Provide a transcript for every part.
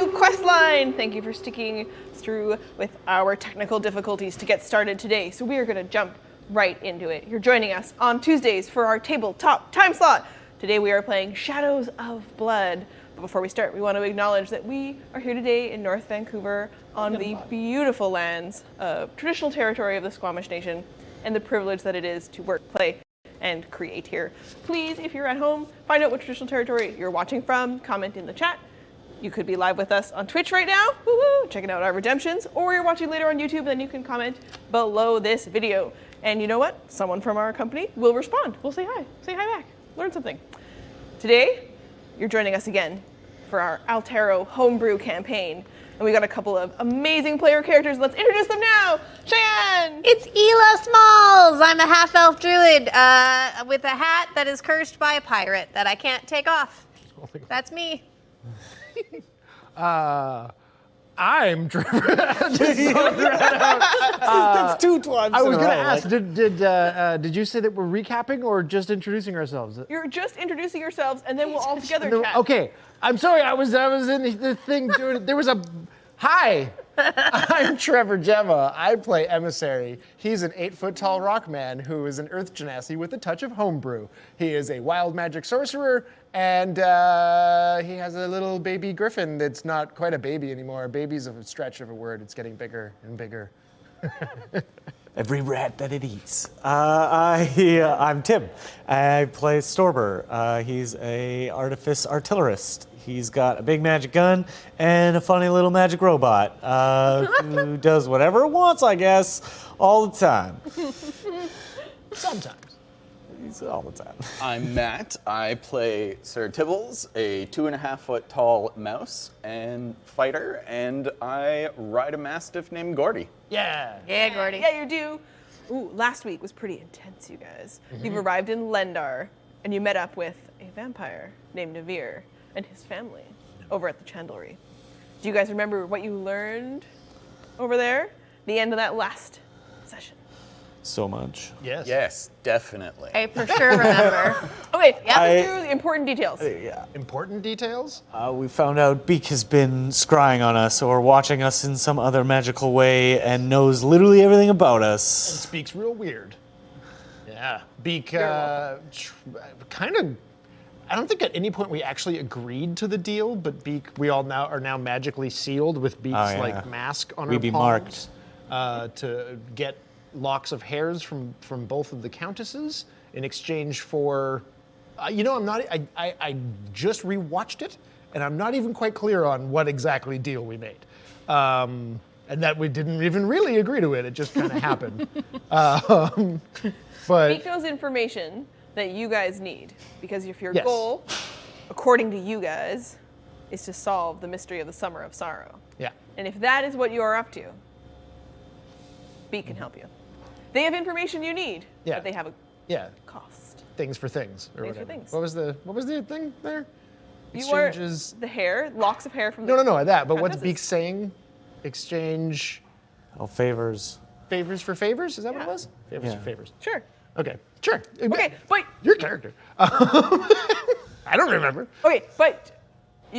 to Questline. Thank you for sticking through with our technical difficulties to get started today. So we are going to jump right into it. You're joining us on Tuesdays for our tabletop time slot. Today we are playing Shadows of Blood. But before we start, we want to acknowledge that we are here today in North Vancouver on the beautiful lands of traditional territory of the Squamish Nation and the privilege that it is to work, play, and create here. Please, if you're at home, find out what traditional territory you're watching from, comment in the chat. You could be live with us on Twitch right now, woo-woo, checking out our redemptions, or you're watching later on YouTube, then you can comment below this video. And you know what? Someone from our company will respond. We'll say hi back, learn something. Today, you're joining us again for our Altero homebrew campaign. And we got a couple of amazing player characters. Let's introduce them now. Cheyenne! It's Ela Smalls. I'm a half-elf druid with a hat that is cursed by a pirate that I can't take off. That's me. I'm Trevor. That's two times. I was going to ask, did you say that we're recapping or just introducing ourselves? You're just introducing yourselves, and then we'll all together chat. Okay, I'm sorry. I was in the thing doing. There was a. Hi, I'm Trevor Gemma. I play Emissary. He's an 8-foot-tall rock man who is an earth genasi with a touch of homebrew. He is a wild magic sorcerer, and he has a little baby griffin that's not quite a baby anymore. Baby's a stretch of a word. It's getting bigger and bigger. Every rat that it eats. I'm Tim. I play Storber. He's a artifice artillerist. He's got a big magic gun and a funny little magic robot who does whatever it wants, I guess, all the time. Sometimes. He's all the time. I'm Matt. I play Sir Tibbles, a 2.5-foot tall mouse and fighter, and I ride a mastiff named Gordy. Yeah. Yeah, Gordy. Yeah, you do. Ooh, last week was pretty intense, you guys. You've arrived in Lendar, and you met up with a vampire named Navir and his family over at the Chandlery. Do you guys remember what you learned over there? The end of that last session. So much. Yes. Yes, definitely. I for sure remember. Okay, let's do the important details. Yeah. Important details? We found out Beak has been scrying on us or watching us in some other magical way and knows literally everything about us. Speaks real weird. Yeah. Beak, kind of. I don't think at any point we actually agreed to the deal, but Beak, we all now are magically sealed with Beak's like mask on our be palms to get locks of hairs from both of the countesses in exchange for, I'm not. I just rewatched it, and I'm not even quite clear on what exactly deal we made, and that we didn't even really agree to it. It just kind of happened. But Beak knows information that you guys need, because if your Yes. goal, according to you guys, is to solve the mystery of the Summer of Sorrow. yeah. And if that is what you are up to, Beak can help you. They have information you need, Yeah. but they have a Yeah. cost. Things for things, or Things for whatever. things. What was the thing there? You are Exchanges. the hair, locks of hair from the No, that. But what's countesses. Beak saying? Exchange Oh, favors. favors for favors? Is that what it Yeah. was? Favors Yeah. for favors. Sure. Okay, sure. Okay, but Your character. I don't remember.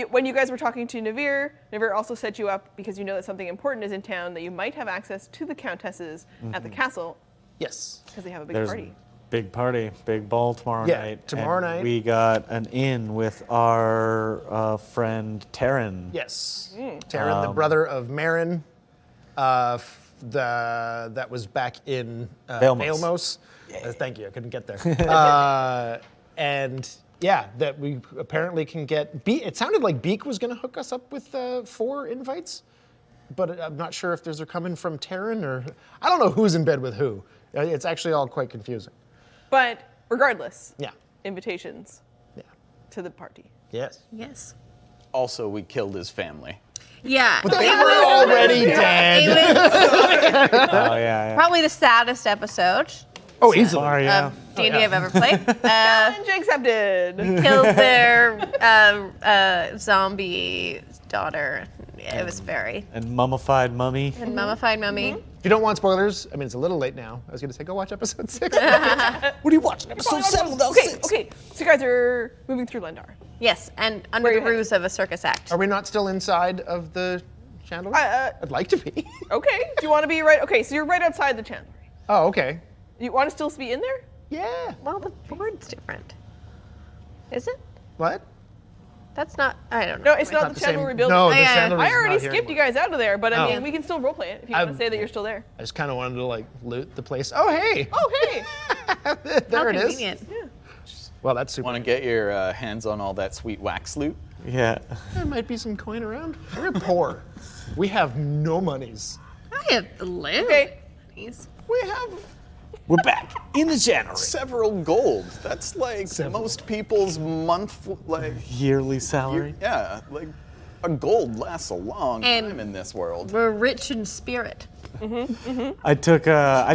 when you guys were talking to Navir also set you up because you know that something important is in town, that you might have access to the countesses at the castle Yes. because they have a big There's party. big party, big ball tomorrow Yeah, night. tomorrow and night. We got an inn with our friend Taryn. Yes. Taryn, the brother of Marin, that was back in Vailmos. Vailmos. Thank you, I couldn't get there. And yeah, that we apparently can get. It sounded like Beak was going to hook us up with 4 invites, but I'm not sure if those are coming from Taryn or I don't know who's in bed with who. It's actually all quite confusing. But regardless, Yeah. invitations Yeah. to the party. Yes. Yes. Also, we killed his family. Yeah. They were already dead. It was Oh, yeah. probably the saddest episode Oh, easily. Sorry, yeah. of D&D I've ever played. Challenge accepted. Killed their zombie daughter. It was very. And mummified mummy. And mummified mummy. If you don't want spoilers, I mean, it's a little late now. I was going to say, go watch episode 6. What are you watching? Episode 7 without Okay, 6. okay. So you guys are moving through Lendar. Yes, and Where under are the you heading? ruse of a circus act. Are we not still inside of the chandelier? I'd like to be. Okay. Do you want to be right? Okay, so you're right outside the chandelier. Oh, okay. You want to still be in there? Yeah. Well, the board's different. Is it? What? That's not. I don't know. No, it's not the channel same. we're building. No, the yeah. chandelier I is already not here skipped you anymore. guys out of there, but I Oh. mean, we can still roleplay it if you want to say that you're still there. I just kind of wanted to like loot the place. Oh, hey. Oh, hey. there How it is. convenient. Well, that's super. Want to get your hands on all that sweet wax loot? Yeah. There might be some coin around. We're poor. We have no monies. I have loot. Okay. We have. We're back in the January. Several gold. That's like Several. most people's month, like, Yearly salary. yeah, like a gold lasts a long And- time in this world. We're rich in spirit. I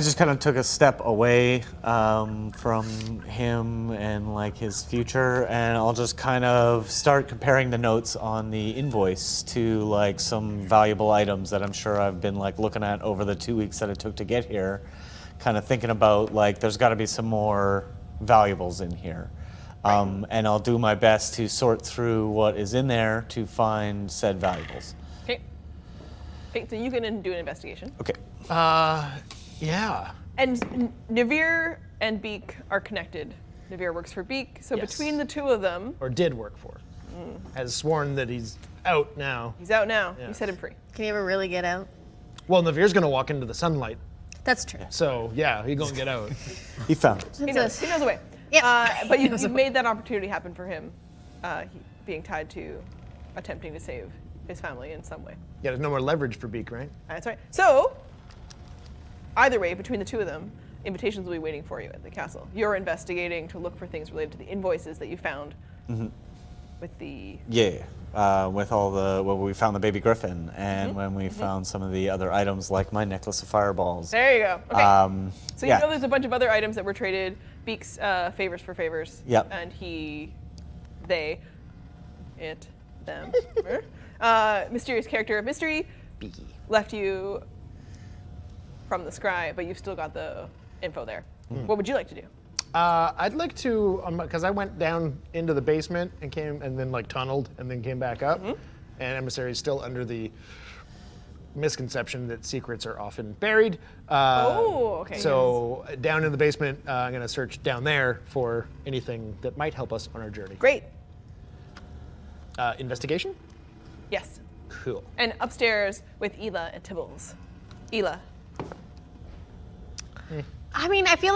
just kind of took a step away from him and like his future, and I'll just kind of start comparing the notes on the invoice to like some valuable items that I'm sure I've been like looking at over the 2 weeks that it took to get here. Kind of thinking about like there's got to be some more valuables in here. And I'll do my best to sort through what is in there to find said valuables. Okay. Okay, so you can do an investigation. Okay. Yeah. And Navir and Beak are connected. Navir works for Beak, so Yes. between the two of them, Or did work for. Has sworn that he's out now. he's out now. Yeah. You set him free. Can you ever really get out? Well, Navir's gonna walk into the sunlight, That's true. so yeah, he's gonna get out. He found it. He knows. He knows the way. Yeah. But you made that opportunity happen for him, being tied to attempting to save his family in some way. Yeah, there's no more leverage for Beak, right? That's right. So, either way, between the two of them, invitations will be waiting for you at the castle. You're investigating to look for things related to the invoices that you found with the... Yeah, with all the when we found the baby griffin, and when we found some of the other items like my necklace of fireballs. There you go. Okay. So you yeah. know there's a bunch of other items that were traded. Beak's favors for favors. Yep. And them. Mysterious character of mystery left you from the scry, but you've still got the info there. What would you like to do? I'd like to, because I went down into the basement and came, and then like tunneled, and then came back up. And Emissary is still under the misconception that secrets are often buried. Oh, okay. So down in the basement, I'm gonna search down there for anything that might help us on our journey. Great. Investigation? Yes. Cool. And upstairs with Ela and Tibbles. Ela. I mean, I feel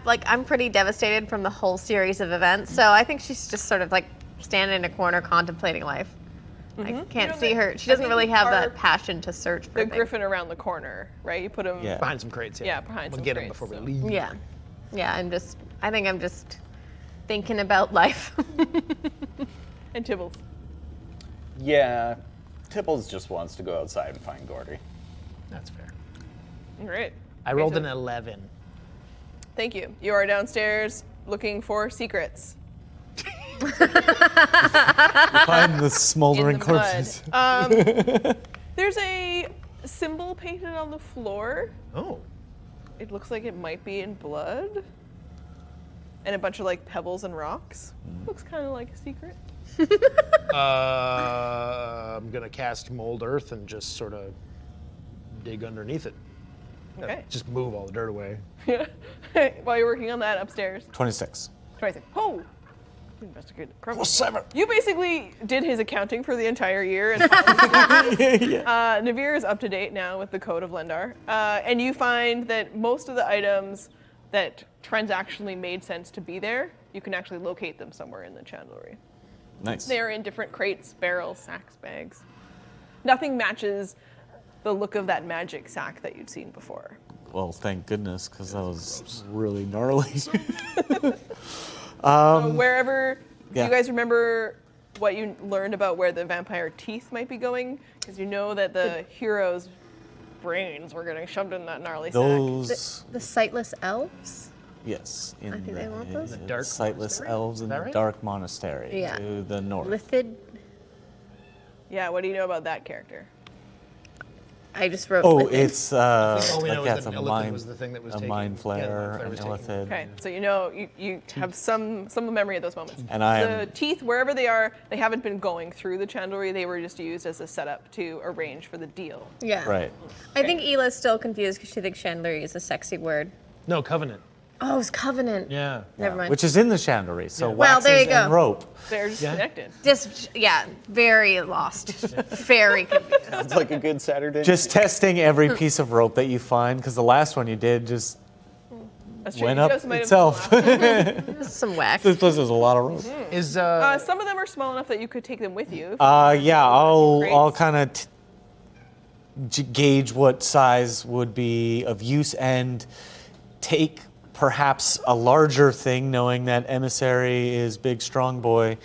like I'm pretty devastated from the whole series of events, so I think she's just sort of like standing in a corner contemplating life. I can't You know, see her. She doesn't think really you have are that passion to search for The things. griffin around the corner, right? You put him... Yeah. Behind some crates, yeah. Yeah, behind we'll some get him crates, before so. we leave. Yeah. Yeah, I think I'm just thinking about life. And Tibbles. Yeah, Tibbles just wants to go outside and find Gordy. That's fair. All right. I rolled so- an 11. Thank you. You are downstairs looking for secrets. Find the In smoldering the corpses. mud. There's a symbol painted on the floor. Oh. It looks like it might be in blood. And a bunch of like pebbles and rocks. Looks kind of like a secret. I'm gonna cast Mold Earth and just sort of dig underneath it. Okay. Just move all the dirt away. While you're working on that upstairs. 26. 26. Oh! Investigate. Oh, 7. You basically did his accounting for the entire year. And Navir is up to date now with the Code of Lendar. And you find that most of the items that transactionally made sense to be there, you can actually locate them somewhere in the chandlery. Nice. They're in different crates, barrels, sacks, bags. Nothing matches the look of that magic sack that you'd seen before. Well, thank goodness, because that was really gnarly. So wherever, do yeah. you guys remember what you learned about where the vampire teeth might be going? Because you know that the hero's brains were getting shoved in that gnarly sack. Those, The sightless elves? yes, in I think they want those. The dark sightless monastery? elves in Is that the right? dark monastery Yeah. to the north. Lithid? Yeah, what do you know about that character? I just wrote. Oh, with it. it's all we know yeah, is it's that a Illithid mind, was the thing that was a taking- mind yeah, flare, the an mind flare was taking- illithid. Okay, so you know you have some memory of those moments. And I the am- teeth, wherever they are, they haven't been going through the chandlery. They were just used as a setup to arrange for the deal. Yeah. Right. I think Hila's still confused because she thinks chandelier is a sexy word. No, Covenant. Oh, it's covenant. Yeah. Never mind. Which is in the chandlery, so Well, waxes there you go. and rope. They're just connected. Just very lost. Very confused. Sounds like a good Saturday. Just testing every piece of rope that you find, because the last one you did just That's true. went You up just might have itself. been the last one. Just some wax. This place is a lot of rope. Is Some of them are small enough that you could take them with you. Yeah, I'll Crates. kind of gauge what size would be of use and take perhaps a larger thing, knowing that Emissary is big, strong boy,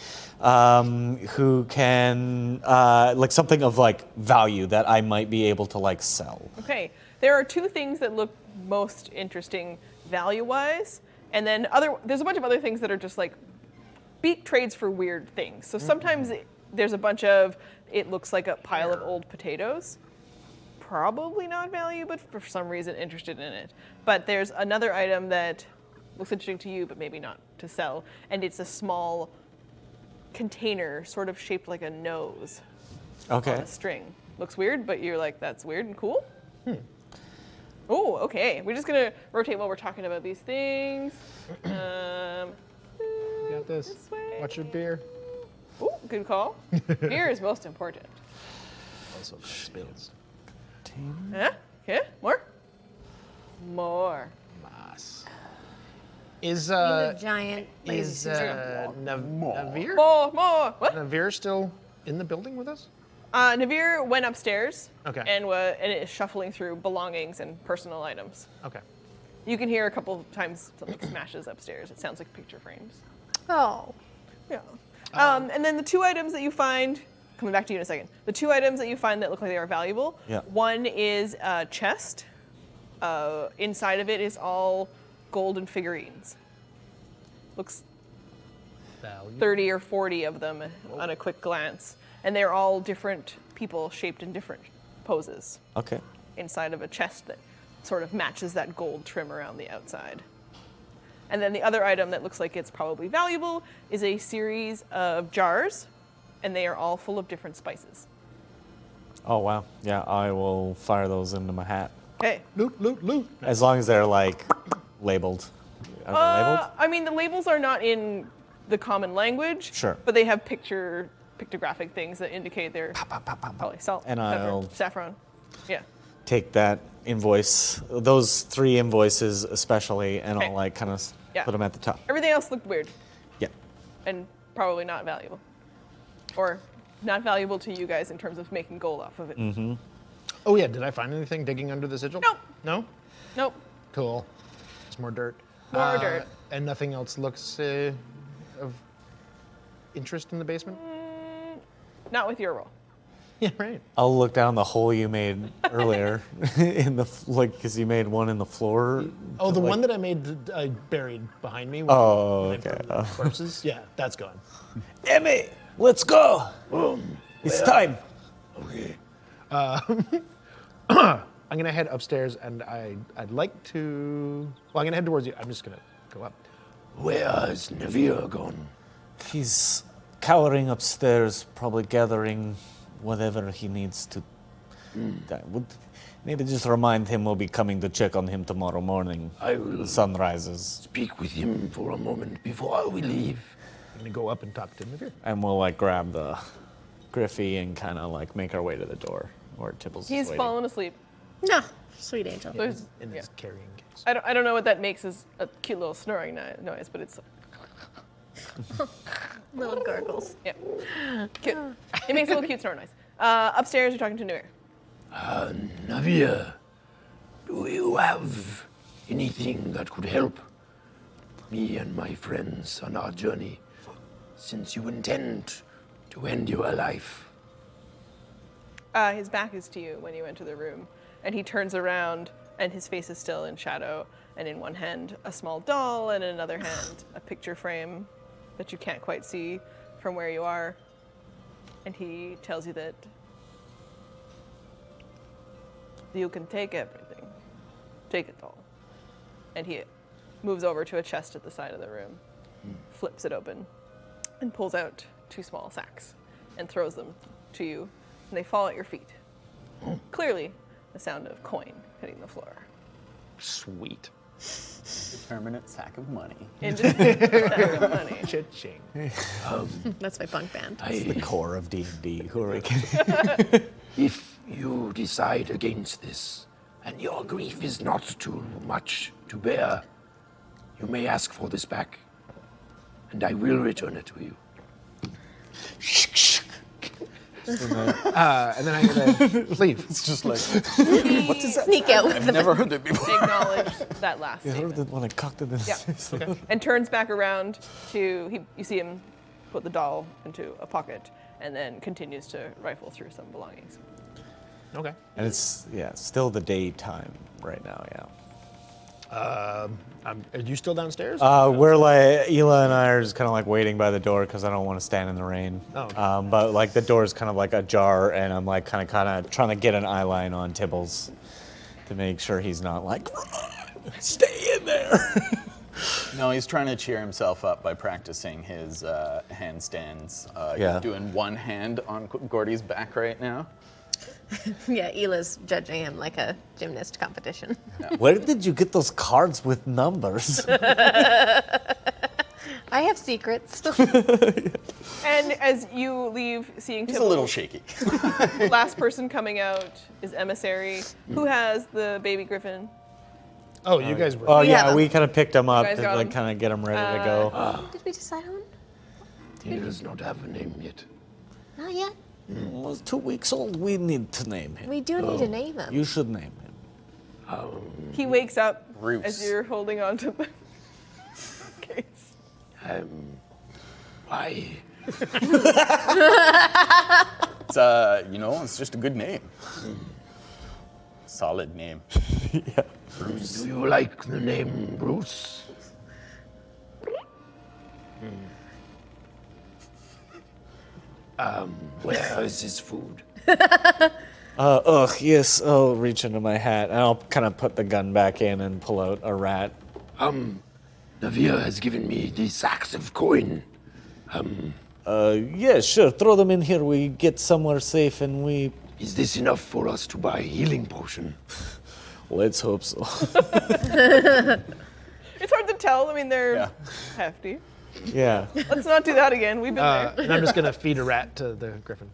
who can like something of like value that I might be able to like sell. Okay, there are two things that look most interesting value-wise, and then there's a bunch of other things that are just like beat trades for weird things. So sometimes there's a bunch of, it looks like a pile of old potatoes. Probably not value, but for some reason interested in it. But there's another item that looks interesting to you, but maybe not to sell, and it's a small container, sort of shaped like a nose on Okay. a string. Looks weird, but you're like, that's weird and cool. Oh, okay. We're just gonna rotate while we're talking about these things. got this? way. Watch your beer. Ooh, good call. Beer is most important. Also spills. Huh? Yeah? More? More. Mas. Is He's a giant. is Navir? More. What? Navir still in the building with us? Navir went upstairs Okay. and is shuffling through belongings and personal items. Okay. You can hear a couple of times something smashes upstairs. It sounds like picture frames. Oh. Yeah. And then the two items that you find, coming back to you in a second, the two items that you find that look like they are valuable, Yeah. one is a chest. Inside of it is all golden figurines. Looks Value. 30 or 40 of them on a quick glance. And they're all different people shaped in different poses Okay. inside of a chest that sort of matches that gold trim around the outside. And then the other item that looks like it's probably valuable is a series of jars, and they are all full of different spices. Oh wow. Yeah, I will fire those into my hat. Okay. Loot. As long as they're like labeled. Are they labeled? I mean, the labels are not in the common language. Sure. But they have pictographic things that indicate they're probably salt, And pepper, I'll- saffron. Yeah. Take that invoice, those 3 invoices especially, and Okay. I'll like kind of Yeah. put them at the top. Everything else looked weird Yeah. and probably not valuable. Or not valuable to you guys in terms of making gold off of it. Mm-hmm. Oh yeah, did I find anything digging under the sigil? Nope. No? Nope. Cool. Just more dirt. More dirt. And nothing else looks of interest in the basement? Not with your roll. Yeah, right. I'll look down the hole you made earlier in the because you made one in the floor. Oh, the like- one that I made, I buried behind me. Oh, when I okay. put the corpses. Yeah, that's gone. Emmy, let's go. It's time. I'm gonna head upstairs, and I'd like to. Well, I'm gonna head towards you. I'm just gonna go up. Where's Navir gone? He's cowering upstairs, probably gathering whatever he needs to. That would maybe just remind him we'll be coming to check on him tomorrow morning. I will The sun rises, speak with him for a moment before we leave. I'm gonna go up and talk to Navir. and we'll like grab the Griffy and kind of like make our way to the door where Tibbles He's is waiting. fallen asleep. No. Sweet angel. There's- In yeah. his carrying case. I don't know what that makes as a cute little snoring noise, but it's Little gargles. yeah, cute. It makes a little cute snore noise. Upstairs, you're talking to Nuir. Navir, do you have anything that could help me and my friends on our journey, since you intend to end your life? His back is to you when you enter the room, and he turns around, and his face is still in shadow, and in one hand a small doll, and in another hand a picture frame that you can't quite see from where you are. and he tells you that you can take everything. Take it all. And he moves over to a chest at the side of the room, flips it open, and pulls out 2 small sacks and throws them to you, and they fall at your feet. Clearly, the sound of coin hitting the floor. Sweet. Permanent sack of money. Indeterminate sack of money. Cha-ching. That's my punk band. The core of D&D. Who are we kidding? If you decide against this, and your grief is not too much to bear, you may ask for this back, and I will return it to you. And then I'm gonna leave. It's just like, Sneak out with I've the never heard that before. Acknowledge that last You heard statement. that when I cocked it in Yeah. And turns back around to, you see him put the doll into a pocket, and then continues to rifle through some belongings. Okay. And it's, still the daytime right now, yeah. Are you still downstairs? We're like, Ela and I are just kind of like waiting by the door because I don't want to stand in the rain. Oh, okay. But like the door is kind of like ajar, and I'm like kind of trying to get an eye line on Tibbles to make sure he's not like, stay in there. No, he's trying to cheer himself up by practicing his handstands. Yeah. He's doing one hand on Gordy's back right now. Yeah, Ela's judging him like a gymnast competition. Where did you get those cards with numbers? I have secrets. And as you leave, seeing He's a Tibbles, little shaky. last person coming out is Emissary, who has the baby griffin. Oh, you guys were. Oh We have yeah, him. we kind of picked him up guys to got like him. kind of get him ready to go. Did we decide on? He does not have a name yet. Not yet. Was 2 weeks old. We need to name him. We do need to name him. You should name him. He wakes up Bruce. as you're holding on to the case. Why? It's it's just a good name. Solid name. Do you like the name Bruce? Where is his food? Yes. I'll reach into my hat and I'll kind of put the gun back in and pull out a rat. Navia has given me these sacks of coin. Yeah, sure. Throw them in here. We get somewhere safe and we. Is this enough for us to buy a healing potion? Let's hope so. It's hard to tell. I mean, they're Yeah. hefty. Yeah. Let's not do that again. We've been there. And I'm just gonna feed a rat to the griffin.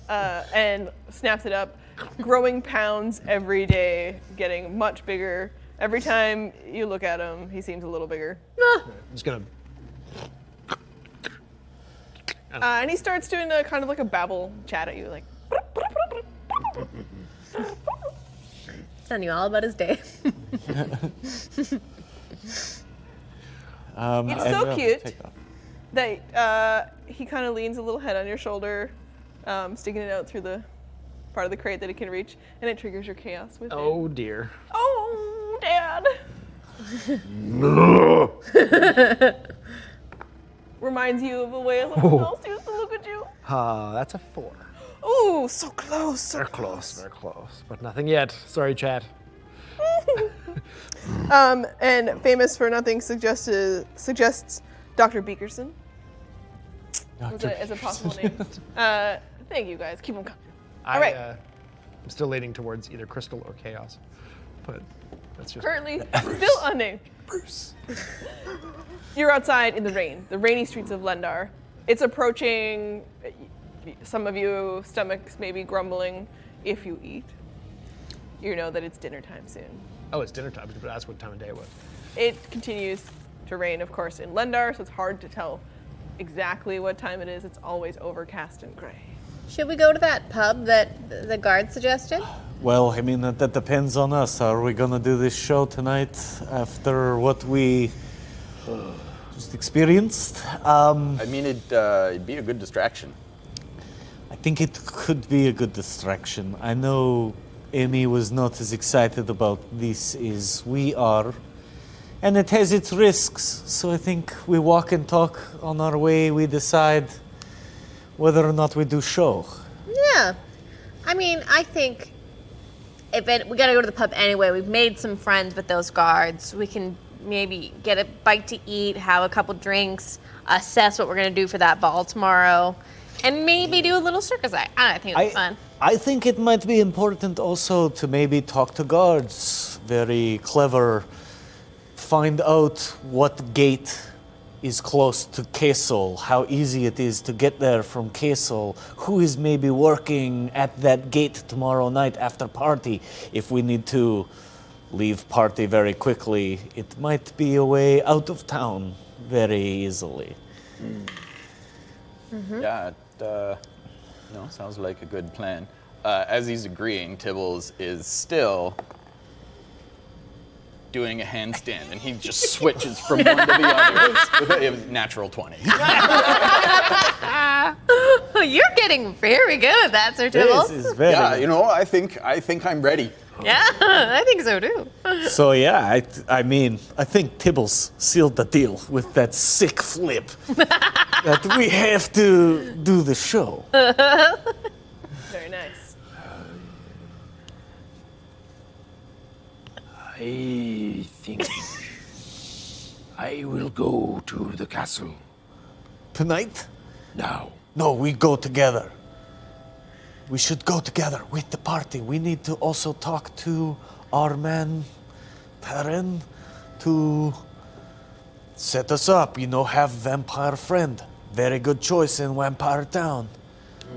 And snaps it up, growing pounds every day, getting much bigger. Every time you look at him, he seems a little bigger. I'm just gonna. And he starts doing a kind of like a babble chat at you, like. Telling you all about his day. It's so cute that he kind of leans a little head on your shoulder, sticking it out through the part of the crate that he can reach, and it triggers your chaos with it. Oh dear. Oh, Dad! Reminds you of a way someone else used to look at you. That's a 4. Ooh, so close, so They're close. They're close, but nothing yet. Sorry, Chad. And Famous for Nothing suggests Dr. Beakerson as a possible name. Thank you, guys. Keep them coming. All right. I'm still leaning towards either crystal or chaos, but that's just. Currently still unnamed. Bruce. You're outside in the rain, the rainy streets of Lendar. It's approaching. Some of you stomachs may be grumbling. If you eat, you know that it's dinner time soon. Oh, it's dinner time, but that's what time of day it was. It continues to rain, of course, in Lendar, so it's hard to tell exactly what time it is. It's always overcast and gray. Should we go to that pub that the guard suggested? Well, I mean, that depends on us. Are we gonna do this show tonight after what we just experienced? I mean, it'd be a good distraction. I think it could be a good distraction. I know Amy was not as excited about this as we are, and it has its risks. So I think we walk and talk on our way. We decide whether or not we do show. Yeah. I mean, I think we gotta go to the pub anyway. We've made some friends with those guards. We can maybe get a bite to eat, have a couple drinks, assess what we're gonna do for that ball tomorrow, and maybe do a little circus act. I think it'll be fun. I think it might be important also to maybe talk to guards. Very clever. Find out what gate is close to Castle, how easy it is to get there from Castle, who is maybe working at that gate tomorrow night after party. If we need to leave party very quickly, it might be a way out of town very easily. Yeah, it sounds like a good plan. As he's agreeing, Tibbles is still doing a handstand, and he just switches from one to the other with a natural 20. You're getting very good at that, Sir Tibbles. This is very Yeah, I think I'm ready. Yeah, I think so too. So yeah, I mean, I think Tibbles sealed the deal with that sick flip that we have to do the show. Very nice. I think I will go to the castle Tonight? now. No, we go together. We should go together with the party. We need to also talk to our man, Perrin, to set us up, have vampire friend. Very good choice in Vampire Town.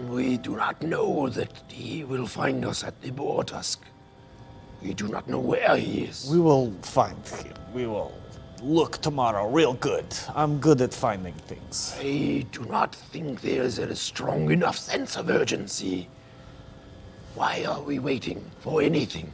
We do not know that he will find us at the boar tusk. We do not know where he is. We will find him. We will look tomorrow real good. I'm good at finding things. I do not think there is a strong enough sense of urgency. Why are we waiting for anything?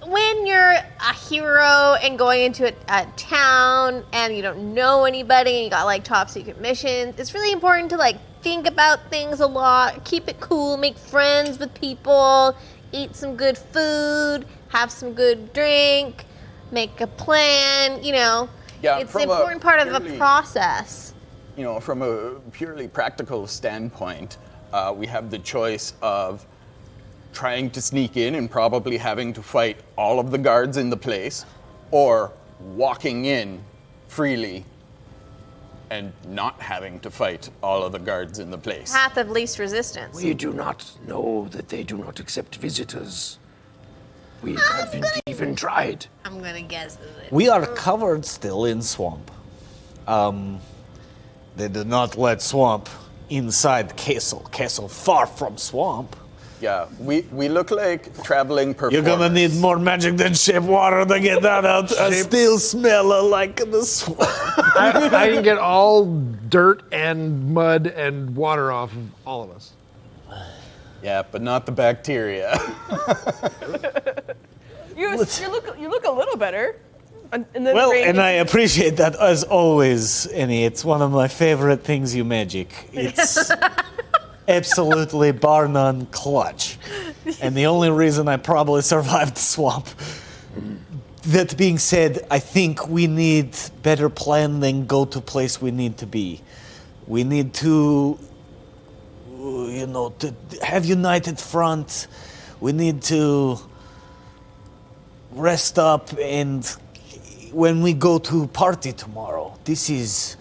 When you're a hero and going into a town and you don't know anybody and you got top secret missions, it's really important to think about things a lot, keep it cool, make friends with people, eat some good food, have some good drink, make a plan, Yeah, it's an important part of the process. From a purely practical standpoint, we have the choice of trying to sneak in and probably having to fight all of the guards in the place, or walking in freely and not having to fight all of the guards in the place. Path of least resistance. We do not know that they do not accept visitors. We haven't even tried. I'm gonna guess that. We are covered still in swamp. They did not let swamp inside Castle. Castle far from swamp. Yeah, we look like traveling performers. You're gonna need more magic than shape water to get that out. I still smell like the swamp. I can get all dirt and mud and water off of all of us. Yeah, but not the bacteria. You look a little better. Well, and I appreciate that as always, Annie. It's one of my favorite things you magic. It's absolutely bar none clutch. And the only reason I probably survived the swamp. That being said, I think we need better plan than go to place we need to be. We need to, to have united front. We need to rest up, and when we go to party tomorrow, this is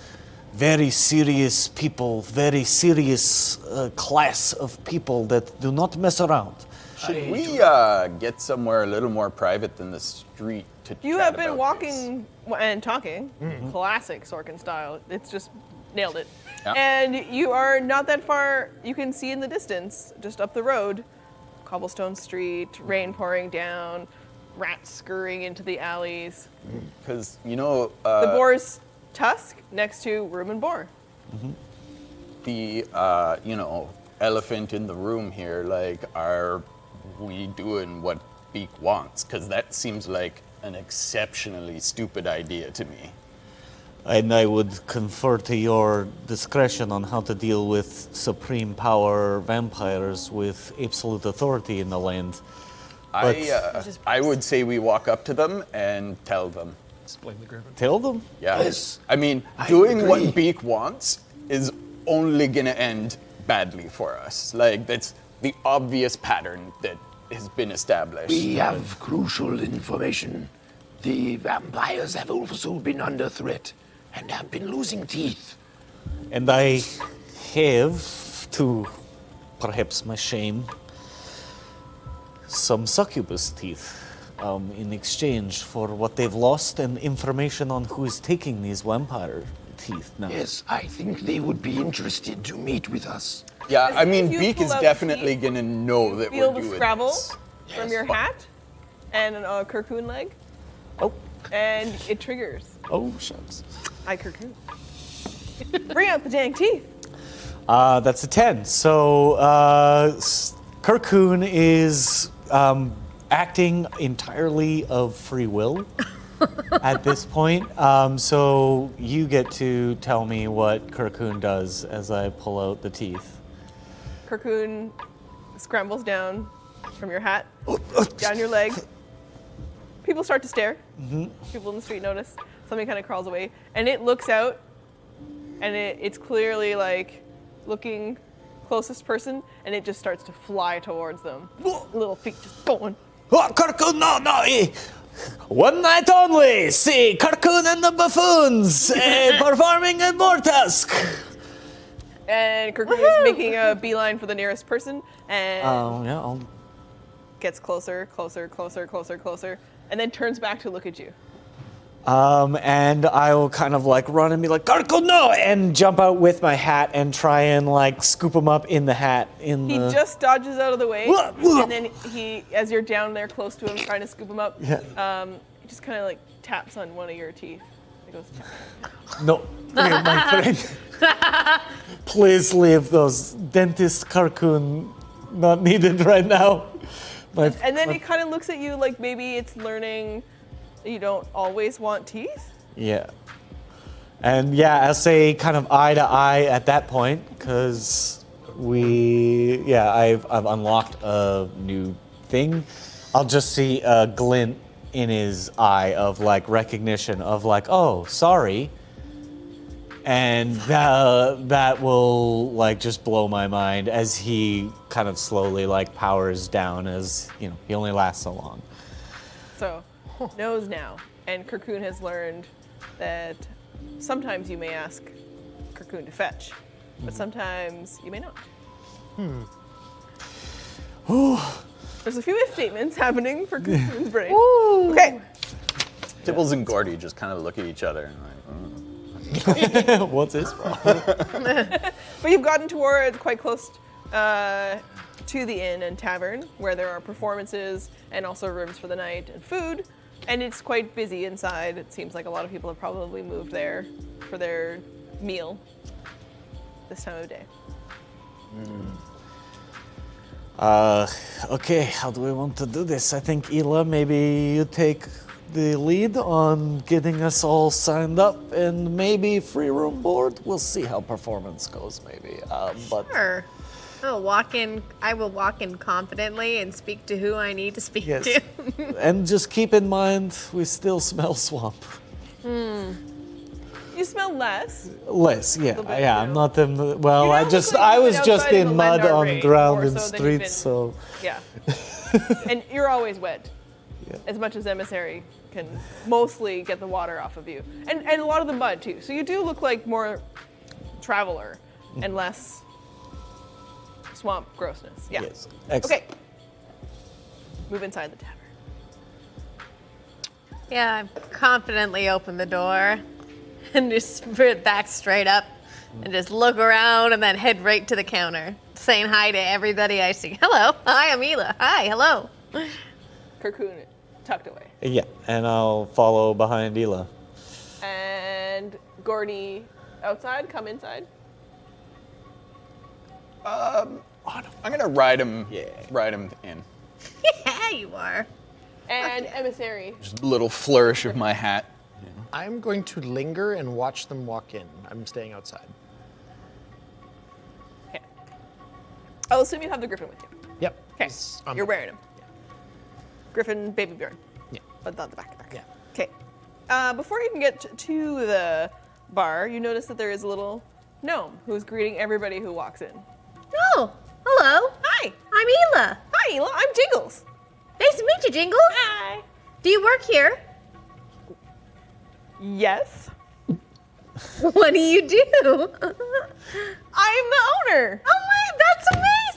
very serious people, very serious class of people that do not mess around. Should we get somewhere a little more private than the street to You chat have been about walking and talking, classic Sorkin style. It's just nailed it. Yeah. And you are not that far. You can see in the distance, just up the road, cobblestone street, rain pouring down, rats scurrying into the alleys. Because, The boar's tusk next to room and boar. the, elephant in the room here, are we doing what Beak wants? Because that seems like an exceptionally stupid idea to me. And I would confer to your discretion on how to deal with supreme power vampires with absolute authority in the land. I would say we walk up to them and tell them. Explain the griffin. Tell them. Yeah. Yes, I mean, I doing agree. what Beak wants is only gonna end badly for us. Like, that's the obvious pattern that has been established. We have crucial information. The vampires have also been under threat and have been losing teeth. And I have, to perhaps my shame, some succubus teeth in exchange for what they've lost and information on who is taking these vampire teeth now. Yes, I think they would be interested to meet with us. Yeah, As I soon mean, as you Beak pull is out definitely teeth, gonna know that Feel we're the doing Scrabble this. from your hat and a Kirkoon leg, Oh, and it triggers. oh, shucks. I Kirkoon. Bring out the dang teeth. That's a 10. So Kirkoon is acting entirely of free will at this point. So you get to tell me what Kirkoon does as I pull out the teeth. Kirkoon scrambles down from your hat, down your leg. People start to stare. People in the street notice. Something kind of crawls away, and it looks out, and it's clearly like looking closest person, and it just starts to fly towards them. Little feet just going. Oh, Kirkoon, no. One night only. See, Kirkoon and the buffoons performing at Mortusk. And Kirkoon is making a beeline for the nearest person, and Oh, yeah. gets closer, and then turns back to look at you. And I will kind of like run and be like, Kirkoon, no! And jump out with my hat and try and like scoop him up in the hat. He just dodges out of the way, and then he, as you're down there close to him, trying to scoop him up, he just kind of like taps on one of your teeth. He goes, No, my friend. Please leave those dentist Kirkoon not needed right now. and then it kind of looks at you like maybe it's learning that you don't always want teeth. Yeah. And yeah, I'll say kind of eye to eye at that point, because I've unlocked a new thing. I'll just see a glint in his eye of like recognition of like, oh, sorry. And that will like just blow my mind as he kind of slowly like powers down, as you know, he only lasts so long. So, knows now. And Kirkoon has learned that sometimes you may ask Kirkoon to fetch, but sometimes you may not. There's a few if statements happening for Kirkoon's brain. Okay. Tibbles and Gordy just kind of look at each other and like, What's his problem? But you've gotten towards quite close to the inn and tavern, where there are performances and also rooms for the night and food. And it's quite busy inside. It seems like a lot of people have probably moved there for their meal this time of day. Okay, how do we want to do this? I think, Ela, maybe you take the lead on getting us all signed up, and maybe free room board. We'll see how performance goes, maybe. But Sure. I will walk in confidently and speak to who I need to speak yes, to. and just keep in mind we still smell swamp. You smell less. Less, yeah, Little bit, yeah. you I'm know. not in. Well, You I don't just look like I you've was been just outside of in the mud Lendar on ring ground more and so than you've streets, been- so Yeah. And you're always wet. Yeah. As much as emissary can mostly get the water off of you. And a lot of the mud too. So you do look like more traveler and less swamp grossness. Yeah. yes. Excellent. Okay. Move inside the tavern. Yeah, I confidently open the door and just put it back straight up and just look around and then head right to the counter, saying hi to everybody I see. Hello, hi, I'm Ela. Hi, hello. Kirkoon tucked away. Yeah, and I'll follow behind Ela. And Gordy outside, come inside. I'm gonna ride him in. Yeah, you are. And emissary. Just a little flourish of my hat. I'm going to linger and watch them walk in. I'm staying outside. Okay. I'll assume you have the griffin with you. Yep. Okay. You're wearing him. Yeah. Griffin, baby Bjorn. Yeah. But not the back. Yeah. Okay. Before you can get to the bar, you notice that there is a little gnome who's greeting everybody who walks in. Oh, hello. Hi. I'm Ela. Hi, Ela. I'm Jingles. Nice to meet you, Jingles. Hi. Do you work here? Yes. What do you do? I'm the owner. Oh my, that's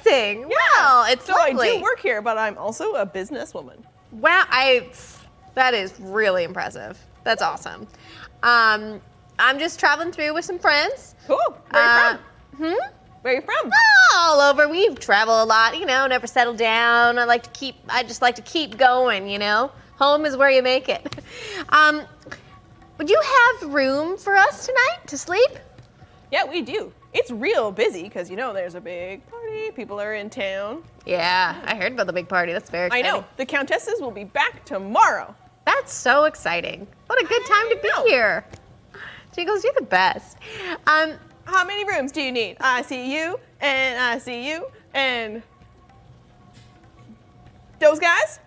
amazing. Wow, it's So lovely. I do work here, but I'm also a businesswoman. Wow, that is really impressive. That's awesome. I'm just traveling through with some friends. Cool. Where are you from? Hmm? Where are you from? All over. We travel a lot, never settle down. I just like to keep going, Home is where you make it. Would you have room for us tonight to sleep? Yeah, we do. It's real busy because, there's a big party. People are in town. Yeah, I heard about the big party. That's very I exciting. know. The countesses will be back tomorrow. That's so exciting. What a good time to know. be here. Jingles, you're the best. How many rooms do you need? I see you, and I see you, and those guys?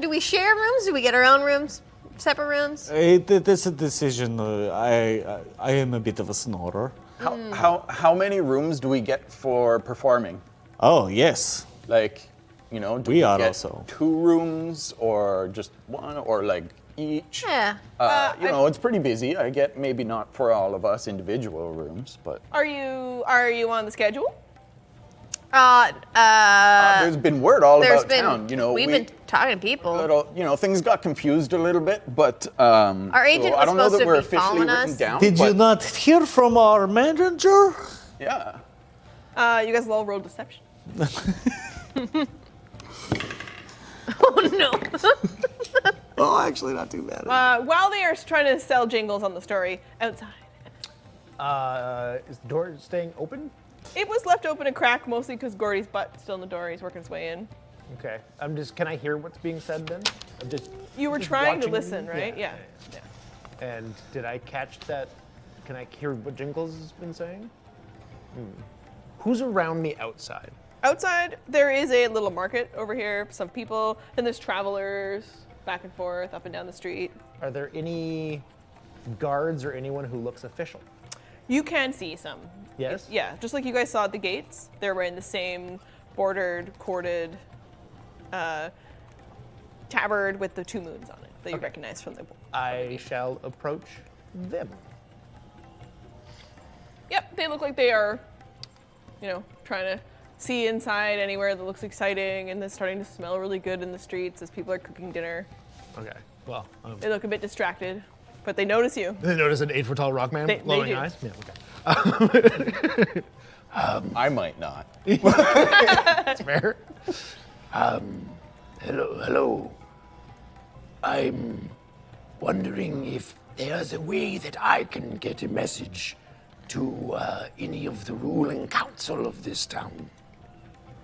Do we share rooms? Do we get our own rooms? Separate rooms? That's a decision. I am a bit of a snorer. How many rooms do we get for performing? Oh, yes. Like, do We we are get also. 2 rooms or just 1 or like each? Yeah. It's pretty busy. I get maybe not for all of us individual rooms, but Are you on the schedule? there's been word all There's about been, town. we've been talking to people. Things got confused a little bit, but Our agent I was don't know supposed that to we're be officially following written us. down. Did but you not hear from our manager? Yeah. You guys will all roll deception. Oh no. Oh, actually, not too bad. While they are trying to sell Jingles on the story outside, Is the door staying open? it was left open a crack mostly because Gordy's butt's still in the door. He's working his way in. Okay. Can I hear what's being said then? I'm just. You were just trying to watching- listen, right? Yeah. And did I catch that? Can I hear what Jingles has been saying? Who's around me outside? Outside, there is a little market over here. Some people, and there's travelers back and forth, up and down the street. Are there any guards or anyone who looks official? You can see some. Yes? Yeah, just like you guys saw at the gates. They're wearing the same bordered, corded tabard with the 2 moons on it that you recognize from the. I shall approach them. Yep, they look like they are, trying to see inside anywhere that looks exciting, and it's starting to smell really good in the streets as people are cooking dinner. Okay. Well, They look a bit distracted, but they notice you. they notice an 8-foot-tall rock man, They glowing do. eyes. Yeah. Okay. I might not. That's fair. Hello. I'm wondering if there's a way that I can get a message to any of the ruling council of this town,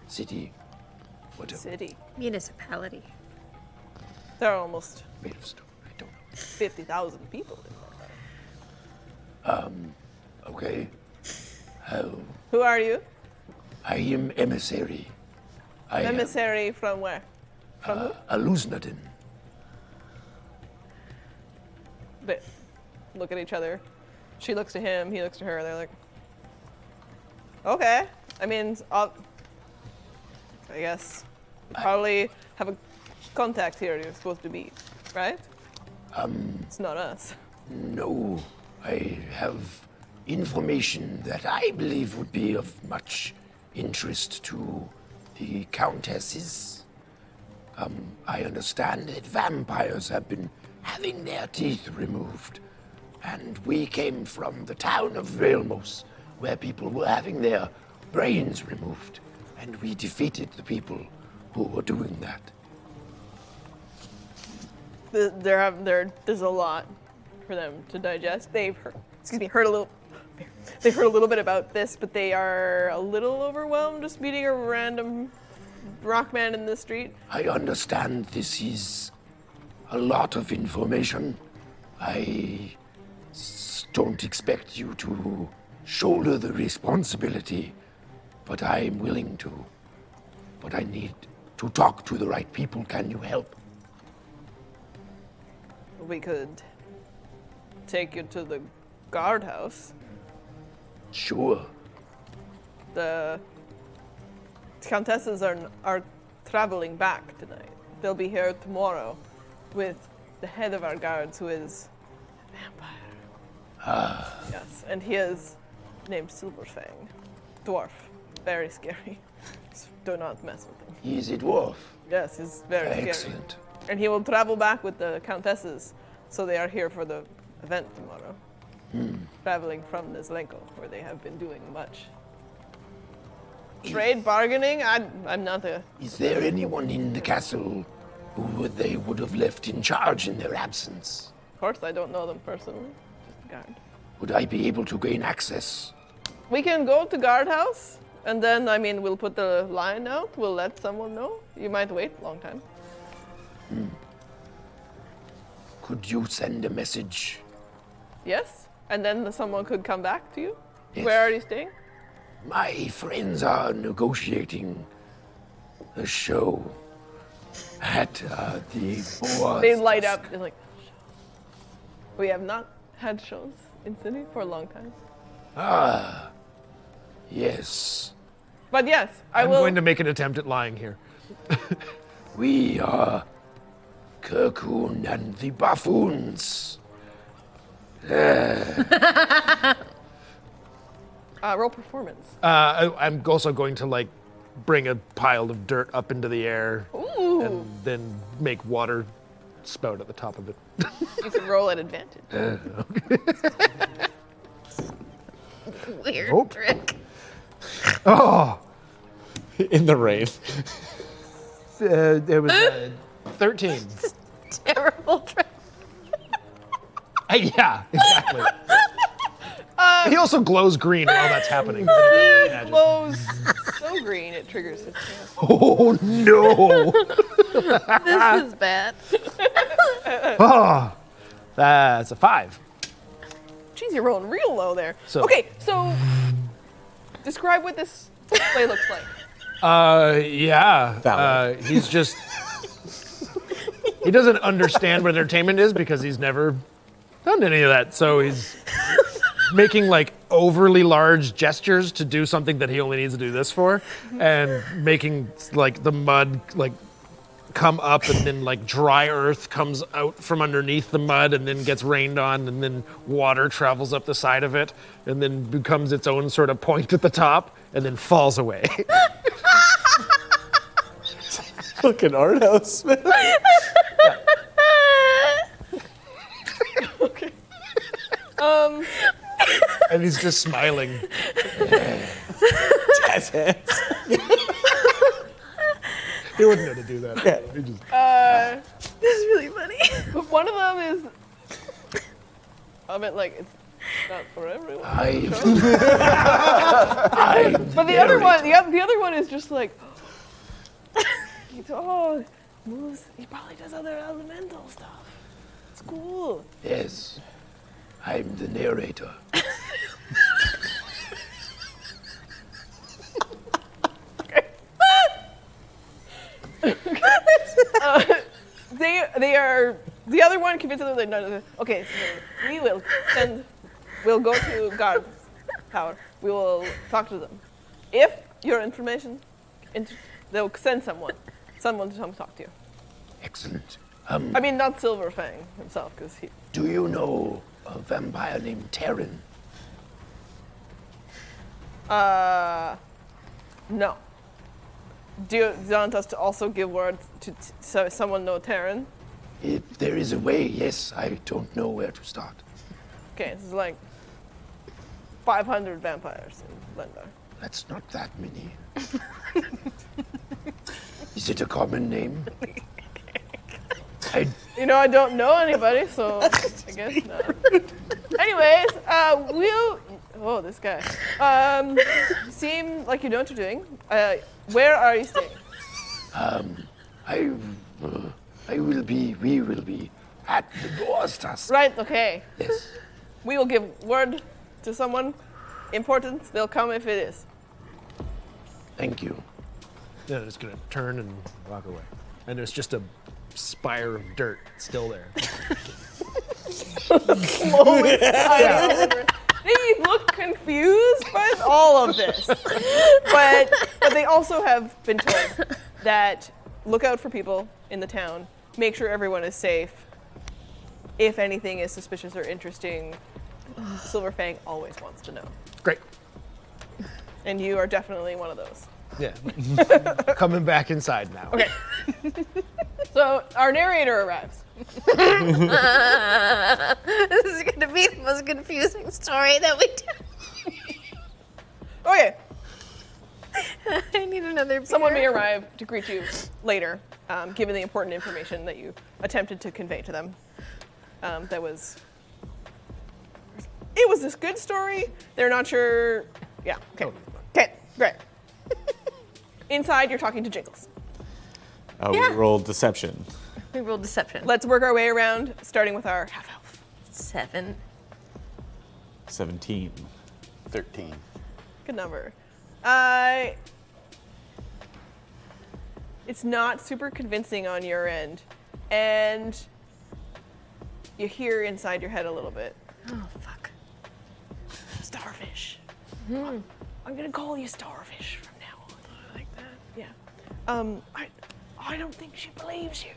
city, whatever. City. Municipality. There are almost Made of stone. I don't know. 50,000 people in there. Okay. Who are you? I am emissary. I am Emissary from where? From who? Alusnadin. They look at each other. She looks to him, he looks to her. They're like, okay. I mean, I guess you probably have a contact here you're supposed to be, right? It's not us. No, I have information that I believe would be of much interest to the countesses. I understand that vampires have been having their teeth removed, and we came from the town of Realmos, where people were having their brains removed, and we defeated the people who were doing that. There's a lot for them to digest. They've heard a little bit about this, but they are a little overwhelmed just meeting a random rock man in the street. I understand this is a lot of information. I don't expect you to shoulder the responsibility, but I'm willing to. But I need to talk to the right people. Can you help? we could take you to the guardhouse. Sure. The countesses are traveling back tonight. They'll be here tomorrow with the head of our guards, who is a vampire. Yes, and he is named Silverfang. Dwarf. Very scary. Do not mess with him. He's a dwarf. Yes, he's very scary. Excellent. And he will travel back with the countesses, so they are here for the event tomorrow. Traveling from Neslenko, where they have been doing much trade bargaining. I'm not a. Is there anyone in the castle who they would have left in charge in their absence? Of course, I don't know them personally. Just a guard. Would I be able to gain access? We can go to guardhouse, and then we'll put the line out. We'll let someone know. You might wait a long time. Could you send a message? Yes, and then someone could come back to you. Yes. Where are you staying? My friends are negotiating a show at the Boas. They light up. They're like, we have not had shows in city for a long time. Yes. But yes, I'm will. going to make an attempt at lying here. We are Kirkun and the Buffoons. Roll performance. I'm also going to bring a pile of dirt up into the air Ooh. and then make water spout at the top of it. You can roll at advantage. Weird Nope. trick. Oh, In the rain. it was 13. Terrible trick. Yeah, exactly. He also glows green while that's happening. He glows so green it triggers his chance. Oh no! This is bad. Oh, that's a 5. Jeez, you're rolling real low there. So- Okay, so describe what this play looks like. Yeah. Valid. He's just. He doesn't understand what entertainment is because he's never done any of that. So he's making overly large gestures to do something that he only needs to do this for, and making the mud come up, and then dry earth comes out from underneath the mud and then gets rained on, and then water travels up the side of it and then becomes its own sort of point at the top and then falls away. Fucking art house, man. Okay. And he's just smiling. Jazz hands. He wouldn't know to do that. Yeah. He just- This is really funny. But one of them is. It's not for everyone. But the other one, the other one is just moves. He probably does other elemental stuff. It's cool. Yes. I'm the narrator. They are. The other one convinces them. No. Okay, so we'll go to guard tower. We will talk to them. If your information, they'll send someone to come talk to you. Excellent. Not Silverfang himself, because he. Do you know a vampire named Terran? No. Do you want us to also give word so someone know Terran? If there is a way, yes. I don't know where to start. Okay, this is 500 vampires in Lendar. That's not that many. Is it a common name? I I don't know anybody, so I guess not. Anyways, Oh, this guy. Seem like you know what you're doing. Where are you staying? we will be at the Boastas. Right, okay. Yes. We will give word to someone important. They'll come if it is. Thank you. Then it's gonna turn and walk away. And there's just a spire of dirt still there. They look confused by all of this. But they also have been told that look out for people in the town, make sure everyone is safe. If anything is suspicious or interesting, Silverfang always wants to know. Great. And you are definitely one of those. Yeah. Coming back inside now. Okay. So our narrator arrives. This is going to be the most confusing story that we do. Okay. I need another beer. Someone may arrive to greet you later, given the important information that you attempted to convey to them. It was this good story. They're not sure. Yeah. Okay. Okay. Great. Inside, you're talking to Jingles. Oh, Yeah. we rolled deception. We rolled deception. Let's work our way around, starting with our half elf. 7. 17. 13. Good number. It's not super convincing on your end, and you hear inside your head a little bit. Oh, fuck. Starfish. I'm gonna call you Starfish from now on. Like that. Yeah. I don't think she believes you.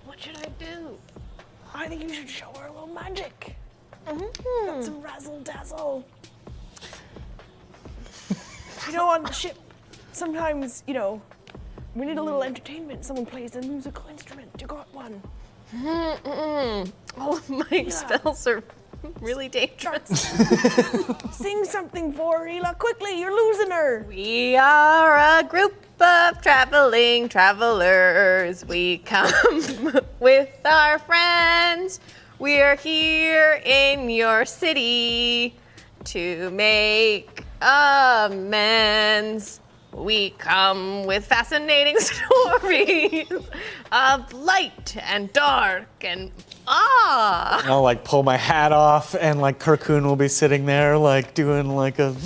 What should I do? I think you should show her a little magic. Got some razzle dazzle. On the ship, sometimes, we need a little entertainment. Someone plays a musical instrument. You got one. All of my spells are really dangerous. Sing something for her, Hila. Quickly, you're losing her. We are a group of traveling travelers. We come with our friends. We are here in your city to make amends. We come with fascinating stories of light and dark and awe. I'll like pull my hat off, and like Kirkun will be sitting there, like doing like a,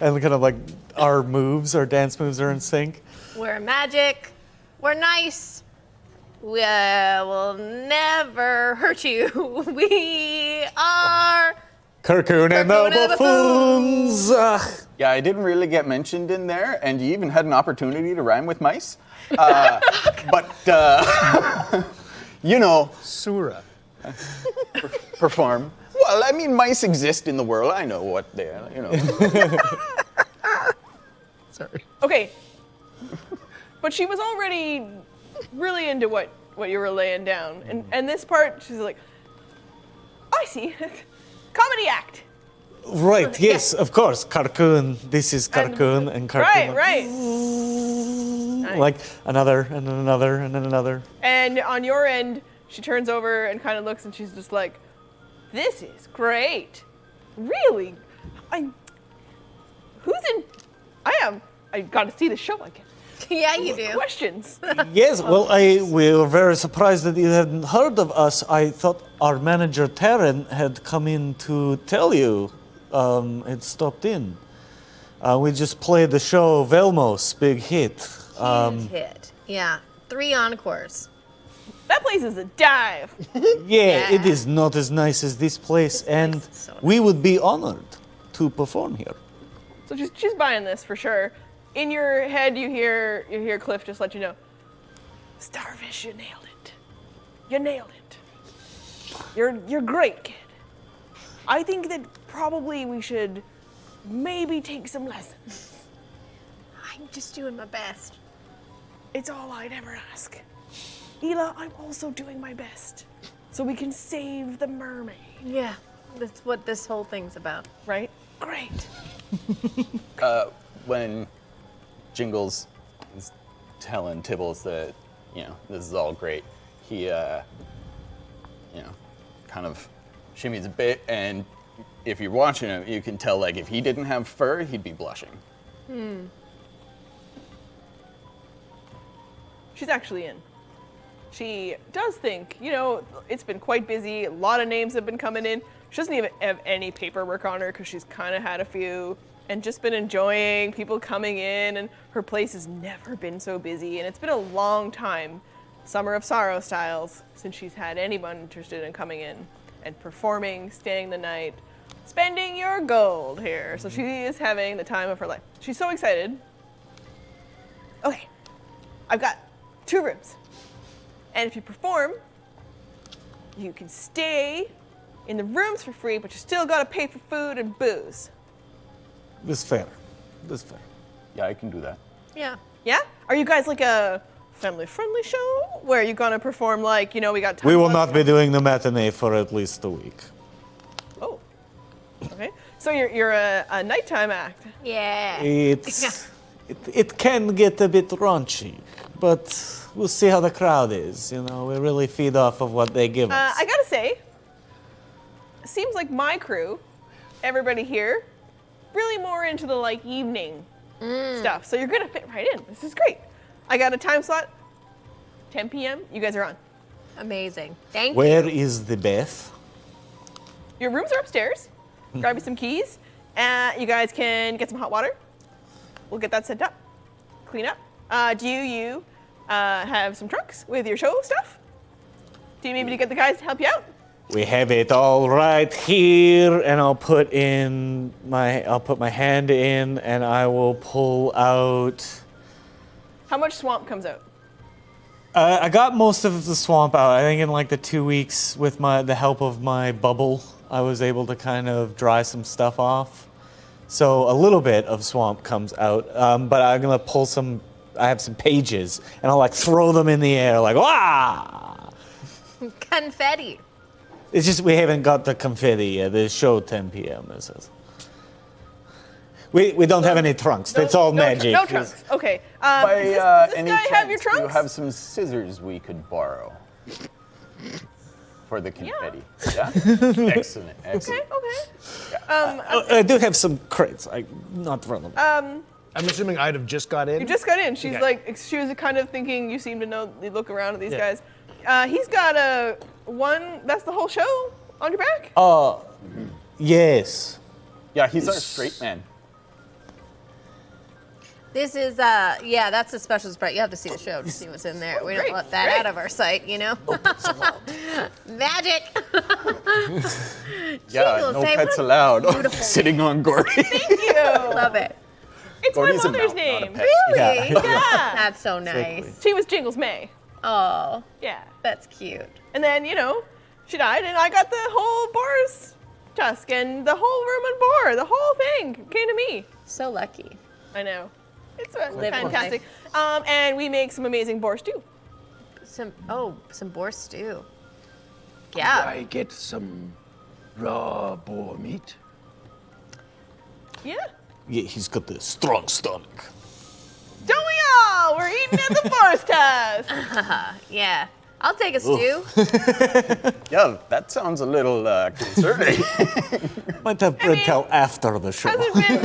and kind of like our dance moves are in sync. We're magic. We're nice. We will never hurt you. We are Kirkun and the Kirkun and the buffoons. Yeah, I didn't really get mentioned in there, and you even had an opportunity to rhyme with mice. But, Sura. perform. Well, I mean, mice exist in the world. I know what they are, Sorry. Okay. But she was already really into what you were laying down. And this part, she's like, I see. Comedy act. Right, yes, of course. Kirkun, this is Kirkun and Kirkun. Right. Like another and then another and then another. And on your end, she turns over and kind of looks, and she's just like, this is great. Really? I gotta see the show again. Yeah, you do. Questions. Yes, well, we were very surprised that you hadn't heard of us. I thought our manager, Taryn, had come in to tell you. Had stopped in. We just played the show Velmos, big hit. Huge hit. Yeah. 3 encores. That place is a dive. Yeah, it is not as nice as this place, and so we would be honored to perform here. So she's buying this for sure. In your head, you hear Cliff just let you know, Starfish, you nailed it. You nailed it. You're great, kid. I think that probably we should maybe take some lessons. I'm just doing my best. It's all I'd ever ask. Hila, I'm also doing my best. So we can save the mermaid. Yeah. That's what this whole thing's about. Right? Great. When Jingles is telling Tibbles that, this is all great, he, kind of shimmies a bit, and if you're watching him, you can tell, like, if he didn't have fur, he'd be blushing. She's actually in. She does think, it's been quite busy. A lot of names have been coming in. She doesn't even have any paperwork on her because she's kind of had a few and just been enjoying people coming in, and her place has never been so busy, and it's been a long time Summer of Sorrow styles, since she's had anyone interested in coming in and performing, staying the night, spending your gold here. So she is having the time of her life. She's so excited. Okay, I've got 2 rooms. And if you perform, you can stay in the rooms for free, but you still gotta pay for food and booze. This is fair. This is fair. Yeah, I can do that. Yeah. Yeah? Are you guys like a family-friendly show? Where are you gonna perform like, we got time We will slots? not be doing the matinee for at least a week. Oh. Okay. So you're a nighttime act. Yeah. It can get a bit raunchy, but we'll see how the crowd is. We really feed off of what they give us. I gotta say, it seems like my crew, everybody here, really more into the like evening stuff. So you're gonna fit right in. This is great. I got a time slot, 10 p.m. You guys are on. Amazing. Thank Where you. is the Beth? Your rooms are upstairs. Grab you some keys. You guys can get some hot water. We'll get that set up. Clean up. Do you have some trunks with your show stuff? Do you need me to get the guys to help you out? We have it all right here, and I'll put my hand in, and I will pull out. How much swamp comes out? I got most of the swamp out. I think in like the 2 weeks with the help of my bubble, I was able to kind of dry some stuff off. So a little bit of swamp comes out, but I'm gonna pull some. I have some pages, and I'll like throw them in the air, like wah! Confetti. It's just we haven't got the confetti yet. The show 10 p.m. It says. We don't have any trunks. It's all magic. No trunks. Okay. By Does this any guy have your chance, do you trunks? have some scissors we could borrow for the confetti? Yeah. Excellent. Excellent. Okay. I do have some crates. Not relevant. I'm assuming I'd have just got in. You just got in. She's Okay. she was kind of thinking you seem to know. You look around at these guys. He's got a one. That's the whole show on your back. Yes. Yeah, he's our straight man. This is, that's a special spread. You have to see the show to see what's in there. We don't great, let that great. out of our sight, Magic. Yeah, Jingles, no hey, pets what a allowed. beautiful Sitting on Gordy. Thank you. Love it. It's Gordy's my a mother's mount, not a name. pet. Really? Yeah. That's so nice. She was Jingles May. Oh, Yeah. that's cute. And then she died, and I got the whole boar's tusk and the whole room and boar. The whole thing came to me. So lucky. I know. It's Live fantastic. And we make some amazing boar stew. Some boar stew. Do Yeah. I get some raw boar meat? Yeah. Yeah, he's got the strong stomach. Don't we all? We're eating at the boar's tusk. Yeah. I'll take a stew. Yeah, that sounds a little concerning. Might have bread till after the show. Hasn't been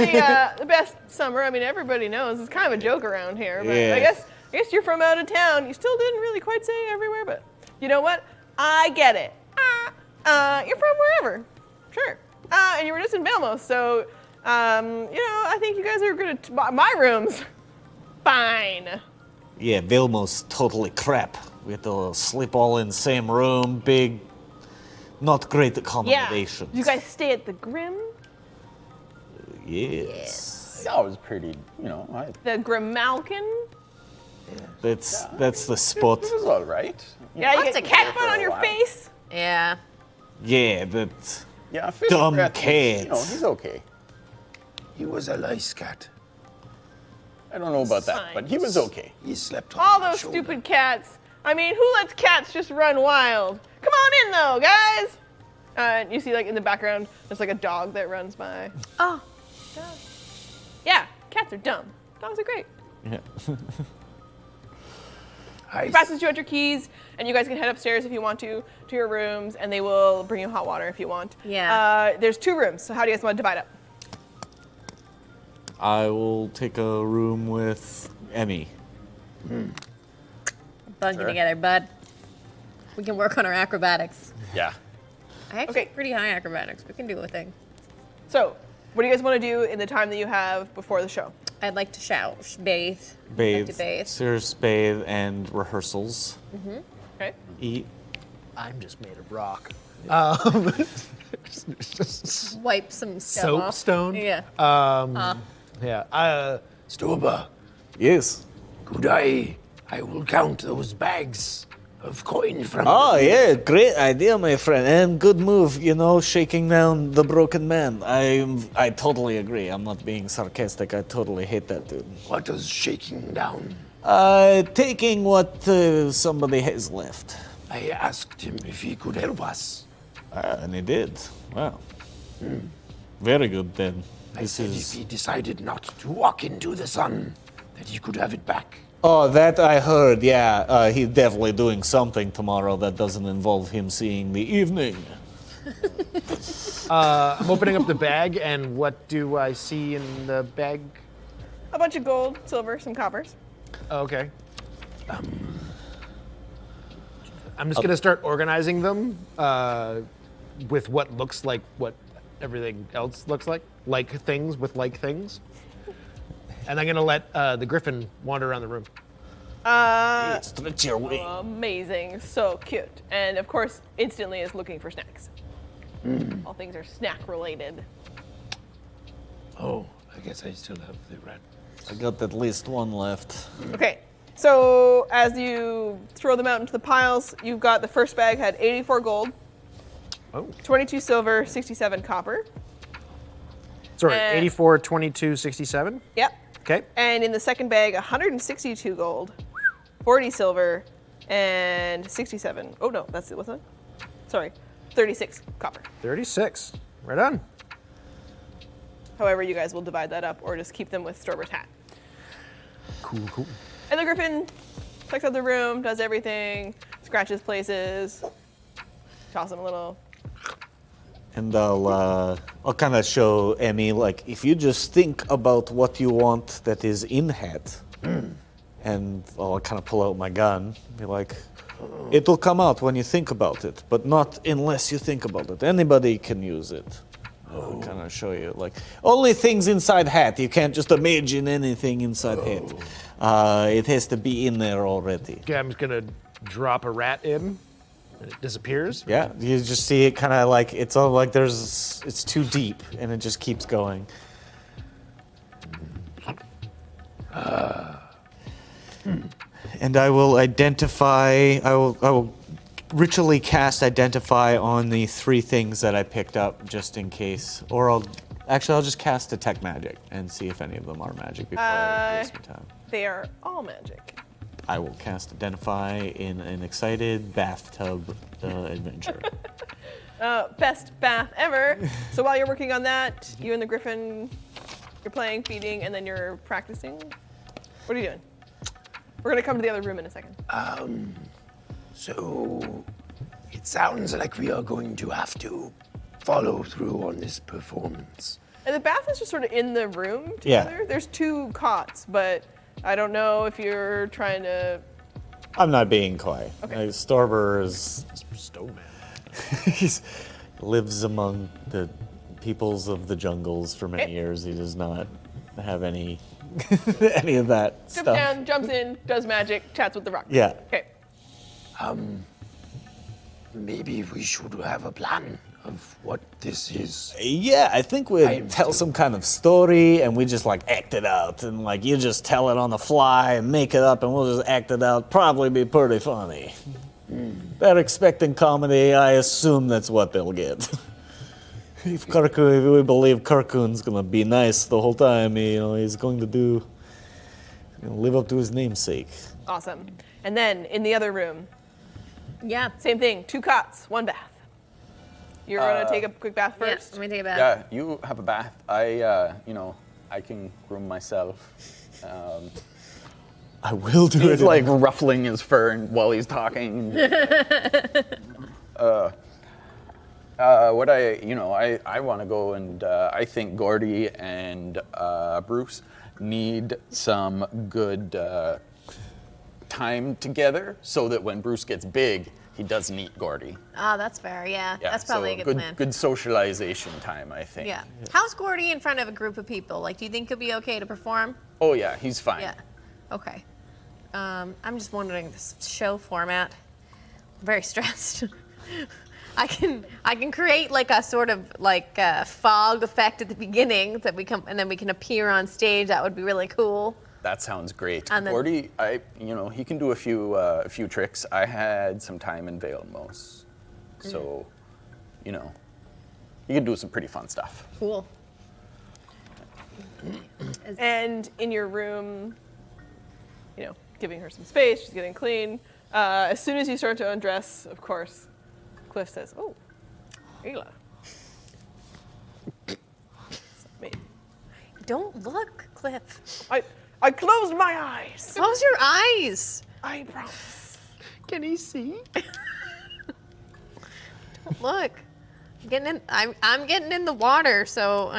the best summer. I mean, everybody knows it's kind of a joke around here. But Yeah. I guess you're from out of town. You still didn't really quite say everywhere, but you know what? I get it. You're from wherever. Sure. And you were just in Belmos, so I think you guys are good at my rooms. Fine. Yeah, Vilmo's totally crap. We have to sleep all in the same room. Big, not great Yeah. accommodations. You guys stay at the Grim? Yes. That was pretty, The Grimalkin? That's the spot. It was all right. Yeah, you Lots get of cat cat foot for on a your while. face. Yeah. Yeah, but Yeah, Fish Dumb Breath was, cats. he's okay. He was a lice cat. I don't know about that, Fine. but he was okay. He slept on All my those shoulder. stupid cats. I mean, who lets cats just run wild? Come on in, though, guys. And you see, in the background, there's a dog that runs by. Oh. Yeah, cats are dumb. Dogs are great. yeah. I Passes you out your keys, and you guys can head upstairs if you want to your rooms, and they will bring you hot water if you want. Yeah. There's 2 rooms, so how do you guys want to divide up? I will take a room with Emmy. Bug together, bud. We can work on our acrobatics. Yeah. I actually Okay. pretty high acrobatics. We can do a thing. So, what do you guys want to do in the time that you have before the show? I'd like to bathe. I'd Bathe. like to bathe. Serious bathe and rehearsals. Okay. Eat. I'm just made of rock. Wipe some stuff off. Soapstone. Yeah. Yeah. Storber, Yes. could I will count those bags of coin from Oh, yeah, great idea, my friend, and good move, shaking down the broken man. I totally agree. I'm not being sarcastic. I totally hate that dude. What does shaking down? Taking what somebody has left. I asked him if he could help us. And he did. Wow. Very good, then. I This said is... if he decided not to walk into the sun, that he could have it back. Oh, that I heard, yeah. He's definitely doing something tomorrow that doesn't involve him seeing the evening. I'm opening up the bag, and what do I see in the bag? A bunch of gold, silver, some coppers. Oh, okay. I'm just gonna start organizing them with what looks like what everything else looks like things with like things. And I'm gonna let the griffin wander around the room. Stretch your wing. Amazing, so cute. And of course, instantly is looking for snacks. All things are snack related. Oh, I guess I still have the rat. I got at least one left. Okay, so as you throw them out into the piles, you've got the first bag had 84 gold, 22 silver, 67 copper. Sorry, And- 84, 22, 67. Yep. Okay. And in the second bag, 162 gold, 40 silver, and 67. Oh no, that's it, wasn't it? Sorry, 36 copper. 36. Right on. However, you guys will divide that up or just keep them with Storber's hat. Cool. And the griffin checks out the room, does everything, scratches places, toss him a little. And I'll kind of show Emmy, like, if you just think about what you want that is in hat, and I'll kind of pull out my gun, be like, it'll come out when you think about it, but not unless you think about it. Anybody can use it. I'll kind of show you, like, only things inside hat. You can't just imagine anything inside hat. It has to be in there already. Okay, I'm just gonna drop a rat in, and it disappears. Yeah, you just see it kind of like, it's all like it's too deep, and it just keeps going. And I will identify, I will ritually cast identify on the 3 things that I picked up just in case. Or I'll just cast detect magic and see if any of them are magic before I waste my time. They are all magic. I will cast identify in an excited bathtub adventure. Best bath ever. So while you're working on that, you and the griffin, you're playing, feeding, and then you're practicing. What are you doing? We're gonna come to the other room in a second. So, it sounds like we are going to have to follow through on this performance. And the bath is just sort of in the room Yeah. together. There's 2 cots, but I don't know if you're trying to. I'm not being coy. Okay. Storber is Snowman. he lives among the peoples of the jungles for many Okay. years. He does not have any any of that Jumps stuff. down, jumps in, does magic, chats with the rock. Yeah. Okay. Maybe we should have a plan of what this is. Yeah, I think we'd I'm tell too. some kind of story and we just like act it out and like you just tell it on the fly and make it up and we'll just act it out. Probably be pretty funny. They're expecting comedy. I assume that's what they'll get. If we believe Karkun's gonna be nice the whole time, he's going to live up to his namesake. Awesome. And then in the other room, Yeah. same thing, 2 cots, 1 bath. You're gonna take a quick bath Yeah, first. let me take a bath. Yeah, you have a bath. I can groom myself. I will do He's it. like ruffling his fur while he's talking. What I want to go and I think Gordy and Bruce need some good time together so that when Bruce gets big, he doesn't eat Gordy. Oh, that's fair. Yeah, Yeah, that's probably so a good plan. Good socialization time, I think. Yeah. How's Gordy in front of a group of people? Like, do you think he'll be okay to perform? Oh yeah, he's fine. Yeah. Okay. I'm just wondering this show format. I'm very stressed. I can create like a sort of like a fog effect at the beginning that we come and then we can appear on stage. That would be really cool. That sounds great. And then- Gordy, he can do a few tricks. I had some time in Valemos, so, he can do some pretty fun stuff. Cool. And in your room, giving her some space, she's getting clean. As soon as you start to undress, of course, Cliff says, "Oh, Ayla." Me. Don't look, Cliff. I closed my eyes. Close your eyes. I promise. Can he see? Don't look. I'm getting in the water, so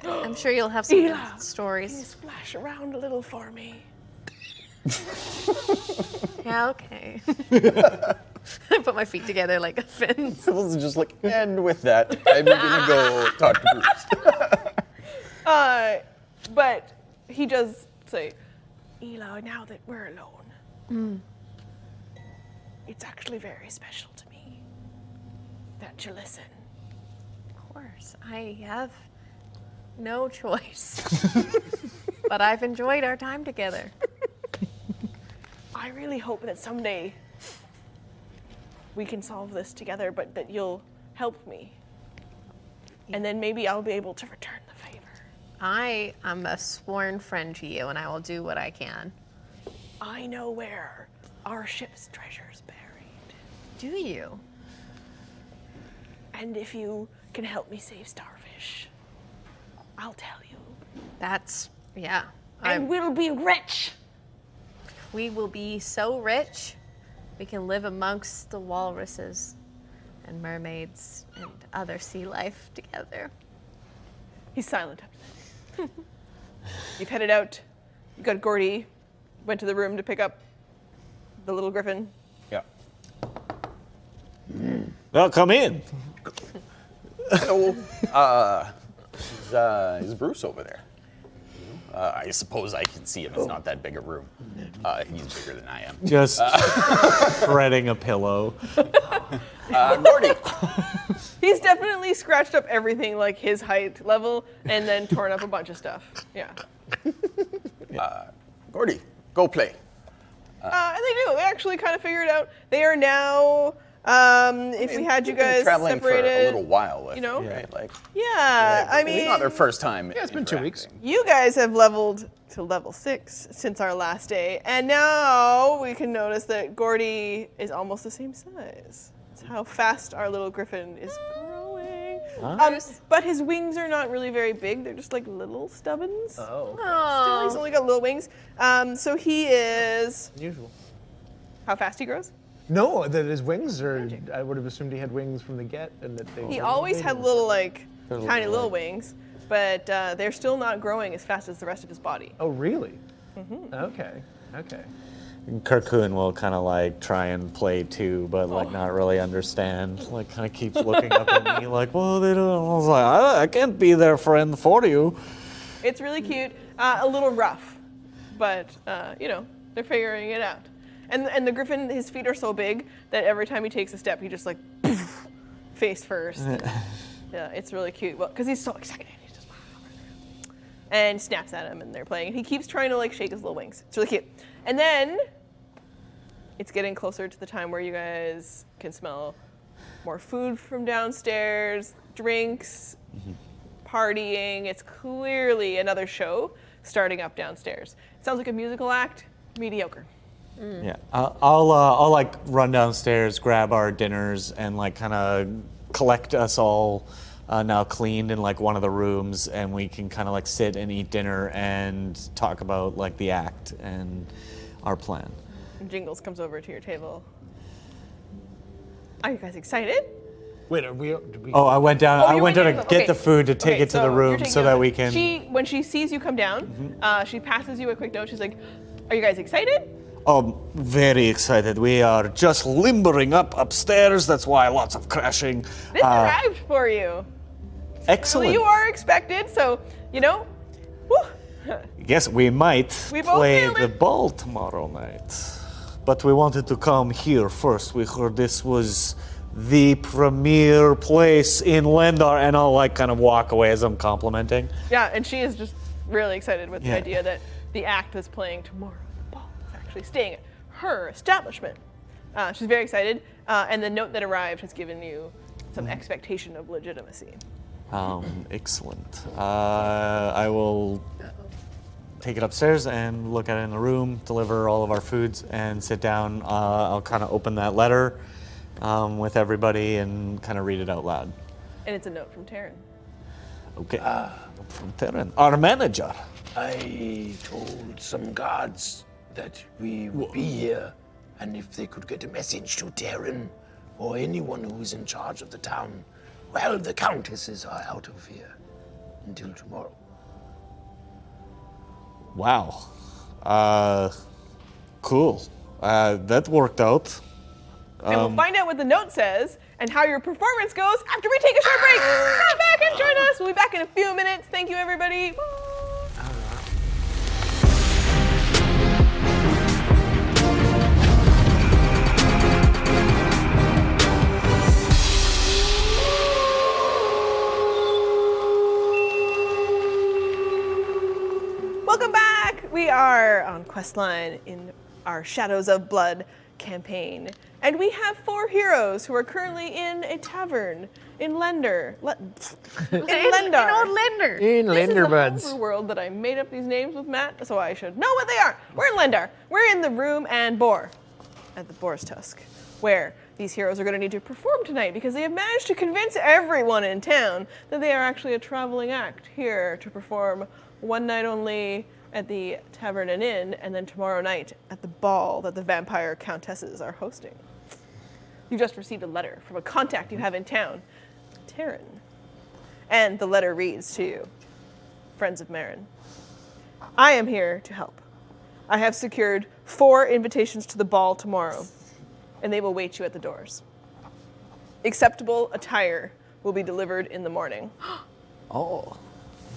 I'm sure you'll have some good Ayla, Can you stories. splash around a little for me? Yeah, okay. I put my feet together like a fin. Phil's just like, and with that, I'm gonna go talk to Bruce. But he does say, "Ayla, now that we're alone, it's actually very special to me that you listen." Of course, I have no choice. But I've enjoyed our time together. I really hope that someday we can solve this together, but that you'll help me. And then maybe I'll be able to return the favor. I am a sworn friend to you, and I will do what I can. I know where our ship's treasure's buried. Do you? And if you can help me save Starfish, I'll tell you. That's, yeah. And we'll be rich. We will be so rich, we can live amongst the walruses and mermaids and other sea life together. He's silent after that. You've headed out. You got Gordy. Went to the room to pick up the little griffin. Yeah. Well, come in. Hello. Is Bruce over there? I suppose I can see him. It's not that big a room. He's bigger than I am. Just shredding a pillow. Gordy. He's definitely scratched up everything like his height level and then torn up a bunch of stuff. Yeah. Gordy, go play. And they do. They actually kind of figure it out. They are now, if we had you We've been guys traveling separated. for a little while with you know? it, right? Like, Yeah, I it's mean, not their first time. Yeah, it's been 2 weeks. interacting. you guys have leveled to level 6 since our last day, and now we can notice that Gordy is almost the same size. That's how fast our little griffin is growing. But his wings are not really very big. They're just like little stubbins. Oh. Still, he's only got little wings. So he is. Unusual. How fast he grows? No, that his wings are. I would have assumed he had wings from the get, and that they. He always had little, like, Little, tiny little like- wings, but they're still not growing as fast as the rest of his body. Oh, really? Okay. Okay. Kirkun will kind of like try and play too, but like not really understand. Like kind of keeps looking up at me like, well, they don't. I was like, I can't be their friend for you. It's really cute, a little rough, but they're figuring it out. And the griffin, his feet are so big that every time he takes a step, he just like poof, face first. Yeah, it's really cute. Well, because he's so excited, he just and snaps at him, and they're playing. And he keeps trying to like shake his little wings. It's really cute. And then it's getting closer to the time where you guys can smell more food from downstairs, drinks, partying. It's clearly another show starting up downstairs. It sounds like a musical act. Mediocre. Yeah, I'll like run downstairs, grab our dinners, and like kind of collect us all now cleaned in like one of the rooms, and we can kind of like sit and eat dinner and talk about like the act and our plan. And Jingles comes over to your table. Are you guys excited? Wait, are we? Did we? Oh, I went down. I you went down to down. get Okay. the food to take Okay, it to the so you're room taking so it that over. we can. When she sees you come down, she passes you a quick note. She's like, "Are you guys excited?" Very excited. We are just limbering up upstairs. That's why lots of crashing. This arrived for you. Excellent. You are expected, so, whew. Yes, we might We both play nailed the it. ball tomorrow night. But we wanted to come here first. We heard this was the premier place in Lendar, and I'll kind of walk away as I'm complimenting. Yeah, and she is just really excited with the Yeah. idea that the act that's playing tomorrow, the ball, is actually staying at her establishment. She's very excited, and the note that arrived has given you some expectation of legitimacy. Excellent. I will take it upstairs and look at it in the room, deliver all of our foods, and sit down. I'll kind of open that letter with everybody and kind of read it out loud. And it's a note from Taryn. Okay. From Terran, our manager. I told some guards that we would be here, and if they could get a message to Terran or anyone who is in charge of the town, well, the countesses are out of here until tomorrow. Wow. Cool. That worked out. And we'll find out what the note says and how your performance goes after we take a short break. Come back and join us. We'll be back in a few minutes. Thank you, everybody. Bye. Welcome back. We are on Questline in our Shadows of Blood campaign. And we have 4 heroes who are currently in a tavern in Lendar. In Lendar. In old Lendar. In This is Lender a Buds. homebrew world that I made up these names with Matt, so I should know what they are. We're in Lendar. We're in the room and Boar at the Boar's Tusk, where these heroes are going to need to perform tonight because they have managed to convince everyone in town that they are actually a traveling act here to perform one night only at the Tavern and Inn, and then tomorrow night at the ball that the vampire countesses are hosting. You just received a letter from a contact you have in town, Taryn. And the letter reads to you, Friends of Marin. I am here to help. I have secured 4 invitations to the ball tomorrow, and they will wait you at the doors. Acceptable attire will be delivered in the morning. Oh.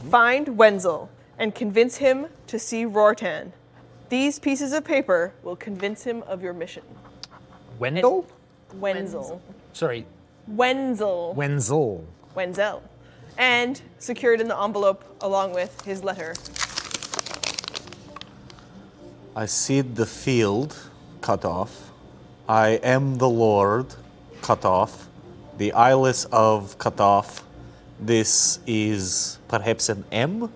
Find Wenzel and convince him to see Rortan. These pieces of paper will convince him of your mission. Wendell? Wenzel. Sorry, Wenzel. Wenzel. Wenzel. And secured in the envelope along with his letter. I seed the field, cut off. I am the Lord, cut off. The eyeless of cut off. This is perhaps an M?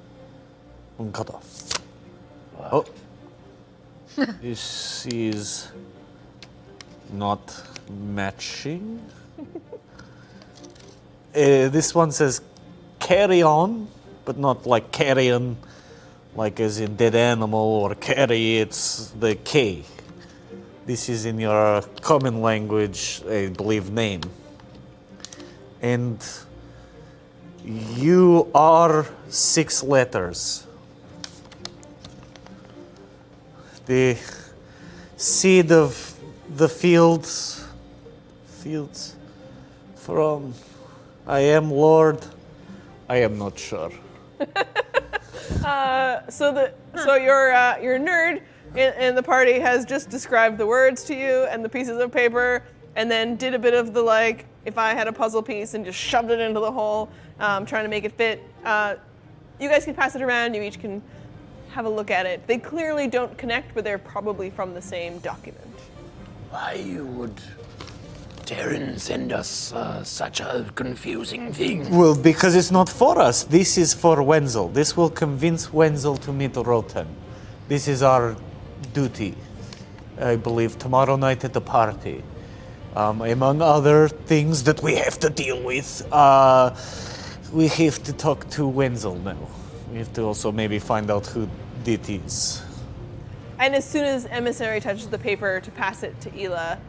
Cut off. Oh. This is not matching. This one says carry on, but not like carrion, like as in dead animal or carry, it's the K. This is in your common language, I believe, name. And you are 6 letters. The seed of the fields from I am Lord, I am not sure. So your nerd in the party has just described the words to you and the pieces of paper, and then did a bit of the if I had a puzzle piece and just shoved it into the hole, trying to make it fit. You guys can pass it around. You each can have a look at it. They clearly don't connect, but they're probably from the same document. Why would Terran send us such a confusing thing? Well, because it's not for us. This is for Wenzel. This will convince Wenzel to meet Roten. This is our duty, I believe, tomorrow night at the party. Among other things that we have to deal with, we have to talk to Wenzel now. We have to also maybe find out who it is. And as soon as Emissary touches the paper to pass it to Ela,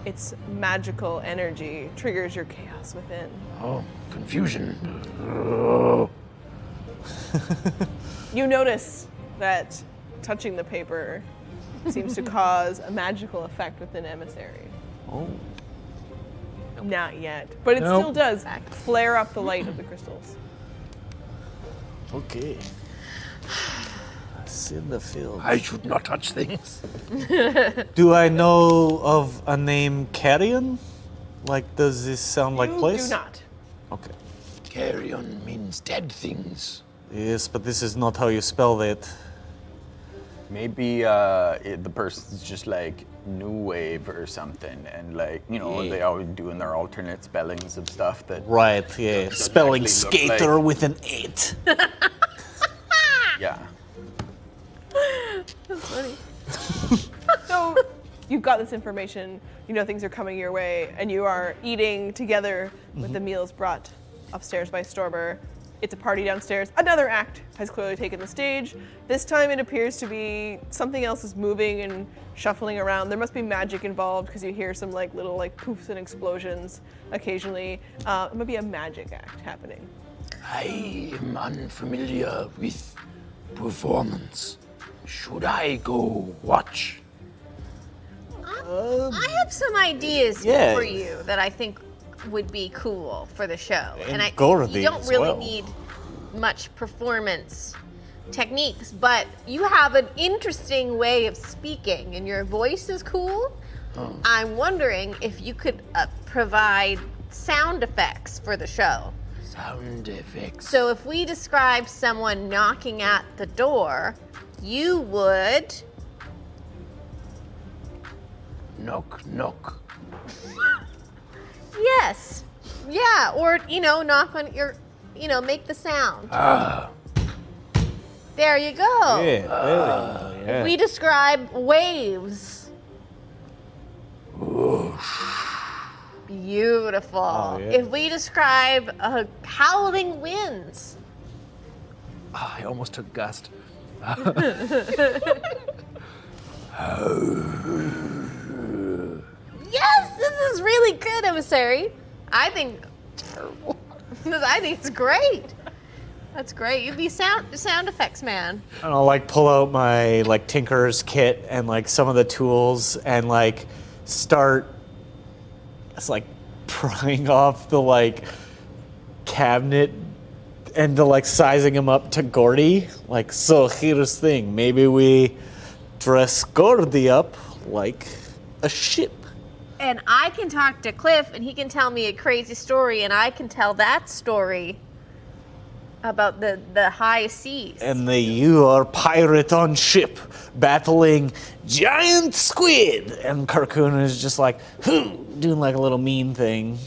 its magical energy triggers your chaos within. Oh, confusion. You notice that touching the paper, seems to cause a magical effect within emissary. Oh. Not yet, but it Nope. still does flare up the light of the crystals. Okay. It's in the field. I should not touch things. Do I know of a name Carrion? Like, does this sound like You place? do not. Okay. Carrion means dead things. Yes, but this is not how you spell that. Maybe the person's just like New Wave or something, and like, you know, they always doing their alternate spellings of stuff that. Right, yeah. Doesn't Spelling actually look skater like- with an 8. Yeah. That's funny. So you've got this information, you know things are coming your way, and you are eating together with the meals brought upstairs by Storber. It's a party downstairs. Another act has clearly taken the stage. This time it appears to be something else is moving and shuffling around. There must be magic involved because you hear some like little like poofs and explosions occasionally. It might be a magic act happening. I am unfamiliar with performance. Should I go watch? I have some ideas yeah. for you that I think would be cool for the show. And you Gordy don't as really well. need much performance techniques, but you have an interesting way of speaking and your voice is cool. I'm wondering if you could provide sound effects for the show. Sound effects. So if we describe someone knocking at the door, you would Knock, knock. yes. Yeah, or knock on your make the sound. There you go. Yeah, there we go, yeah. We describe waves. Beautiful. Oh, yeah. If we describe howling winds. I almost took gust. Yes, this is really good, emissary. I think it's great. That's great. You'd be sound effects man. And I'll like pull out my like tinker's kit and like some of the tools and like start like prying off the like cabinet and to like sizing him up to Gordy. Like, so here's the thing, maybe we dress Gordy up like a ship. And I can talk to Cliff and he can tell me a crazy story and I can tell that story about the high seas. And you are pirate on ship battling giant squid. And Carcoon is just like, doing like a little mean thing.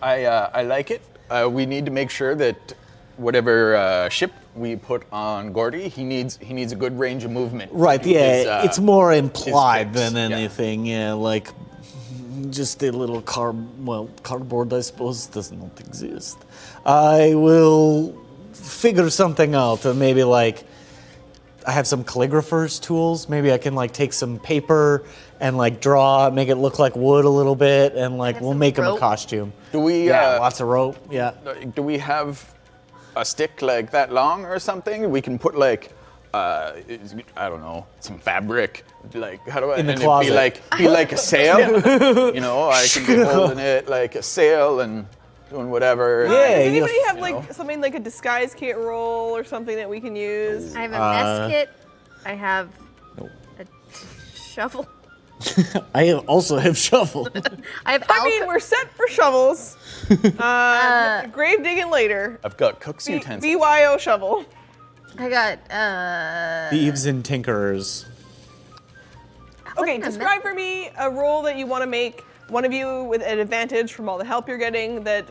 I like it. We need to make sure that whatever ship we put on Gordy, he needs a good range of movement. Right, to do yeah, his, it's more implied flips, than yeah. anything, yeah, like just a little cardboard, I suppose, does not exist. I will figure something out, and maybe like I have some calligrapher's tools. Maybe I can like take some paper and like draw, make it look like wood a little bit, and like Have we'll some make him a rope? costume. Do we? Yeah, lots of rope. Yeah. Do we have a stick like that long or something? We can put like, I don't know, some fabric. Like, how do I? In the and closet. It'd be like a sail. You know, I can be holding it like a sail and doing whatever. Yeah, Does you anybody have know. like something like a disguise kit roll or something that we can use? I have a mess kit. I have a shovel. I also have shovel. I have I mean, we're set for shovels. Grave digging later. I've got cook's utensils. BYO shovel. I got Thieves and tinkerers. Okay, What's in a describe for me a roll that you want to make. One of you with an advantage from all the help you're getting that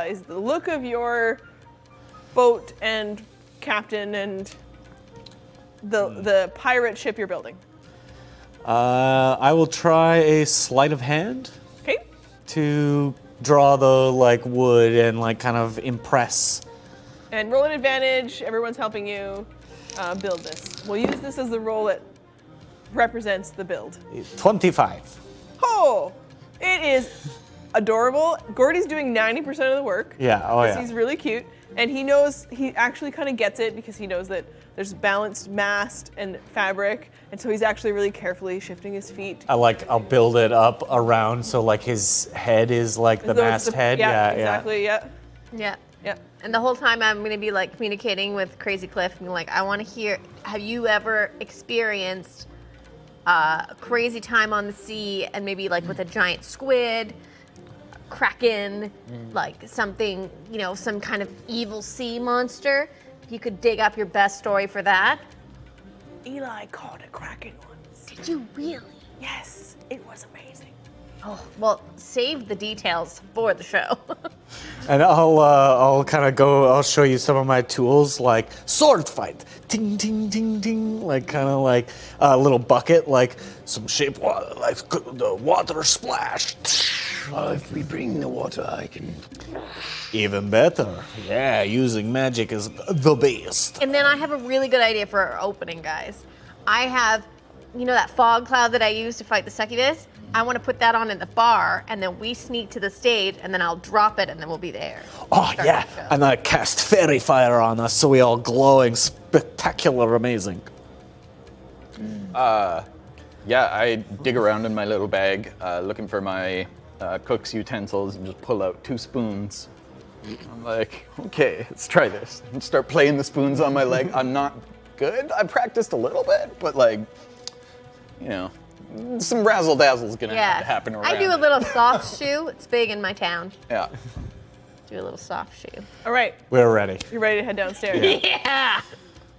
is the look of your boat and captain and the pirate ship you're building. I will try a sleight of hand Okay? to draw the like wood and like kind of impress. And roll an advantage. Everyone's helping you build this. We'll use this as the roll that represents the build. 25. Oh, it is adorable. Gordy's doing 90% of the work. Yeah, oh yeah. He's really cute. And he actually kind of gets it because he knows that there's balanced mast and fabric, and so he's actually really carefully shifting his feet. I'll build it up around so like his head is like the As though it's masthead. Yeah, exactly, yeah. Yeah. Yeah. And the whole time I'm going to be like communicating with Crazy Cliff and be like, I want to hear, have you ever experienced a crazy time on the sea and maybe like with a giant squid, kraken, like something, some kind of evil sea monster? If you could dig up your best story for that. Eli caught a kraken once. Did you really? Yes, it was amazing. Oh, well, save the details for the show. And I'll kind of go. I'll show you some of my tools, like sword fight, ting ting ting ting, like kind of like a little bucket, like some shape water, like the water splash. If we bring the water, I can. Even better. Yeah, using magic is the best. And then I have a really good idea for our opening, guys. I have, that fog cloud that I used to fight the succubus? I want to put that on in the bar, and then we sneak to the stage, and then I'll drop it, and then we'll be there. Oh Start yeah, the show. and I cast fairy fire on us, so we all glowing, spectacular, amazing. Yeah, I dig around in my little bag, looking for my cook's utensils, and just pull out 2 spoons. I'm like, okay, let's try this. And start playing the spoons on my leg. I'm not good. I practiced a little bit, but some razzle dazzle's gonna have to happen around. I do a little soft shoe. It's big in my town. Yeah. Do a little soft shoe. All right, We're ready. you're ready to head downstairs. Yeah.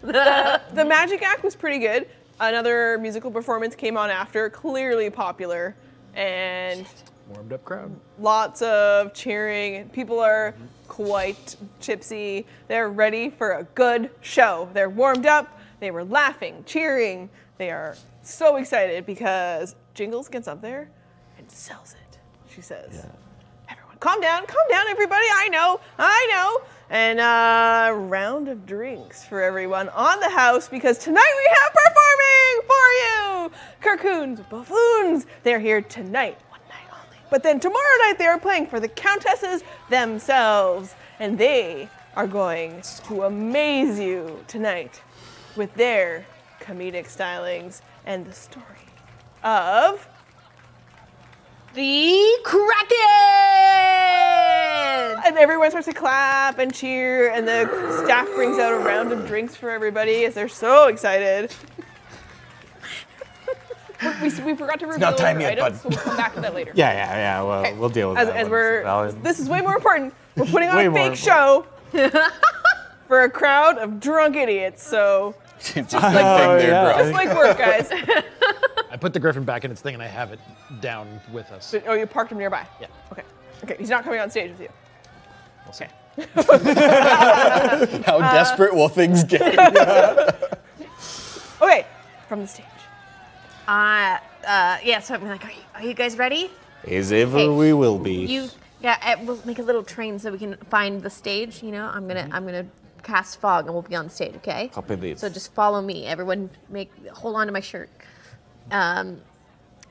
The magic act was pretty good. Another musical performance came on after, clearly popular, and Warmed up crowd. lots of cheering. People are quite tipsy. They're ready for a good show. They're warmed up. They were laughing, cheering. They are so excited because Jingles gets up there and sells it. She says, everyone, calm down, everybody. I know. And a round of drinks for everyone on the house because tonight we have performing for you. Carcoons, buffoons. They're here tonight, one night only. But then tomorrow night they are playing for the countesses themselves. And they are going to amaze you tonight with their comedic stylings and the story of The Kraken! and everyone starts to clap and cheer, and the staff brings out a round of drinks for everybody as they're so excited. we forgot to reveal not time our yet, items, bud. so we'll come back to that later. Yeah. Well, Okay. we'll deal with As that. as when it's we're, valid. this is way more important. We're putting on Way a more fake show for a crowd of drunk idiots. So Just like they're yeah. gross. just like work, guys. I put the griffin back in its thing and I have it down with us. Oh, you parked him nearby. Yeah. Okay. He's not coming on stage with you. We'll see. How desperate will things get? Okay, from the stage. So I'm like, are you guys ready? As ever Hey, we will be. We'll make a little train so we can find the stage. I'm gonna cast fog and we'll be on the stage. Okay. Copy this. So just follow me. Everyone, hold on to my shirt. And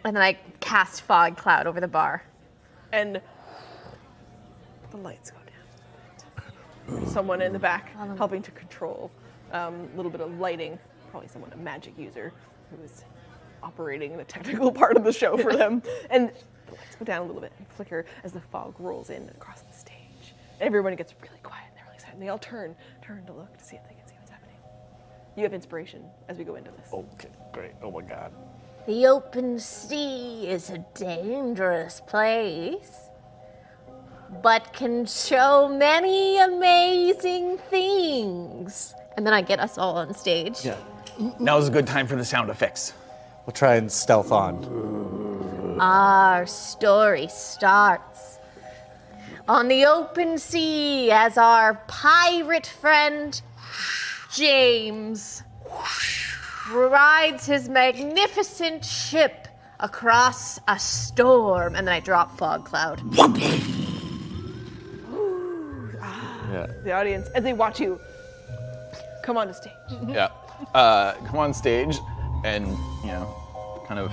then I cast fog cloud over the bar. And the lights go down. There's someone in the back helping to control a little bit of lighting. Probably someone, a magic user, who is operating the technical part of the show for them. And the lights go down a little bit and flicker as the fog rolls in across the stage. And everyone gets really quiet and they're really excited. And they all turn to look to see if they can see what's happening. You have inspiration as we go into this. Okay, great. Oh my God. The open sea is a dangerous place, but can show many amazing things. And then I get us all on stage. Yeah. Now's a good time for the sound effects. We'll try and stealth on. Our story starts on the open sea as our pirate friend James rides his magnificent ship across a storm, and then I drop fog cloud. Yeah. The audience, as they watch you come on to stage. Yeah. Come on stage and, kind of,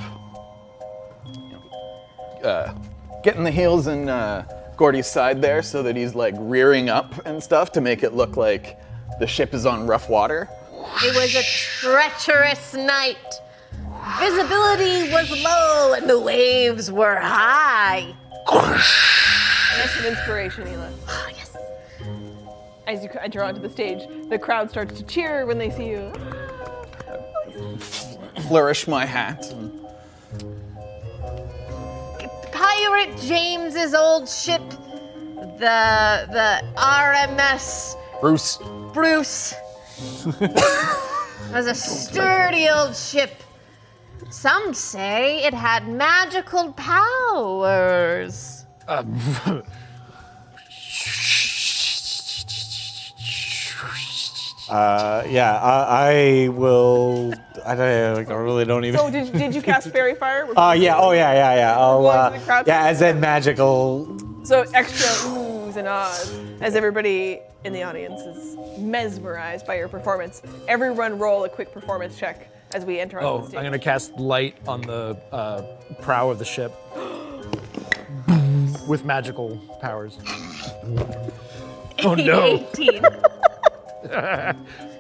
get in the heels and Gordy's side there so that he's like rearing up and stuff to make it look like the ship is on rough water. It was a treacherous night. Visibility was low and the waves were high. That's some inspiration, Hila. Oh, yes. As you enter onto the stage, the crowd starts to cheer when they see you. Flourish my hat. Pirate James's old ship, the RMS Bruce. Bruce, was a sturdy old ship. Some say it had magical powers. I will. I really don't even. So did you cast Fairy Fire? Yeah. Oh, yeah. I'll. Going to the crowd? Yeah, as in magical. So extra oohs and ahs as everybody in the audience is mesmerized by your performance. Everyone roll a quick performance check as we enter onto the stage. I'm gonna cast light on the prow of the ship with magical powers. Oh no! 18.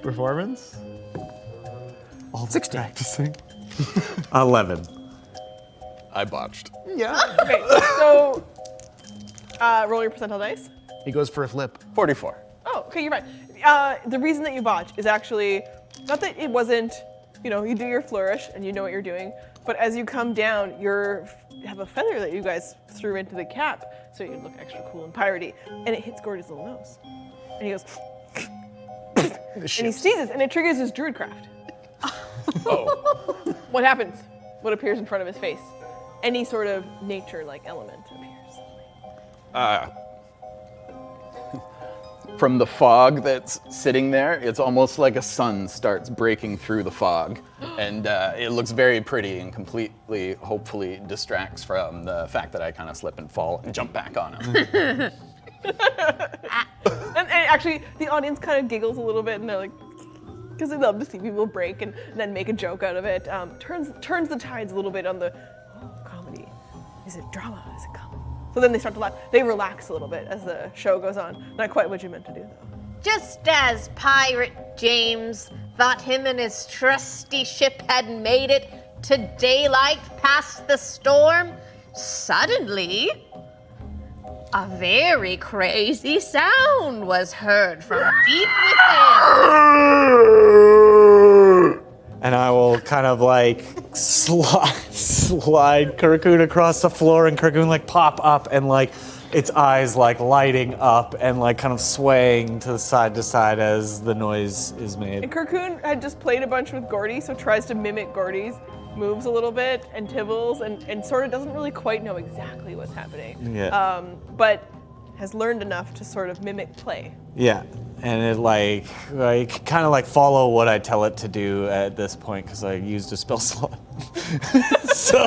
Performance? All 16. Practicing. 11. I botched. Okay, so roll your percentile dice. He goes for a flip. 44. Oh, okay, you're fine. The reason that you botch is actually not that it wasn't, you do your flourish and you know what you're doing, but as you come down, you have a feather that you guys threw into the cap, so you look extra cool and piratey, and it hits Gordy's little nose, and he goes, and he sneezes, and it triggers his druidcraft. Oh. What happens? What appears in front of his face? Any sort of nature-like element appears. From the fog that's sitting there, it's almost like a sun starts breaking through the fog. And it looks very pretty and completely, hopefully, distracts from the fact that I kind of slip and fall and jump back on him. And actually, the audience kind of giggles a little bit, and they're like, because they love to see people break and then make a joke out of it. Turns the tides a little bit on the comedy. Is it drama? Is it comedy? So then they start to laugh. They relax a little bit as the show goes on. Not quite what you meant to do, though. Just as Pirate James thought him and his trusty ship had made it to daylight past the storm, suddenly a very crazy sound was heard from deep within. And I will kind of like slide Kurkun across the floor, and Kurkun like pop up, and like its eyes like lighting up and like kind of swaying to side as the noise is made. And Kurkun had just played a bunch with Gordy, so tries to mimic Gordy's moves a little bit and Tibbles, and sort of doesn't really quite know exactly what's happening. Yeah. But has learned enough to sort of mimic play. Yeah, and it like kind of like follow what I tell it to do at this point because I used a spell slot. So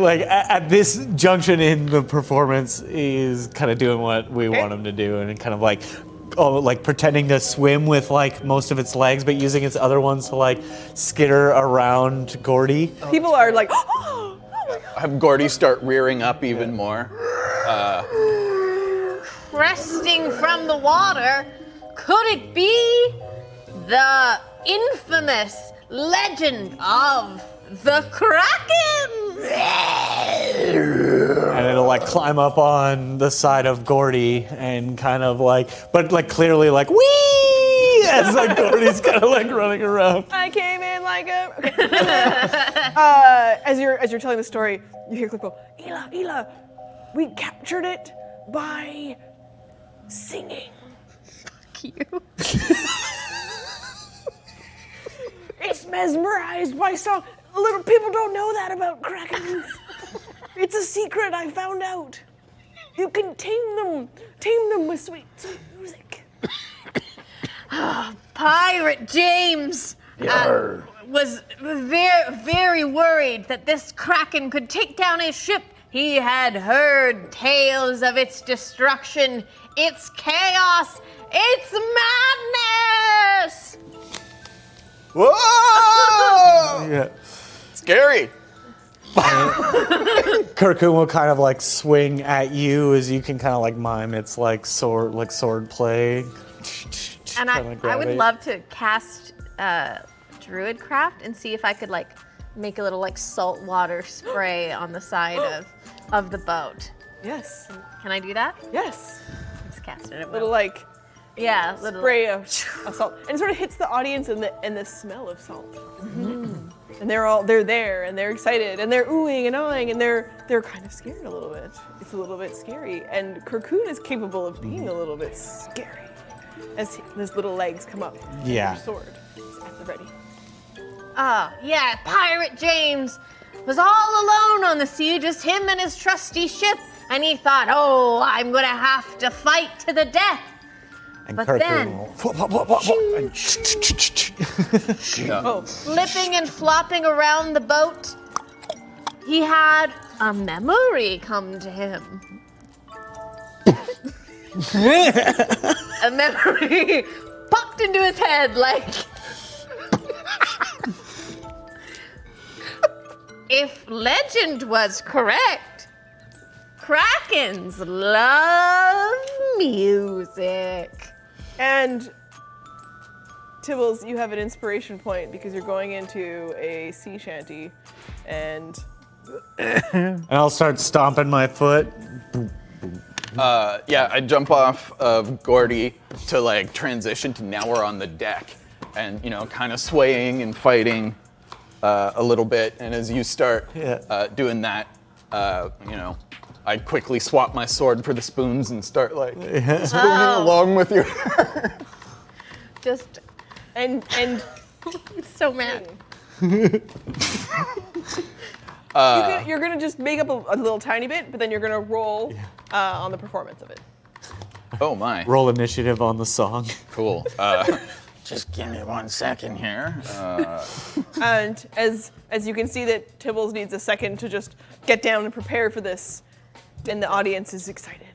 like at this junction in the performance, he's kind of doing what we want him to do, and kind of like pretending to swim with like most of its legs, but using its other ones to like skitter around Gordy. People are like, oh my God. Have Gordy start rearing up even more. Cresting from the water, could it be the infamous legend of the Kraken? And it'll like climb up on the side of Gordy and kind of like, but like clearly like wee, as like Gordy's kind of like running around. I came in like a. Okay. And then, as you're telling the story, you hear Cliff go, Ela, we captured it by singing. Fuck you. It's mesmerized by song. Little people don't know that about krakens. It's a secret I found out. You can tame them with sweet music. Pirate James was very, very worried that this Kraken could take down his ship. He had heard tales of its destruction, its chaos, its madness. Whoa! Yeah. Scary. Kirkun will kind of like swing at you as you can kind of like mime its like sword play. And I would love to cast Druidcraft and see if I could like make a little like salt water spray on the side of the boat. Yes. Can I do that? Yes. Just cast it. Little like Yeah, little spray of salt, and it sort of hits the audience and the smell of salt. Mm-hmm. And they're there and they're excited and they're oohing and awing and they're kind of scared a little bit. It's a little bit scary, and Kirkun is capable of being a little bit scary as his little legs come up. Yeah. And your sword is at the ready. Yeah, Pirate James was all alone on the sea, just him and his trusty ship, and he thought, oh, I'm gonna have to fight to the death. And But Kirkun then- will Flipping and flopping around the boat, he had a memory come to him. A memory popped into his head like... If legend was correct, Krakens love music. And Tibbles, you have an inspiration point because you're going into a sea shanty, and And I'll start stomping my foot. Yeah, I jump off of Gordy to like transition to now we're on the deck, and kind of swaying and fighting a little bit. And as you start doing that, I quickly swap my sword for the spoons and start like spooning along with you. Just and so mad. you're gonna just make up a little tiny bit, but then you're gonna roll on the performance of it. Oh my. Roll initiative on the song. Cool. Just give me 1 second here. And as you can see that Tibbles needs a second to just get down and prepare for this, and the audience is excitedly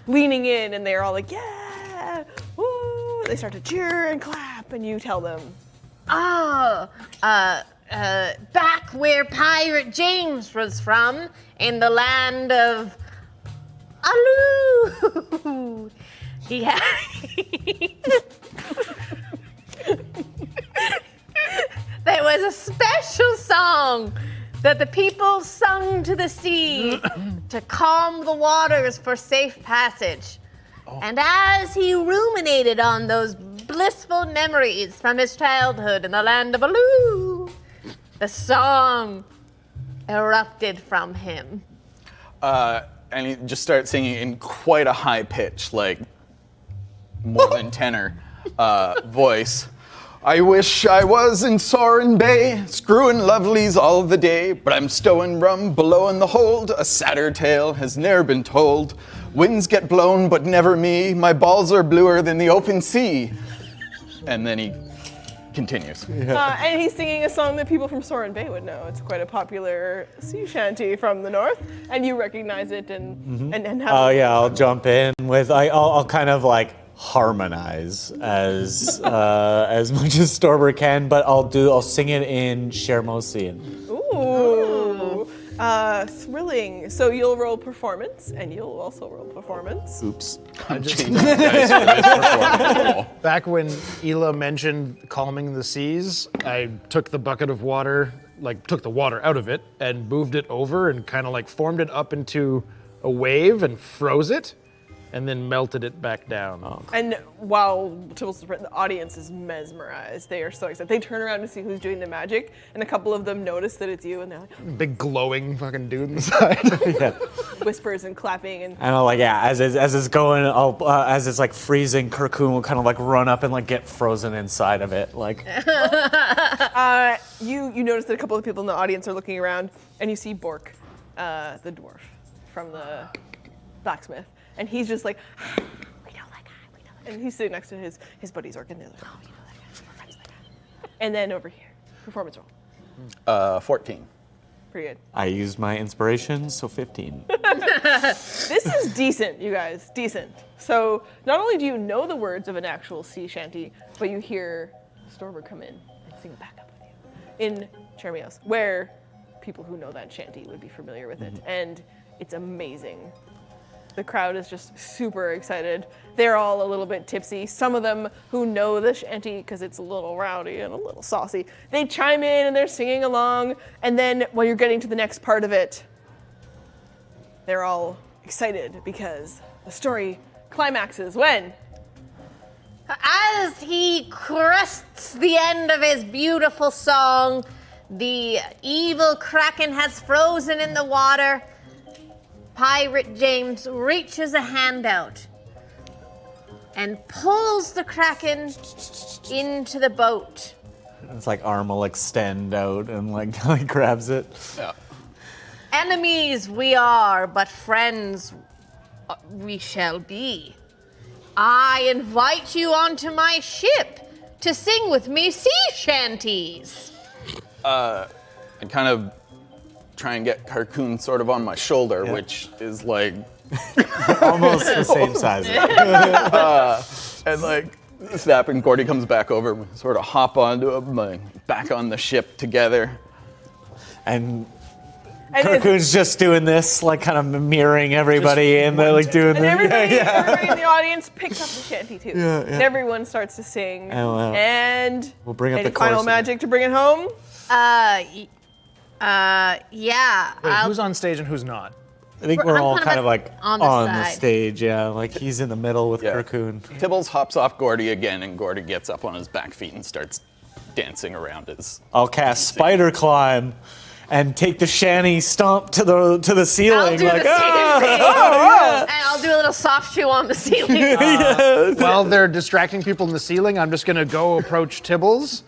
leaning in, and they're all like, yeah, woo! They start to cheer and clap, and you tell them, Back where Pirate James was from, in the land of Alu, he had... There was a special song that the people sung to the sea to calm the waters for safe passage. And as he ruminated on those blissful memories from his childhood in the land of Alu, the song erupted from him. And he just starts singing in quite a high pitch, like more than tenor voice. I wish I was in Sorin Bay, screwing lovelies all the day, but I'm stowing rum below in the hold. A sadder tale has ne'er been told. Winds get blown, but never me. My balls are bluer than the open sea. And then he continues. and he's singing a song that people from Sorin Bay would know. It's quite a popular sea shanty from the north, and you recognize it and have. Oh yeah, I'll jump in with. I'll kind of like harmonize as much as Storber can, but I'll sing it in Shermosian. Ooh. Thrilling. So you'll roll performance, and you'll also roll performance. Oops. I'm changing the dice for this performance. Back when Ela mentioned calming the seas, I took the bucket of water, took the water out of it and moved it over and kind of formed it up into a wave and froze it and then melted it back down. And while Tibbles is written, the audience is mesmerized. They are so excited. They turn around to see who's doing the magic, and a couple of them notice that it's you, and they're like, Big glowing fucking dude inside. Yeah. whispers and clapping. And And I'll as it's going, as it's freezing, Kirkun will kind of run up and get frozen inside of it, you notice that a couple of people in the audience are looking around, and you see Bork, the dwarf from the blacksmith. And he's just like, we know that guy, And he's sitting next to his buddies Orc, and they're like, oh, we know that guy, we're friends with that guy. And then over here, performance roll. 14. Pretty good. I used my inspiration, so 15. This is decent, you guys, decent. So not only do you know the words of an actual sea shanty, but you hear Storber come in and sing backup with you in Chermios, where people who know that shanty would be familiar with it. And it's amazing. The crowd is just super excited. They're all a little bit tipsy. Some of them who know the shanty, because it's a little rowdy and a little saucy, they chime in and they're singing along. And then when you're getting to the next part of it, they're all excited because the story climaxes when? As he crests the end of his beautiful song, the evil kraken has frozen in the water. Pirate James reaches a hand out and pulls the kraken into the boat. It's like arm will extend out and like he grabs it. Yeah. Enemies we are, but friends we shall be. I invite you onto my ship to sing with me sea shanties. I kind of try and get Carcoon sort of on my shoulder, which is like, Almost the same size. and like Snap and Gordy comes back over, we sort of hop onto him, like, back on the ship together. And And Carcoon's just doing this, like kind of mirroring everybody, and they're like doing And this. everybody in the audience picks up the shanty too. Yeah, yeah. And everyone starts to sing. Oh, wow. And We'll bring up any the chorus final again. magic to bring it home. Yeah. Wait, who's on stage and who's not? I think we're I'm all kind of kind of like on on the the side. stage, yeah. Like he's in the middle with Yeah. Carcoon. Tibbles hops off Gordy again, and Gordy gets up on his back feet and starts dancing around his. I'll cast Spider Climb and take the shanty stomp to the ceiling. I'll do like, the ah! same thing. And I'll do a little soft shoe on the ceiling. While they're distracting people in the ceiling, I'm just gonna go approach Tibbles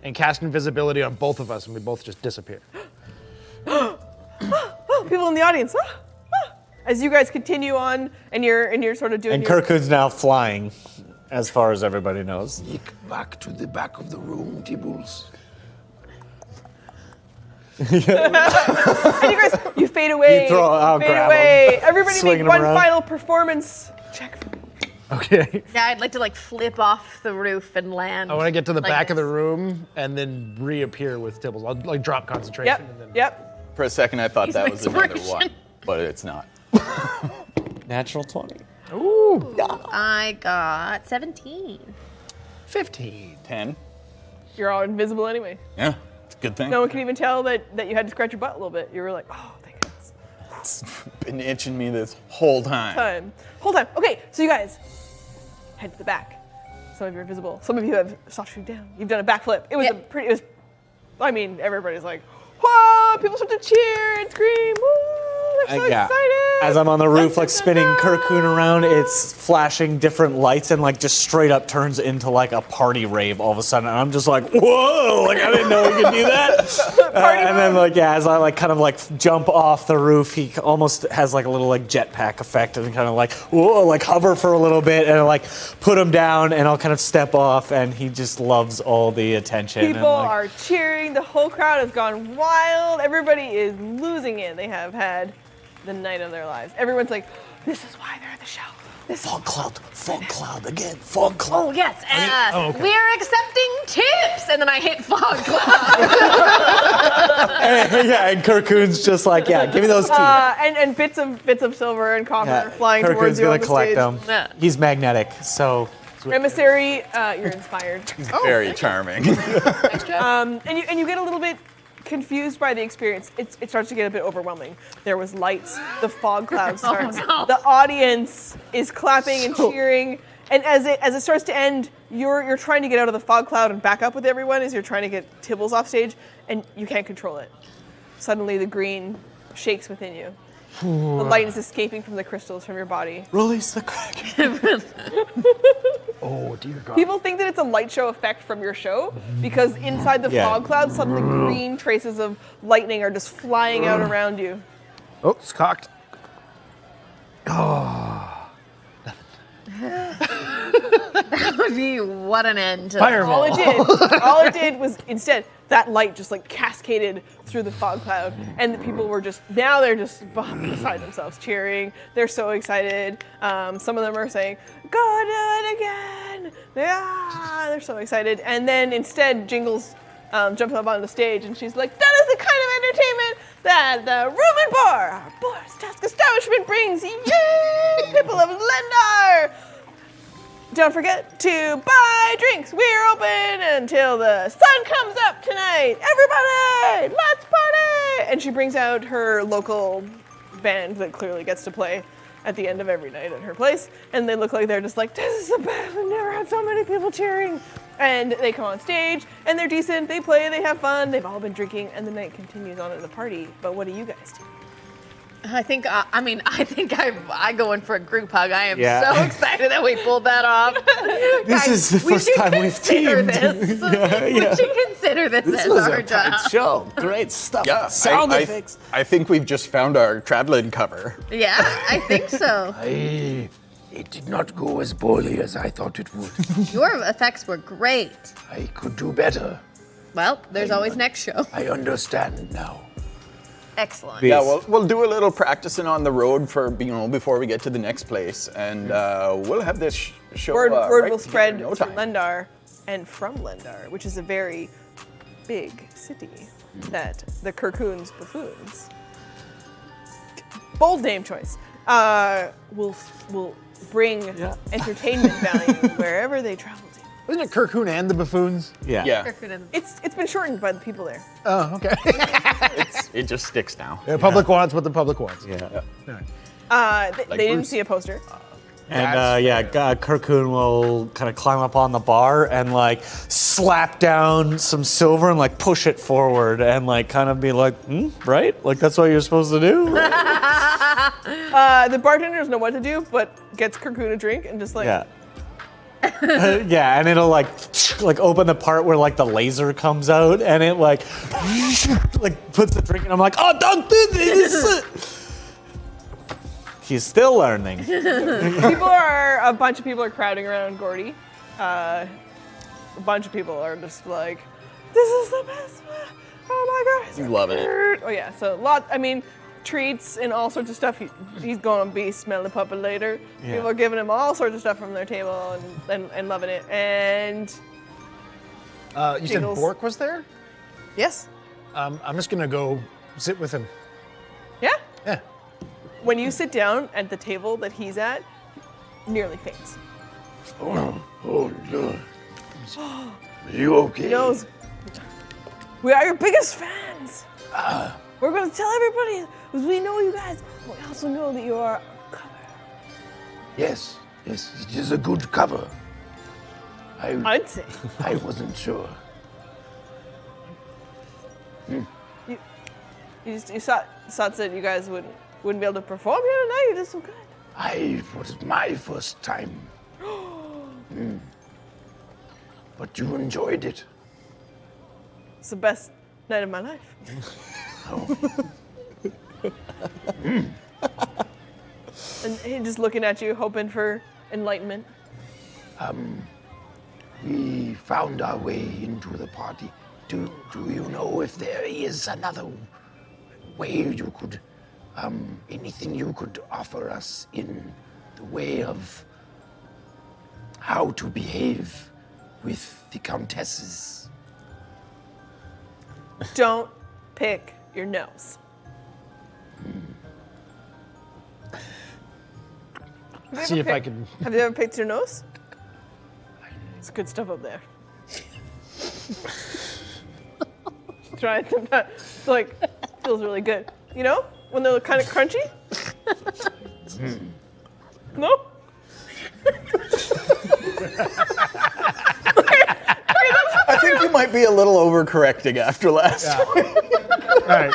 and cast invisibility on both of us, and we both just disappear. People in the audience. As you guys continue on, and you're sort of doing. And your, Carcoon's now flying, as far as everybody knows. Sneak back to the back of the room, Tibbles. and you guys, you fade away. You throw- I'll fade grab away. 'em. Everybody Swinging make 'em one around. final performance check. Okay. Yeah, I'd like to like flip off the roof and land. I want to get to the like back of the this. room and then reappear with Tibbles. I'll like drop concentration. Yep. And then... Yep. For a second, I thought He's that an was another inspiration. one, but it's not. Natural 20. Ooh. I got 17. 15. 10. You're all invisible anyway. Yeah, it's a good thing. No one can even tell that you had to scratch your butt a little bit. You were like, oh, thank goodness. It's been itching me this whole time. Whole time. Okay, so you guys head to the back. Some of you are invisible. Some of you have soft shoe down. You've done a backflip. It was Yep. everybody's like, whoa! People start to cheer and scream. Woo! They're so excited. As I'm on the roof, like spinning Carcoon around, it's flashing different lights and like just straight up turns into like a party rave all of a sudden. And I'm just like, whoa! Like I didn't know we could do that. And then like as I like kind of like jump off the roof, he almost has like a little like jetpack effect and kind of like whoa, like hover for a little bit and like put him down and I'll kind of step off and he just loves all the attention. People are cheering. The whole crowd has gone wild. Everybody is losing it. They have had the night of their lives. Everyone's like, this is why they're at the show. Fog cloud again, fog cloud. Oh, yes. okay. We're accepting tips. And then I hit fog cloud. yeah, and Carcoon's just like, yeah, give me those teeth. And bits of silver and copper flying Carcoon's towards you gonna on the collect stage. them. Yeah. He's magnetic, so Emissary, you're inspired. Very charming. And you get a little bit confused by the experience. It starts to get a bit overwhelming. There was lights, the fog cloud starts, no. the audience is clapping and cheering, and as it starts to end, you're trying to get out of the fog cloud and back up with everyone as you're trying to get Tibbles off stage, and you can't control it. Suddenly the green shakes within you. The light is escaping from the crystals from your body. release the Kraken. Oh, dear God. People think that it's a light show effect from your show because inside the Yeah. fog cloud, suddenly green traces of lightning are just flying out around you. Oh, it's cocked. That would be what an end to Fireball. All it did was instead that light just like cascaded through the fog cloud, and the people were just they're just beside themselves cheering. They're so excited. Some of them are saying, "Go do it again!" They're so excited. And then instead, Jingles jumps up on the stage, and she's like, "That is the kind of entertainment that the Room and Bar, our Boar's Task establishment brings. Yay, people of Lendar! Don't forget to buy drinks. We're open until the sun comes up tonight. Everybody, let's party! And she brings out her local band that clearly gets to play at the end of every night at her place. And they look like they're just like, this is the best. I've never had so many people cheering. And they come on stage and they're decent. They play, they have fun. They've all been drinking and the night continues on at the party. But what do you guys do? I think I go in for a group hug. I am Yeah. so excited that we pulled that off. This is the we first should time we've consider teamed. this. Yeah, We yeah. should consider this This as was our a job. tight show. Great stuff. Yeah, Sound effects. I think we've just found our traveling cover. Yeah, I think so. It did not go as poorly as I thought it would. Your effects were great. I could do better. Well, there's always next show. I understand now. Excellent. Yeah, we'll do a little practicing on the road for before we get to the next place, and we'll have this show. Word right will spread together in no to time. Lendar and from Lendar, which is a very big city that the Kirkoon's buffoons, bold name choice, will bring entertainment value wherever they travel to. Wasn't it Kirkoon and the buffoons? Yeah. Yeah, It's been shortened by the people there. Oh, okay. it just sticks now. The public wants what the public wants. Yeah. They didn't Bruce. see a poster. And Kirkoon will kind of climb up on the bar and like slap down some silver and like push it forward and like kind of be like, right? Like that's what you're supposed to do? The bartender doesn't know what to do, but gets Kirkoon a drink and just like, Yeah. Yeah, and it'll like open the part where like the laser comes out and it like puts the drink and I'm like, oh, don't do this. He's still learning. a bunch of people are crowding around Gordy. A bunch of people are just like, this is the best. Oh my god. Love it. Oh yeah, so treats and all sorts of stuff. He's gonna be smelling puppet later. Yeah. People are giving him all sorts of stuff from their table and loving it. And You said Jiggles. Bork was there? yes, I'm just gonna go sit with him. yeah. Yeah. When you sit down at the table that he's at, nearly faints. Oh, Lord. Are you okay? He knows we are your biggest fans. We're gonna tell everybody because we know you guys. But we also know that you are a cover. Yes, it is a good cover. I'd say. I wasn't sure. You thought that you guys wouldn't be able to perform here tonight. You did so good. It was my first time. But you enjoyed it. It's the best night of my life. And he's just looking at you, hoping for enlightenment. We found our way into the party. Do you know if there is another way you could, anything you could offer us in the way of how to behave with the countesses? Don't pick your nose. See if I can. Have you ever picked your nose? It's good stuff up there. Try it sometimes. It's like, feels really good. You know? When they're kind of crunchy? No? I think you might be a little overcorrecting after last time. All right.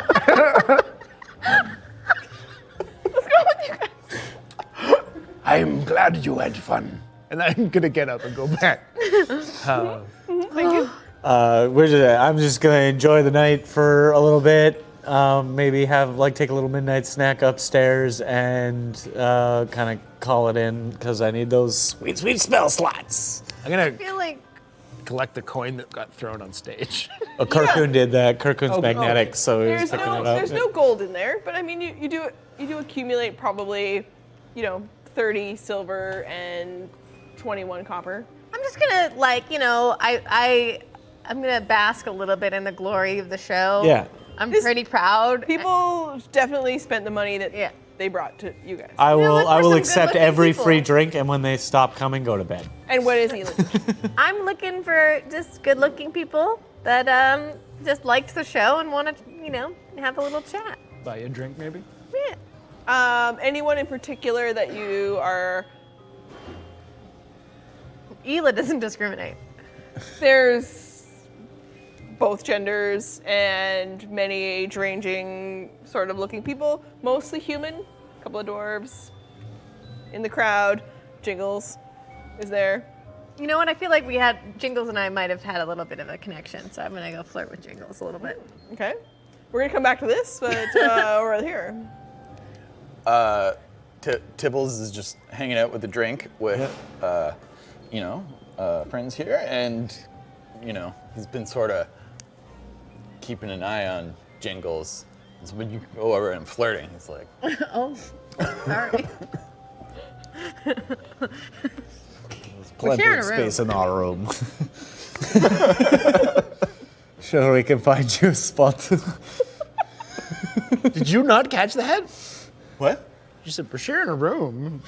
I'm glad you had fun. And I'm gonna get up and go back. Thank you. I'm just gonna enjoy the night for a little bit. Maybe take a little midnight snack upstairs and kind of call it in because I need those sweet spell slots. I'm gonna I feel like collect the coin that got thrown on stage. Oh, Kirkoon did that. Kirkoon's magnetic, so he was There's picking it up. there's no gold in there, but I mean, you do accumulate probably, 30 silver and 21 copper. I'm just gonna I'm gonna bask a little bit in the glory of the show. Yeah. I'm pretty proud. People definitely spent the money that Yeah. they brought to you guys. I know will. what? I We're will some accept good-looking every people. free drink, and when they stop coming, go to bed. And what is he looking? I'm looking for just good-looking people that just liked the show and want to, have a little chat. Buy you a drink, maybe? Yeah. Anyone in particular that you are? Hila doesn't discriminate. There's both genders and many age-ranging sort of looking people, mostly human. A couple of dwarves in the crowd. Jingles is there. You know what? I feel like Jingles and I might have had a little bit of a connection, so I'm gonna go flirt with Jingles a little bit. Okay, we're gonna come back to this, but we're here. Tibbles is just hanging out with a drink with, friends here, and, he's been sort of keeping an eye on Jingles. So when you go over and flirting, he's like, Oh, sorry. Plenty sharing of a room. space in our room. Sure, we can find you a spot. Did you not catch that? what? You said we're sharing a room.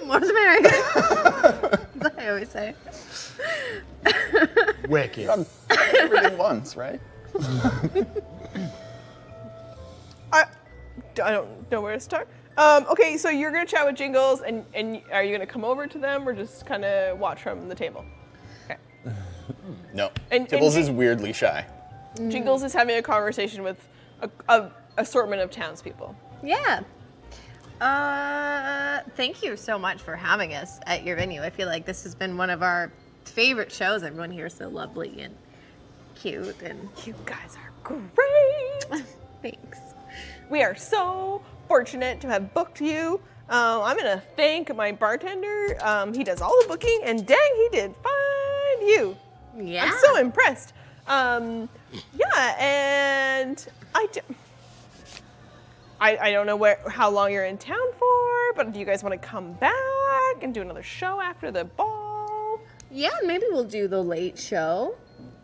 More the merrier. That's what I always say. Wicked. Everything once, right? I don't know where to start. Okay, so you're gonna chat with Jingles, and are you gonna come over to them or just kind of watch from the table? Okay. No. And Tibbles Ji- is weirdly shy. Jingles is having a conversation with a assortment of townspeople. Yeah. Thank you so much for having us at your venue. I feel like this has been one of our favorite shows. Everyone here is so lovely and cute, and You guys are great. thanks. We are so fortunate to have booked you. I'm gonna thank my bartender. He does all the booking, and dang, he did find you. Yeah. I'm so impressed. Yeah, and I don't know how long you're in town for, but do you guys want to come back and do another show after the ball? Yeah, maybe we'll do the late show.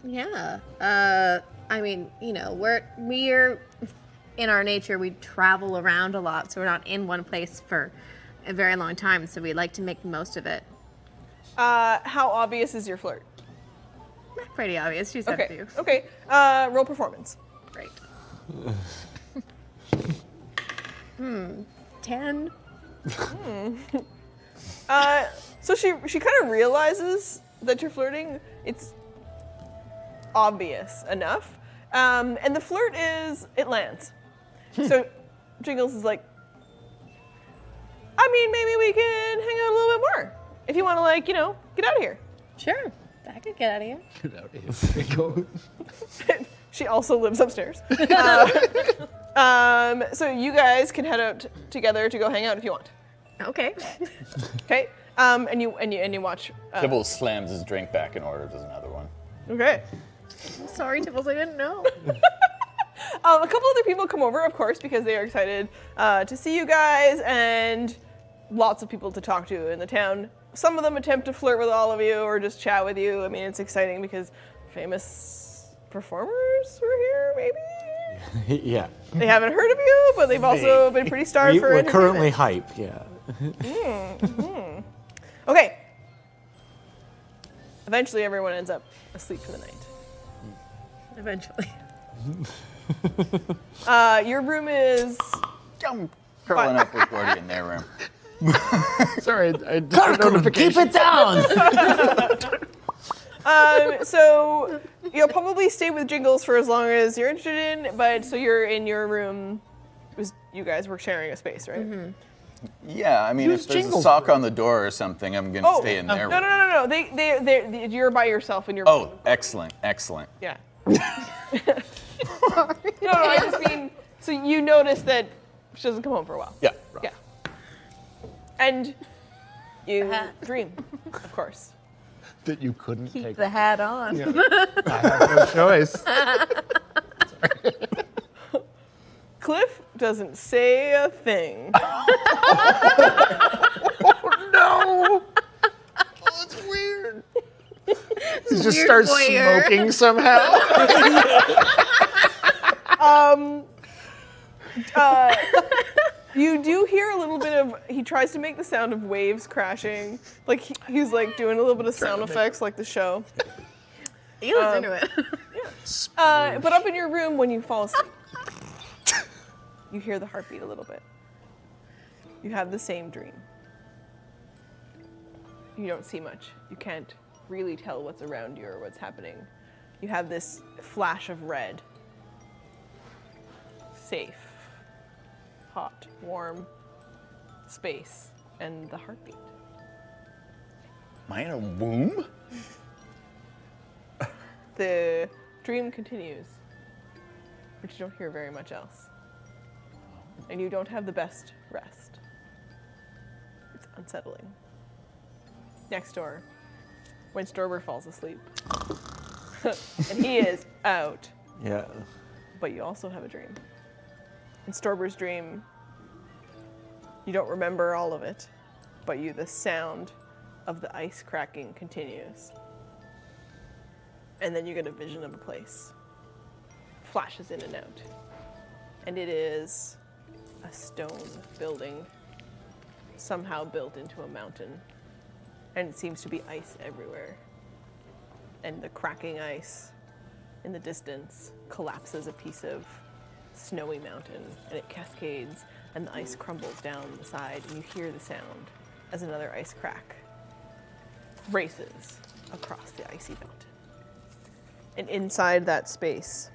Yeah. I mean, we're in our nature, we travel around a lot, so we're not in one place for a very long time, so we like to make the most of it. How obvious is your flirt? Pretty obvious. She's up to Okay. you. Okay. Roll performance. Great. 10. So she kind of realizes that you're flirting. It's obvious enough, and the flirt it lands. So Jingles is like, I mean, maybe we can hang out a little bit more if you want to, get out of here. Sure. I could get out of here. Get out of here. Go. She also lives upstairs. So you guys can head out together to go hang out if you want. Okay. Okay. And you watch. Tibbles slams his drink back and orders another one. Okay. Sorry, Tibbles, I didn't know. A couple other people come over, of course, because they are excited to see you guys, and lots of people to talk to in the town. Some of them attempt to flirt with all of you or just chat with you. I mean, it's exciting because famous performers were here, maybe? Yeah. They haven't heard of you, but they've also been pretty starved for We're entertainment. currently hype, yeah. Okay. Eventually, everyone ends up asleep for the night. Eventually. Your room is... I'm curling up with Gordy in their room. Sorry, I didn't Keep it down! So you'll probably stay with Jingles for as long as you're interested in, but so you're in your room. You guys were sharing a space, right? Mm-hmm. Yeah, I mean, Use if there's a Jingles' sock on the door or something, I'm going to stay in their No, room. no. You're by yourself in your room. Oh, excellent. Yeah. No, I just mean, so you notice that she doesn't come home for a while. Yeah. Yeah. And you hat. dream, of course. that you couldn't Keep take. the hat on. Yeah. I have no choice. Cliff doesn't say a thing. No! Oh, it's weird. He just Weird starts voyeur. smoking somehow. You do hear a little bit of. He tries to make the sound of waves crashing. Like he's like doing a little bit of sound effects, like the show. He was into it. But up in your room when you fall asleep, you hear the heartbeat a little bit. You have the same dream. You don't see much. You can't really tell what's around you or what's happening. You have this flash of red. Safe. Hot, warm space, and the heartbeat. Am I in a womb? The dream continues, but you don't hear very much else. And you don't have the best rest. It's unsettling. Next door, when Storber falls asleep. And he is out, Yeah. but you also have a dream. In Storber's dream, you don't remember all of it, but the sound of the ice cracking continues. And then you get a vision of a place. Flashes in and out. And it is a stone building, somehow built into a mountain. And it seems to be ice everywhere. And the cracking ice in the distance collapses a piece of snowy mountain, and it cascades, and the ice crumbles down the side, and you hear the sound as another ice crack races across the icy mountain. And inside that space,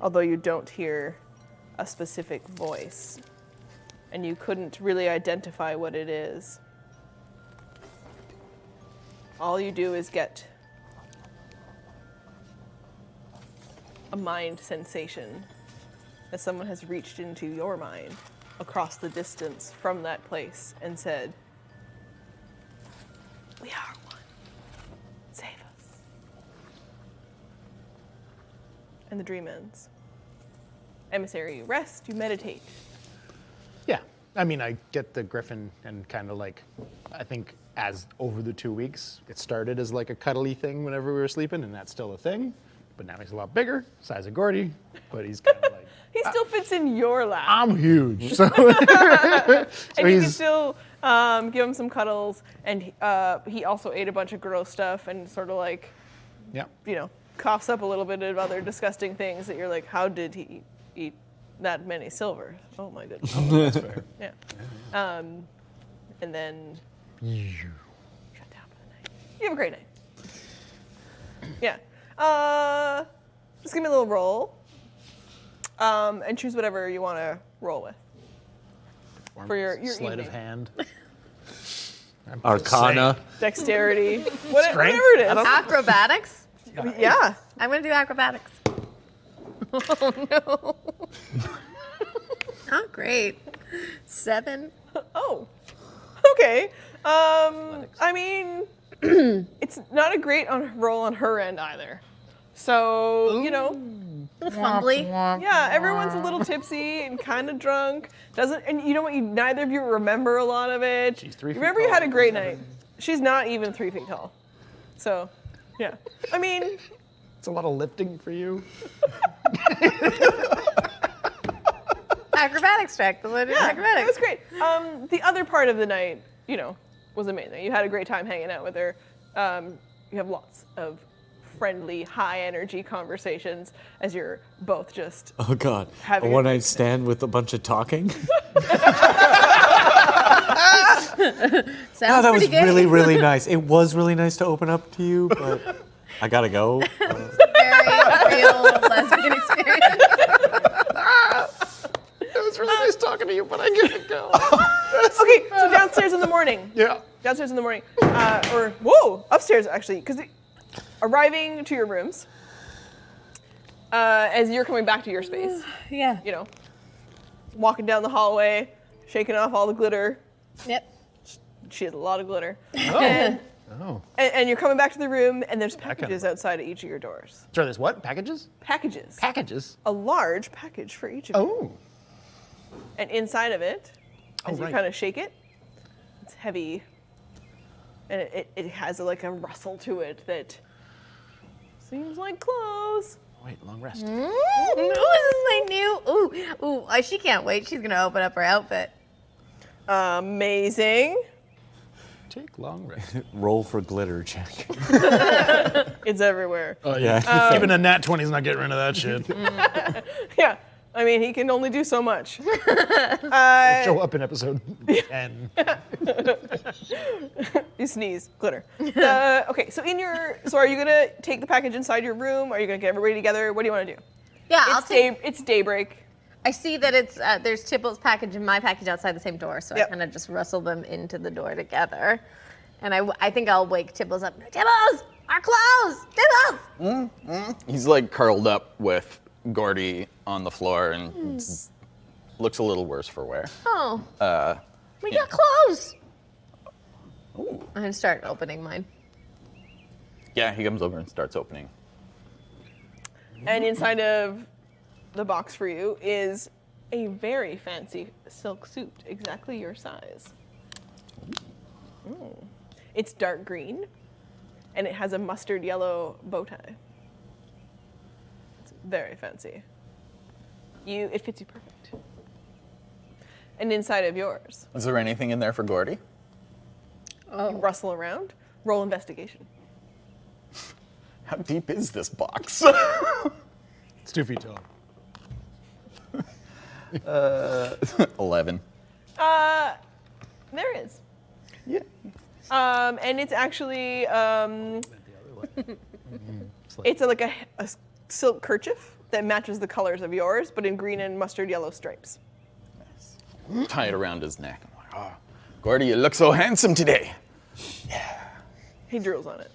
although you don't hear a specific voice, and you couldn't really identify what it is, all you do is get a mind sensation that someone has reached into your mind across the distance from that place and said, "We are one. Save us." And the dream ends. Emissary, you rest, you meditate. Yeah, I mean, I get the griffin and kind of like, I think as over the 2 weeks, it started as like a cuddly thing whenever we were sleeping, and that's still a thing. But now he's a lot bigger, size of Gordy, but he's kind of like, He still fits in your lap. I'm huge. So, And you can he's, still give him some cuddles, and he also ate a bunch of gross stuff and sort of like, yeah. coughs up a little bit of other disgusting things that you're like, how did he eat that many silver? Oh my goodness. That's fair. Yeah. And then shut down for the night. You have a great night. Yeah. Just give me a little roll. And choose whatever you want to roll with. For your sleight evening. of hand. Arcana. Dexterity. Whatever it is. Acrobatics? Yeah. I'm going to do acrobatics. Oh, no. Not great. 7. Oh. Okay. I mean, it's not a great roll on her end either. So, Fumbly. yeah, everyone's a little tipsy and kind of drunk. And you know what? Neither of you remember a lot of it. She's 3 feet Remember, you tall. had a great night. She's not even 3 feet tall. So, yeah. I mean, It's a lot of lifting for you. Acrobatics check. The lady yeah, acrobatics. it was great. The other part of the night, was amazing. You had a great time hanging out with her. You have lots of friendly, high energy conversations as you're both just Oh God. A Having a one great night stand with a bunch of talking. Sounds That was pretty good. really, really nice. It was really nice to open up to you, but I gotta go. Very real lesbian experience. It was really nice talking to you, but I gotta go. okay. So downstairs in the morning. Yeah. Downstairs in the morning, upstairs actually, because arriving to your rooms as you're coming back to your space. Yeah. Walking down the hallway, shaking off all the glitter. Yep. She has a lot of glitter. And, Oh. and you're coming back to the room, and there's kind of- packages outside of each of your doors. Sorry, there's what? Packages? Packages. Packages? A large package for each of you. Oh. And inside of it, as you right. kind of shake it, it's heavy and it has like a rustle to it that seems like clothes. Wait, long rest. Ooh, is this my new? Ooh, she can't wait. She's gonna open up her outfit. Amazing. Take long rest. Roll for glitter check. It's everywhere. Oh yeah. Even a nat 20's not getting rid of that shit. Yeah. I mean, he can only do so much. Show up in episode 10. You sneeze, glitter. Okay, so are you gonna take the package inside your room? Are you gonna get everybody together? What do you want to do? Yeah, I'll take. It's daybreak. I see that it's there's Tibble's package and my package outside the same door, so Yep. I kind of just rustle them into the door together. And I think I'll wake Tibbles up. Tibbles, our clothes, Tibbles. He's like curled up with Gordy on the floor and looks a little worse for wear. Oh, we got clothes. Ooh. I'm gonna start opening mine. Yeah, he comes over and starts opening. And inside of the box for you is a very fancy silk suit, exactly your size. It's dark green, and it has a mustard yellow bow tie. It's very fancy. It fits you perfect. And inside of yours, Is there anything in there for Gordy? you rustle around, roll investigation. How deep is this box? It's 2 feet tall. 11. There is. Yeah. And it's actually, it's like a silk kerchief that matches the colors of yours, but in green and mustard yellow stripes. Tie it around his neck. I'm like, oh, Gordy, you look so handsome today. He drools on it.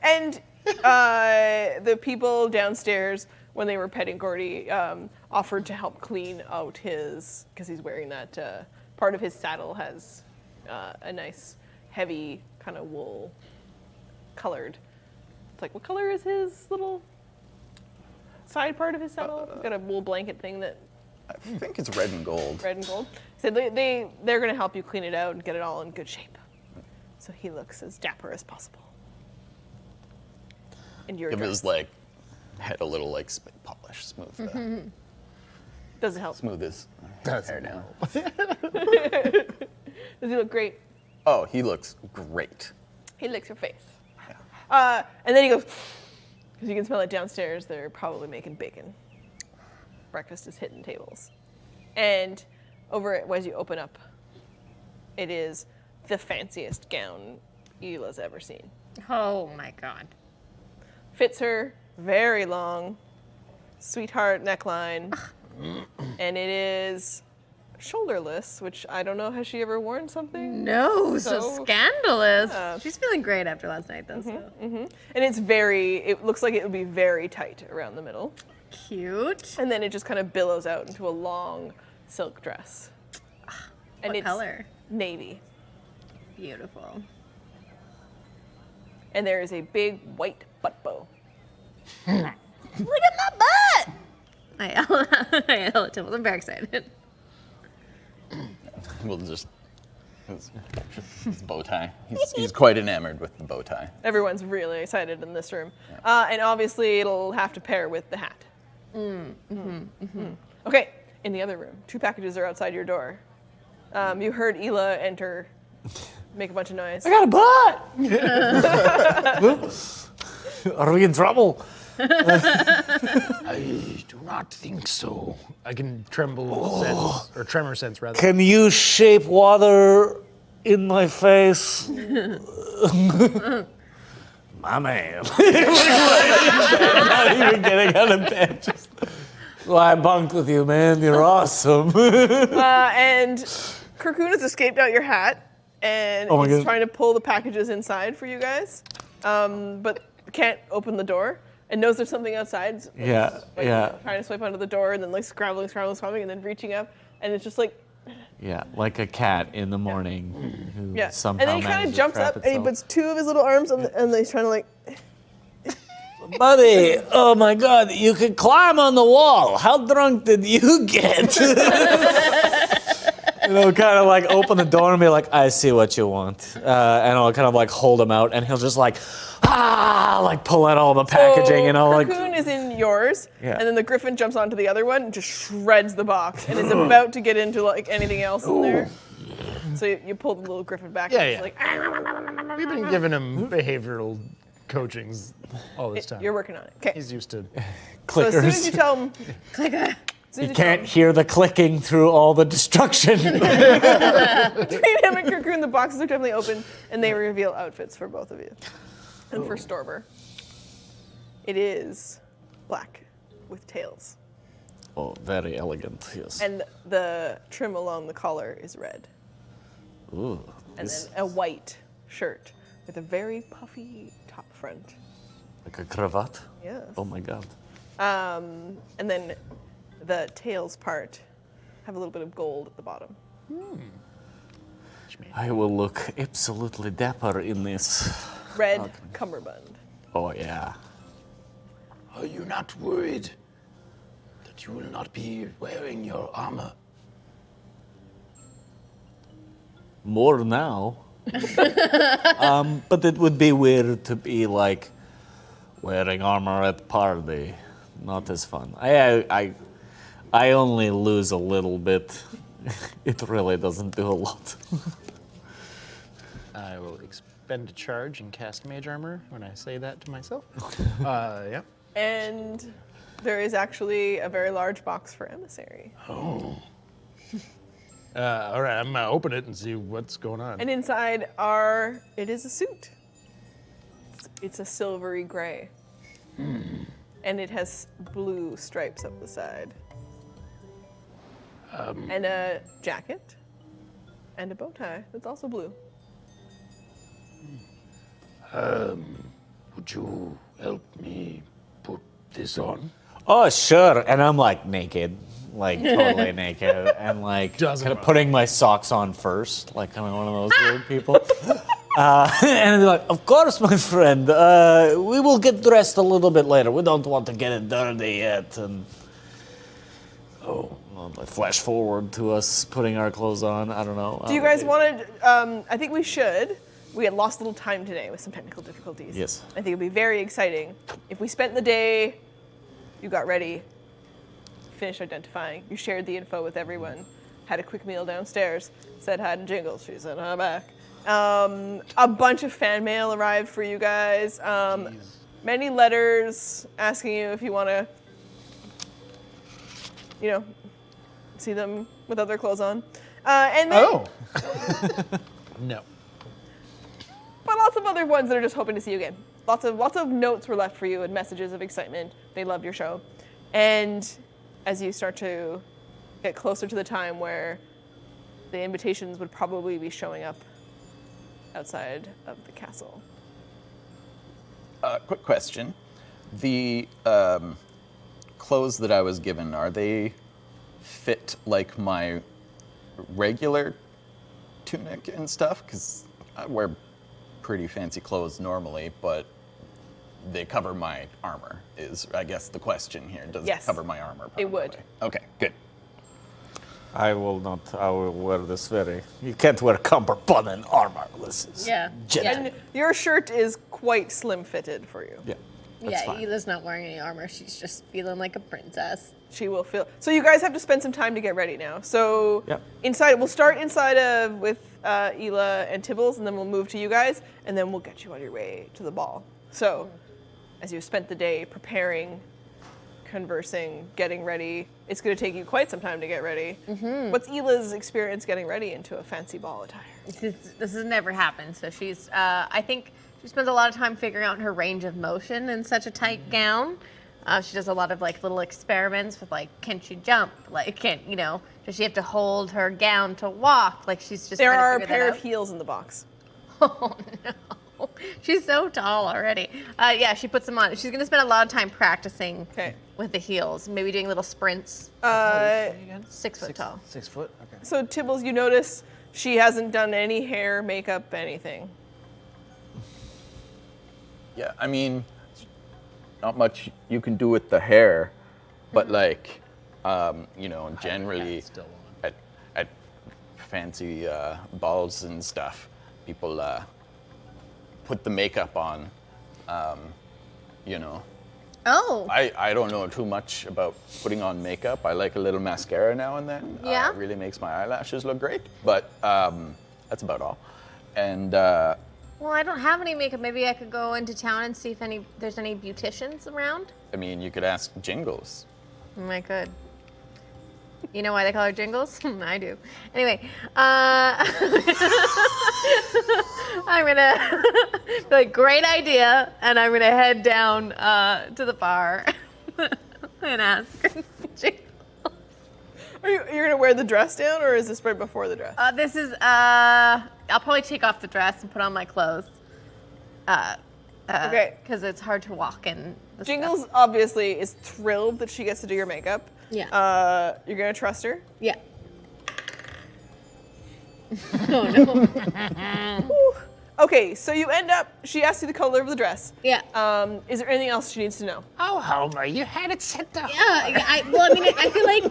And the people downstairs, when they were petting Gordy, offered to help clean out because he's wearing that, part of his saddle has a nice, heavy, kind of wool colored. It's like, what color is his little side part of his saddle? Got a wool blanket thing that I think it's red and gold. red and gold. So they're going to help you clean it out and get it all in good shape. So he looks as dapper as possible. And you're Give dressed. his like head a little like spit polish, smooth, Does it help? smooth his hair down. Does he look great? Oh, he looks great. He licks your face. And then he goes, because you can smell it downstairs, they're probably making bacon. Breakfast is hitting tables. And over it, as you open up, it is the fanciest gown Ela's ever seen. Oh my god. Fits her very long, sweetheart neckline, and it is shoulderless, which I don't know, has she ever worn something? No, so scandalous. Yeah. She's feeling great after last night, though. So And it looks like it would be very tight around the middle. cute. And then it just kind of billows out into a long silk dress. And What it's color? navy. Beautiful. And there is a big white butt bow. Look at my butt! I yell at Tibbles. I'm very excited. We'll just his bow tie. He's quite enamored with the bow tie. Everyone's really excited in this room. And obviously it'll have to pair with the hat. Okay, in the other room, 2 packages are outside your door. You heard Ela enter, make a bunch of noise. I got a butt! Are we in trouble? I do not think so. I can tremor sense rather. Can you shape water in my face? My man. Not even getting out of bed. Just, well, I bunked with you, man. You're awesome. And Kirkun has escaped out your hat, and Oh my he's God. trying to pull the packages inside for you guys, but can't open the door, and knows there's something outside. So Yeah, like, yeah. Trying to swipe under the door, and then like scrambling, and then reaching up, and it's just like, Yeah, like a cat in the morning who yeah. somehow And then he kind of manages to jumps trap up, and he itself. puts 2 of his little arms on and he's trying to like, Buddy, oh my God, you can climb on the wall. How drunk did you get? And I'll kind of like open the door and be like, I see what you want. And I'll kind of like hold him out and he'll just like, like pull out all the packaging and I'll like. Cocoon is in yours, Yeah. and then the griffin jumps onto the other one and just shreds the box and is about to get into like anything else in there. So you pull the little griffin back Yeah, and yeah. it's like, We've been giving him behavioral coachings all this time. you're working on it. Okay. He's used to. So as soon as Clickers. you tell him, You can't hear the clicking through all the destruction. between him and Cocoon, the boxes are definitely open, and they reveal outfits for both of you. And for Storber, it is black with tails, Oh, very elegant, yes. and the trim along the collar is red, Ooh, and this- then a white shirt with a very puffy top front. like a cravat? Yes. Oh my God. And then the tails part have a little bit of gold at the bottom. I will look absolutely dapper in this. Red cummerbund. Oh yeah. Are you not worried that you will not be wearing your armor? More now. But it would be weird to be like wearing armor at party. Not as fun. I only lose a little bit. It really doesn't do a lot. I will expend a charge and cast mage armor when I say that to myself. Yeah. And there is actually a very large box for emissary. Oh. All right, I'm gonna open it and see what's going on. And inside it is a suit. It's a silvery gray. And it has blue stripes up the side. And a jacket. And a bow tie that's also blue. Would you help me put this on? Oh sure, and I'm like naked, like totally naked, and like Doesn't kind of matter. putting my socks on first, like kind of one of those weird people. And they're like, "Of course, my friend. We will get dressed a little bit later. We don't want to get it dirty yet." And well, I flash forward to us putting our clothes on. I don't know. Do you guys want to? I think we should. We had lost a little time today with some technical difficulties. Yes. I think it would be very exciting if we spent the day, you got ready, finished identifying, you shared the info with everyone, had a quick meal downstairs, said hi to Jingles, she said hi back. A bunch of fan mail arrived for you guys. Many letters asking you if you want to, see them with other clothes on. And then, Oh. No. but lots of other ones that are just hoping to see you again. Lots of notes were left for you and messages of excitement. They loved your show. And as you start to get closer to the time where the invitations would probably be showing up outside of the castle. Quick question. The clothes that I was given, are they fit like my regular tunic and stuff? Because I wear pretty fancy clothes normally, but they cover my armor is, I guess, the question here. Does Yes. it cover my armor? It would. permanently? Okay, good. I will not. I will wear this very. You can't wear cummerbund and armor. This is Yeah. gentleman. And your shirt is quite slim fitted for you. Yeah. That's Yeah, fine. Hila's not wearing any armor. She's just feeling like a princess. She will feel. So you guys have to spend some time to get ready now. So Yep. inside, we'll start inside of with Hila and Tibbles, and then we'll move to you guys, and then we'll get you on your way to the ball. So as you've spent the day preparing, conversing, getting ready, it's going to take you quite some time to get ready. What's Hila's experience getting ready into a fancy ball attire? This has never happened. So she's, I think she spends a lot of time figuring out her range of motion in such a tight gown. She does a lot of like little experiments with like, can she jump? Like, does she have to hold her gown to walk? Like she's just There trying to are a figure pair that of heels in the box. Oh no. She's so tall already. Yeah, she puts them on. She's gonna spend a lot of time practicing Okay. with the heels, maybe doing little sprints. 6 foot tall. 6 foot? Okay. So Tibbles, you notice she hasn't done any hair, makeup, anything. Yeah, I mean, not much you can do with the hair, but like, you know, generally at fancy balls and stuff, people put the makeup on, you know. Oh. I don't know too much about putting on makeup. I like a little mascara now and then. Yeah. It really makes my eyelashes look great, but that's about all. And Well, I don't have any makeup. Maybe I could go into town and see if there's any beauticians around. I mean, you could ask Jingles. I could. You know why they call her Jingles? I do. Anyway, I'm gonna be like, great idea, and I'm gonna head down to the bar and ask Jingles. You're gonna wear the dress down, or is this right before the dress? This is, I'll probably take off the dress and put on my clothes. Okay. Because it's hard to walk in the Jingles stuff. obviously is thrilled that she gets to do your makeup. Yeah. You're gonna trust her? Yeah. Oh, no. Okay, so you end up, she asks you the color of the dress. Yeah. Is there anything else she needs to know? Oh, Homer, you had it set up. Yeah, I feel like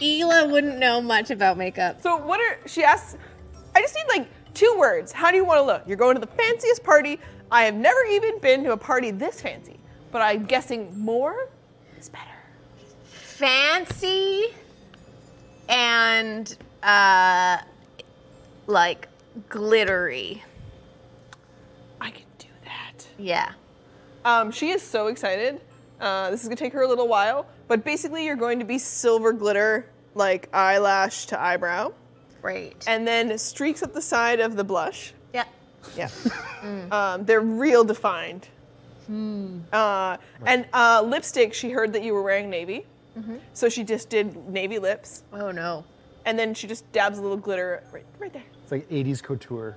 Ela wouldn't know much about makeup. So she asks, I just need like 2 words. How do you want to look? You're going to the fanciest party. I have never even been to a party this fancy, but I'm guessing more is better. Fancy and like glittery. I can do that. Yeah. She is so excited. This is gonna take her a little while, but basically you're going to be silver glitter, like eyelash to eyebrow, Great. and then streaks up the side of the blush. Yeah. Yeah. They're real defined. And lipstick, she heard that you were wearing navy, so she just did navy lips, Oh no. and then she just dabs a little glitter right there. It's like 80s couture.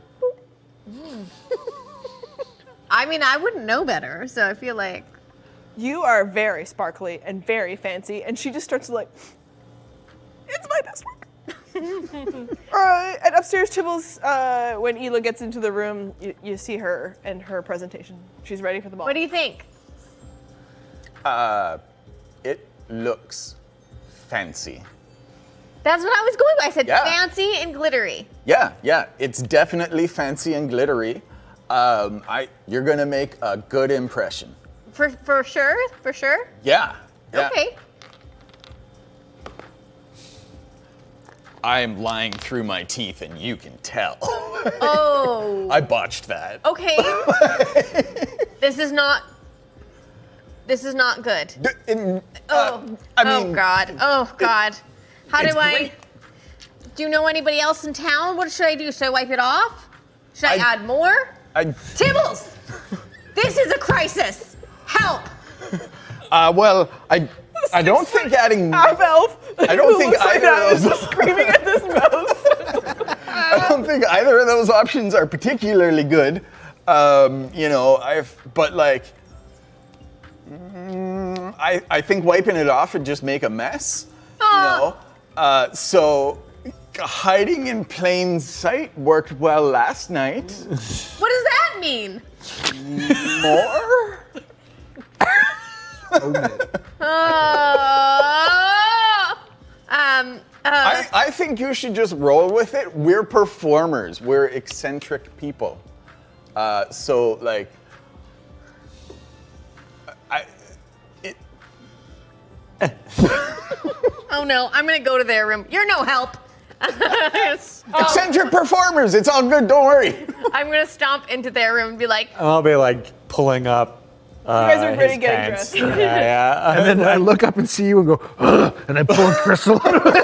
I mean, I wouldn't know better, so I feel like. You are very sparkly and very fancy, and she just starts to like, it's my best work. And upstairs, Tibbles, when Ela gets into the room, you see her and her presentation. She's ready for the ball. What do you think? It looks fancy. That's what I was going with. I said Yeah. fancy and glittery. Yeah, it's definitely fancy and glittery. You're gonna make a good impression. For sure? Yeah. Okay. I'm lying through my teeth, and you can tell. Oh. I botched that. Okay. This is not good. Oh. I mean, oh God. Oh God. How it's do I? great. Do you know anybody else in town? What should I do? Should I wipe it off? Should I add more? Tibbles! This is a crisis. Help! Well, I don't think adding. Half elf. I don't think looks like either that of is those. just screaming at this mouse. I don't think either of those options are particularly good. But like, I think wiping it off would just make a mess. So hiding in plain sight worked well last night. What does that mean? More? I think you should just roll with it. We're performers. We're eccentric people. So like, Oh no, I'm gonna go to their room. You're no help. eccentric performers. It's all good. Don't worry. I'm gonna stomp into their room and be like, I'll be like pulling up. You guys are pretty his getting pants. dressed. Yeah. And then I look up and see you and go, ugh, and I pull a crystal out of it.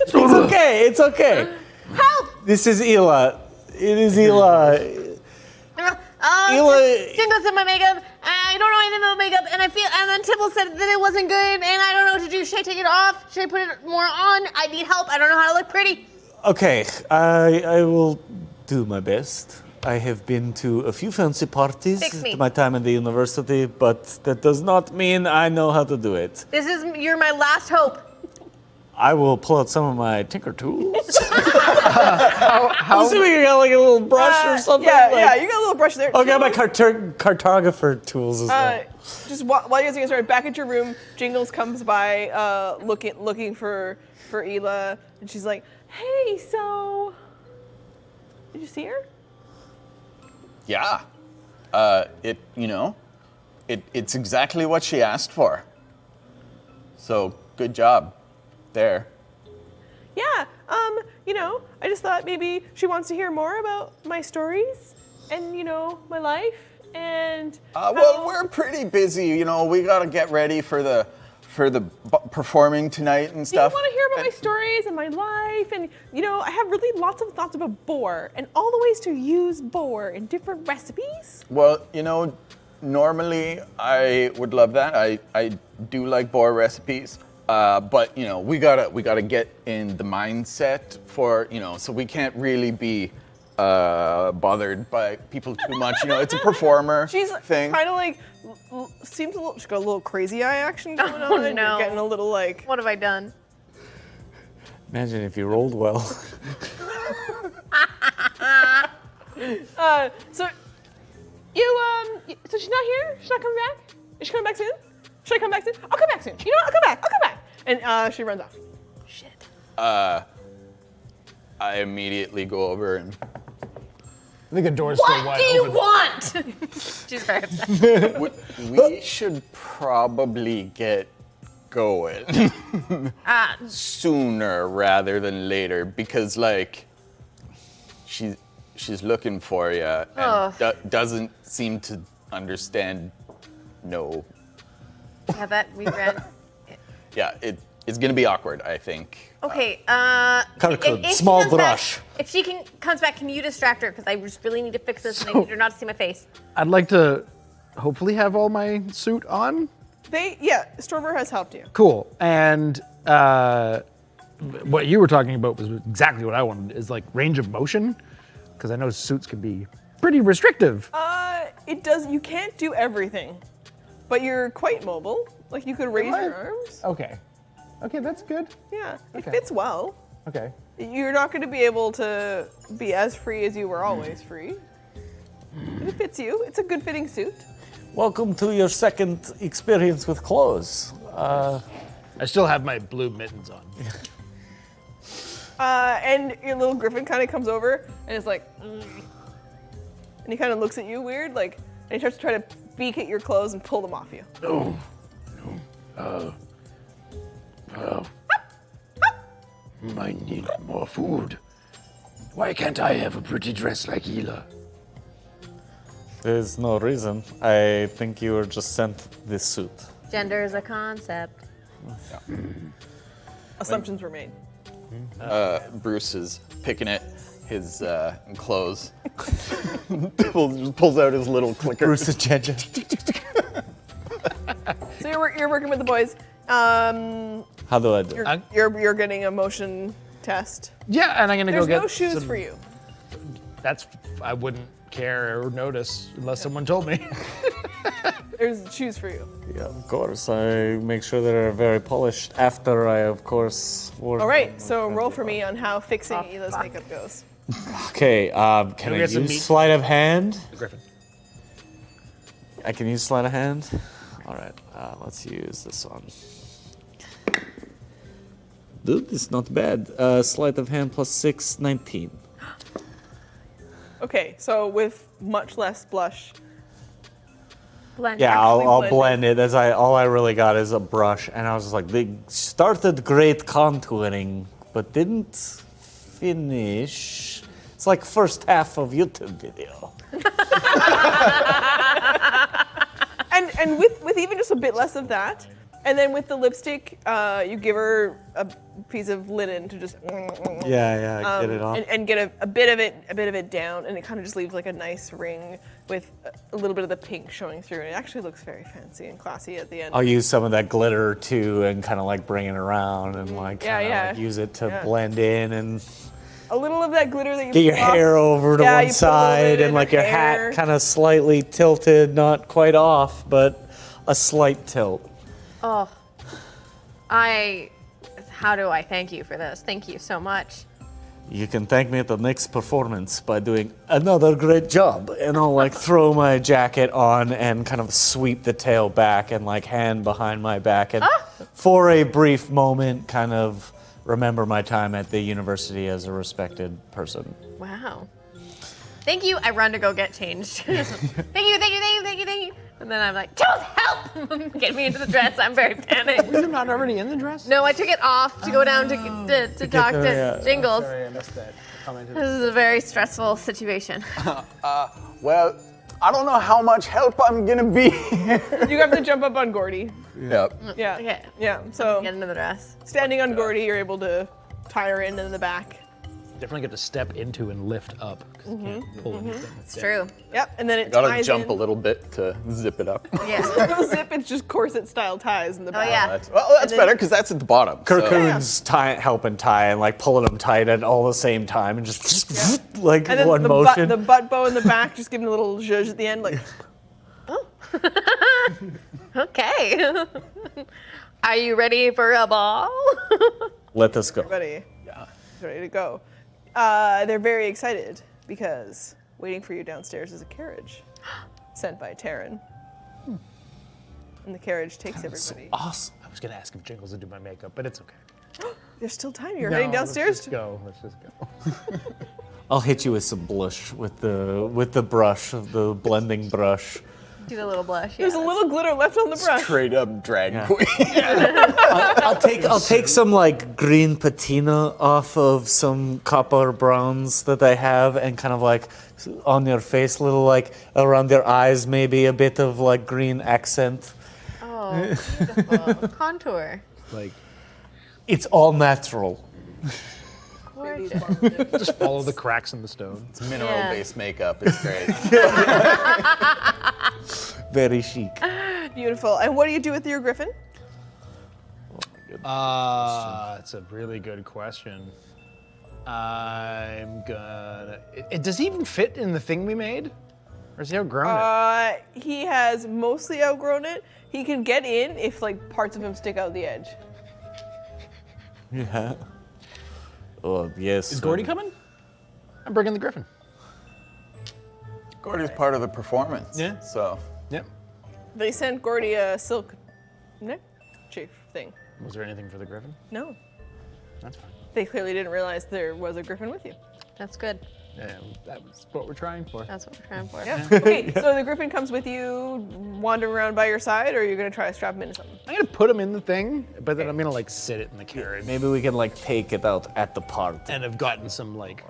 It's okay. It's okay. help! This is Ela. It is Ela. Jingle said my makeup. I don't know anything about makeup, and then Tibble said that it wasn't good, and I don't know what to do. Should I take it off? Should I put it more on? I need help. I don't know how to look pretty. Okay, I will do my best. I have been to a few fancy parties Fix me. at my time at the university, but that does not mean I know how to do it. You're my last hope. I will pull out some of my tinker tools. I'm assuming you got like a little brush or something. Yeah, you got a little brush there. Oh, I got my cartographer tools as well. Just while you guys are getting started, back at your room, Jingles comes by, looking for Ela, and she's like, "Hey, so did you see her?" Yeah. It's exactly what she asked for. So good job there. Yeah. I just thought maybe she wants to hear more about my stories and my life and. Well, we're pretty busy. We gotta get ready for the performing tonight and Do you stuff. want to hear about my stories and my life? And, I have really lots of thoughts about boar and all the ways to use boar in different recipes. Well, normally I would love that. I do like boar recipes. But, we gotta get in the mindset for, so we can't really be bothered by people too much. It's a performer She's thing. kind of like, seems a little, she's got a little crazy eye action going Oh, on. And no. you're getting a little like. What have I done? Imagine if you rolled well. So she's not here? She's not coming back? Is she coming back soon? Should I come back soon? I'll come back soon. You know what? I'll come back. And she runs off. Shit. I immediately go over and I think the door's still What wide do you open. want? She's very upset. we should probably get going sooner rather than later because she's looking for you and doesn't seem to understand no. Yeah, that we read. Yeah, it's gonna be awkward, I think. Okay, Code, if she small comes back- brush. if she comes back, can you distract her? Because I just really need to fix this and I need her not to see my face. I'd like to hopefully have all my suit on. Storber has helped you. Cool. And what you were talking about was exactly what I wanted, is like range of motion, because I know suits can be pretty restrictive. It does. You can't do everything, but you're quite mobile. Like you could raise your arms. Okay. Okay, that's good. Yeah, it Okay. fits well. Okay. You're not going to be able to be as free as you were always free. But it fits you. It's a good fitting suit. Welcome to your second experience with clothes. I still have my blue mittens on. And your little griffin kind of comes over and is like, "Mm." And he kind of looks at you weird, like, and he starts to try to beak at your clothes and pull them off you. No. I need more food. Why can't I have a pretty dress like Ela? There's no reason. I think you were just sent this suit. Gender is a concept. Assumptions were made. Bruce is picking at his clothes. pulls out his little clicker. Bruce is gender. So you're working with the boys. How do I do? You're getting a motion test. Yeah, and I'm gonna There's go get no shoes some- for you. I wouldn't care or notice unless someone told me. There's shoes for you. Yeah, of course. I make sure they're very polished after I, of course, work. All right, so roll for me on how fixing Ela's makeup goes. Okay, can we I get some use meat? sleight of hand? Griffin. I can use sleight of hand? All right, let's use this one. Dude, it's not bad. Sleight of hand plus 6, 19. Okay, so with much less blush. Blend. Yeah, Actually I'll blended. blend it. As all I really got is a brush, and I was just like, they started great contouring, but didn't finish. It's like first half of YouTube video. And with even just a bit less of that, and then with the lipstick, you give her a piece of linen to just Yeah, get it off. and get a bit of it down, and it kind of just leaves like a nice ring with a little bit of the pink showing through. And it actually looks very fancy and classy at the end. I'll use some of that glitter too, and kind of like bring it around and like kinda like use it to blend in and A little of that glitter that you get your put off- hair over to Yeah, you one put a little bit side in and like her your hair. hat kind of slightly tilted, not quite off, but a slight tilt. Oh, how do I thank you for this? Thank you so much. You can thank me at the next performance by doing another great job. And I'll like throw my jacket on and kind of sweep the tail back and like hand behind my back. And for a brief moment, kind of remember my time at the university as a respected person. Wow. Thank you. I run to go get changed. Thank you. And then I'm like, Jules, help! Get me into the dress. I'm very panicked. Was it not already in the dress? No, I took it off to go down to talk to Jingles. Sorry, I missed that. This is a very stressful situation. Well, I don't know how much help I'm gonna be here. You have to jump up on Gordy. Yep. Yeah. Okay. Yeah. So Get into the dress. standing on Gordy, you're able to tie her in the back. Definitely get to step into and lift up. 'Cause you can't pull anything. It's true. Yep. And then it Gotta ties jump in. a little bit to zip it up. Yeah. No zip. It's just corset style ties in the back. yeah. That's then- better because that's at the bottom. so- Cocoon's helping tie and like pulling them tight at all the same time and just like And then one the motion. the butt bow in the back, just giving a little zhuzh at the end, like. Okay. Are you ready for a ball? Let us go. Ready. Yeah. Ready to go. They're very excited because waiting for you downstairs is a carriage sent by Taryn. And the carriage takes everybody. Awesome. I was gonna ask if Jingles would do my makeup, but it's okay. There's still time. You're heading downstairs. Let's just go. Let's just go. I'll hit you with some blush with the brush, the blending brush. Do the little blush. There's a little glitter left on the brush. Straight up drag queen. I'll take some like green patina off of some copper browns that I have and kind of like on your face, little like around your eyes, maybe a bit of like green accent. Oh, beautiful. Contour. Like, It's all natural. Gorgeous. just follow the cracks in the stone. It's mineral-based makeup. It's great. Very chic. Beautiful. And what do you do with your griffin? It's a really good question. I'm gonna. Does he even fit in the thing we made? Or is he outgrown it? He has mostly outgrown it. He can get in if like parts of him stick out the edge. Yeah. Oh yes. Is Gordy coming? I'm bringing the griffin. Gordy's part of the performance. Yeah. So Yep. They sent Gordy a silk neckerchief thing. Was there anything for the griffin? No, That's fine. they clearly didn't realize there was a griffin with you. That's good. Yeah, that was what we're trying for. That's what we're trying for. Yeah. Okay, so the griffin comes with you, wandering around by your side, or are you gonna try to strap him into something? I'm gonna put him in the thing, but then I'm gonna like sit it in the carriage. Maybe we can like take it out at the party. And I've gotten some like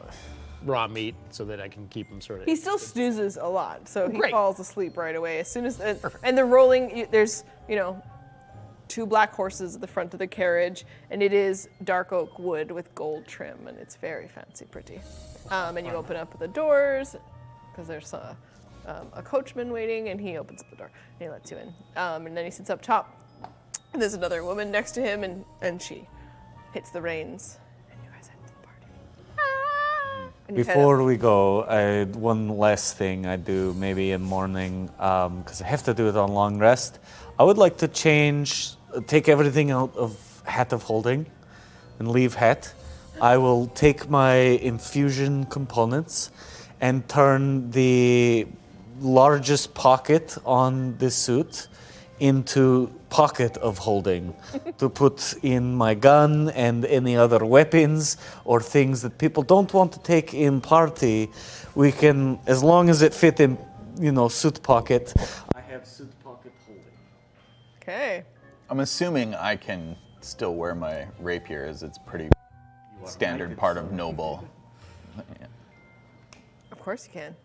raw meat so that I can keep him sort of. He still snoozes a lot, so he Great. falls asleep right away. As soon as and they're rolling. There's two black horses at the front of the carriage, and it is dark oak wood with gold trim, and it's very fancy, pretty. And you open up the doors because there's a coachman waiting, and he opens up the door and he lets you in. And then he sits up top. And there's another woman next to him, and she hits the reins, and you guys head to the party. And you head up. Before we go, one last thing I do maybe in morning, because I have to do it on long rest. I would like to take everything out of Hat of Holding and leave Hat. I will take my infusion components and turn the largest pocket on this suit into pocket of holding to put in my gun and any other weapons or things that people don't want to take in party. We can, as long as it fit in, suit pocket. I have suit pocket holding. Okay. I'm assuming I can still wear my rapier, as it's pretty standard part of noble. Yeah. Of course you can.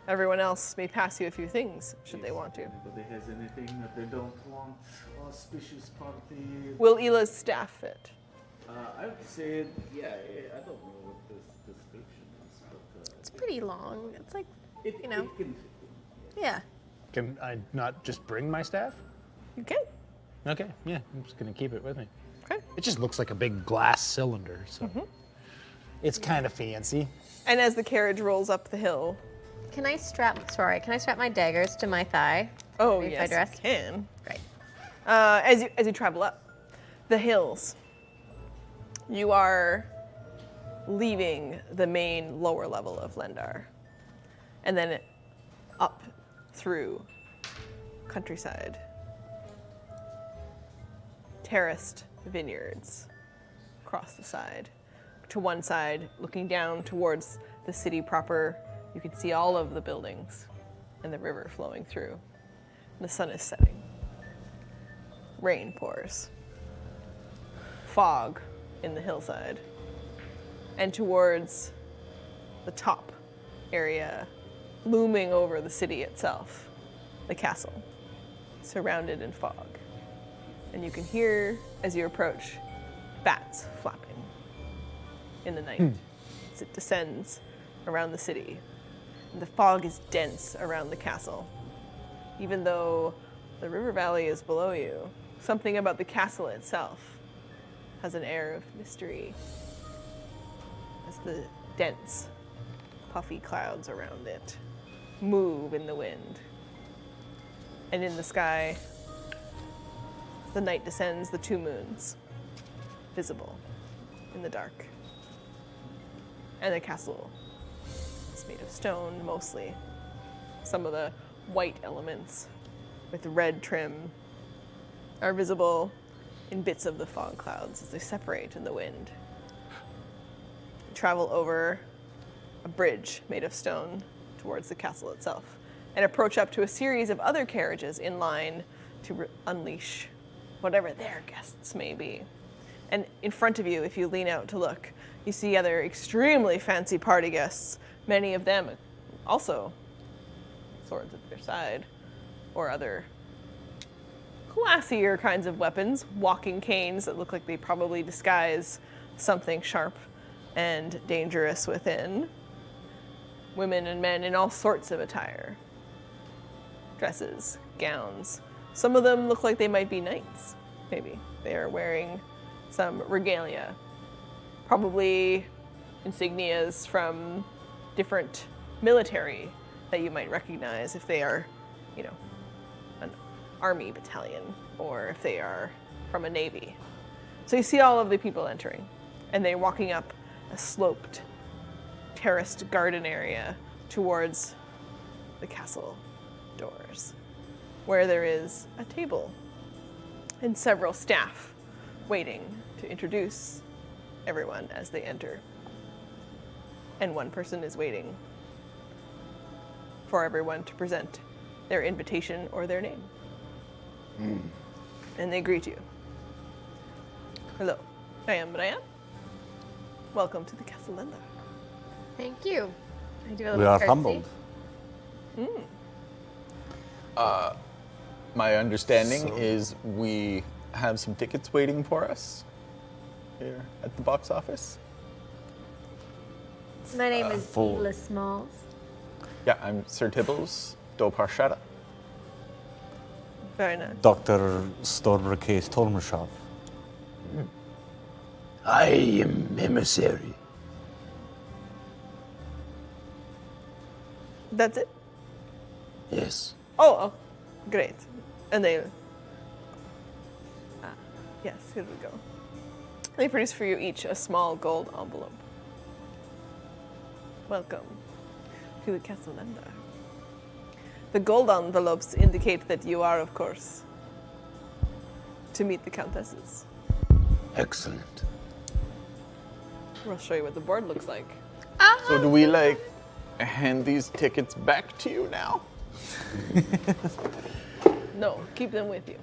Everyone else may pass you a few things, should they want to. Anybody has anything that they don't want? Auspicious party. Will Ela's staff fit? I would say, yeah, I don't know what the description is, but It's pretty long. It's like, it can fit. yeah. Can I not just bring my staff? You can. Okay, yeah, I'm just gonna keep it with me. Okay. It just looks like a big glass cylinder, so it's kind of fancy. And as the carriage rolls up the hill, Can I strap my daggers to my thigh? oh If I yes, dress? you can. Great. As you travel up the hills, you are leaving the main lower level of Lendar. And then up through countryside. Terraced vineyards across the side. To one side, looking down towards the city proper, you can see all of the buildings and the river flowing through. The sun is setting. Rain pours. Fog in the hillside. And towards the top area, looming over the city itself, the castle, surrounded in fog. And you can hear, as you approach, bats flapping in the night as it descends around the city. And the fog is dense around the castle. Even though the river valley is below you, something about the castle itself has an air of mystery as the dense, puffy clouds around it move in the wind. And in the sky, the night descends, the two moons, visible in the dark. And the castle is made of stone, mostly. Some of the white elements with red trim are visible in bits of the fog clouds as they separate in the wind. You travel over a bridge made of stone towards the castle itself and approach up to a series of other carriages in line to unleash whatever their guests may be. And in front of you, if you lean out to look, you see other extremely fancy party guests, many of them also swords at their side, or other classier kinds of weapons, walking canes that look like they probably disguise something sharp and dangerous within. Women and men in all sorts of attire. Dresses, gowns. Some of them look like they might be knights, maybe. They are wearing some regalia, probably insignias from different military that you might recognize if they are, an army battalion or if they are from a navy. So you see all of the people entering, and they're walking up a sloped, terraced garden area towards the castle doors, where there is a table and several staff waiting to introduce everyone as they enter. And one person is waiting for everyone to present their invitation or their name. And they greet you. Hello, I am Brian. Welcome to the Castle of Lendar. Thank you. I do a We little are curtsy. humbled. My understanding is we have some tickets waiting for us here at the box office. My name is full. Ela Smalls. Yeah, I'm Sir Tibbles do Parshada. Very nice. Dr. Stormer Case Tolmershov. I am emissary. That's it? Yes. Oh, great. And they... yes, here we go. They produce for you each a small gold envelope. Welcome to the Castle of Lendar. The gold envelopes indicate that you are, of course, to meet the countesses. Excellent. I'll show you what the board looks like. So do we hand these tickets back to you now? No, keep them with you.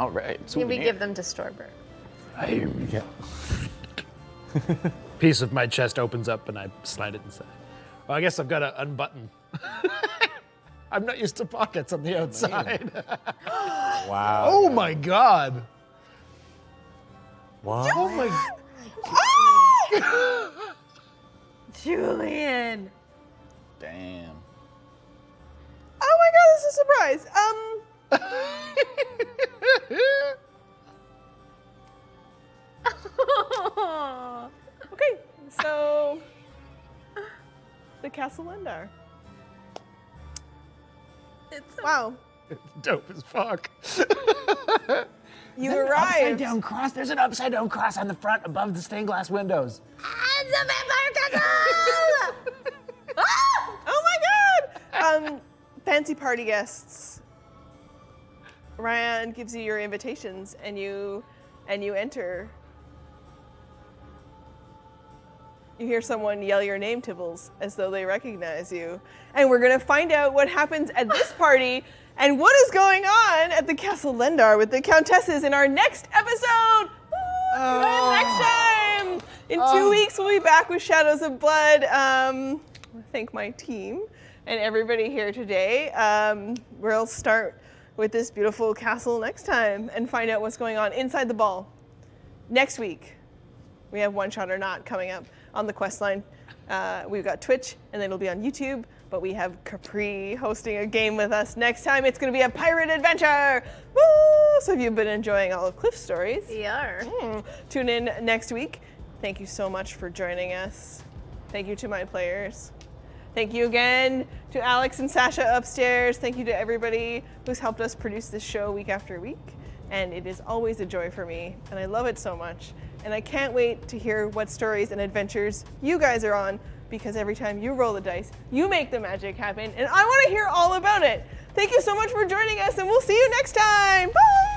All right. Maybe souvenir. give them to Storber. I am. Yeah. Piece of my chest opens up and I slide it inside. Well, I guess I've got to unbutton. I'm not used to pockets on the outside. Wow. Oh my god. What? Oh my. Julian! Damn. Oh my god, this is a surprise. Okay, so the Castle Lendar. It's Wow, It's dope as fuck. you Upside arrived. down cross. There's an upside down cross on the front above the stained glass windows. It's a vampire castle! Ah! Oh my god! Fancy party guests. Ryan gives you your invitations and you enter. You hear someone yell your name, Tibbles, as though they recognize you. And we're gonna find out what happens at this party and what is going on at the Castle of Lendar with the Countesses in our next episode! Woo! Next time! In 2 weeks, we'll be back with Shadows of Blood. I thank my team and everybody here today. We'll start with this beautiful castle next time and find out what's going on inside the ball. Next week, we have One Shot or Not coming up on the quest line. We've got Twitch, and then it'll be on YouTube, but we have Capri hosting a game with us next time. It's going to be a pirate adventure! Woo! So if you've been enjoying all of Cliff's stories, We are. tune in next week. Thank you so much for joining us. Thank you to my players. Thank you again to Alex and Sasha upstairs. Thank you to everybody who's helped us produce this show week after week. And it is always a joy for me, and I love it so much. And I can't wait to hear what stories and adventures you guys are on, because every time you roll the dice, you make the magic happen, and I want to hear all about it. Thank you so much for joining us, and we'll see you next time. Bye!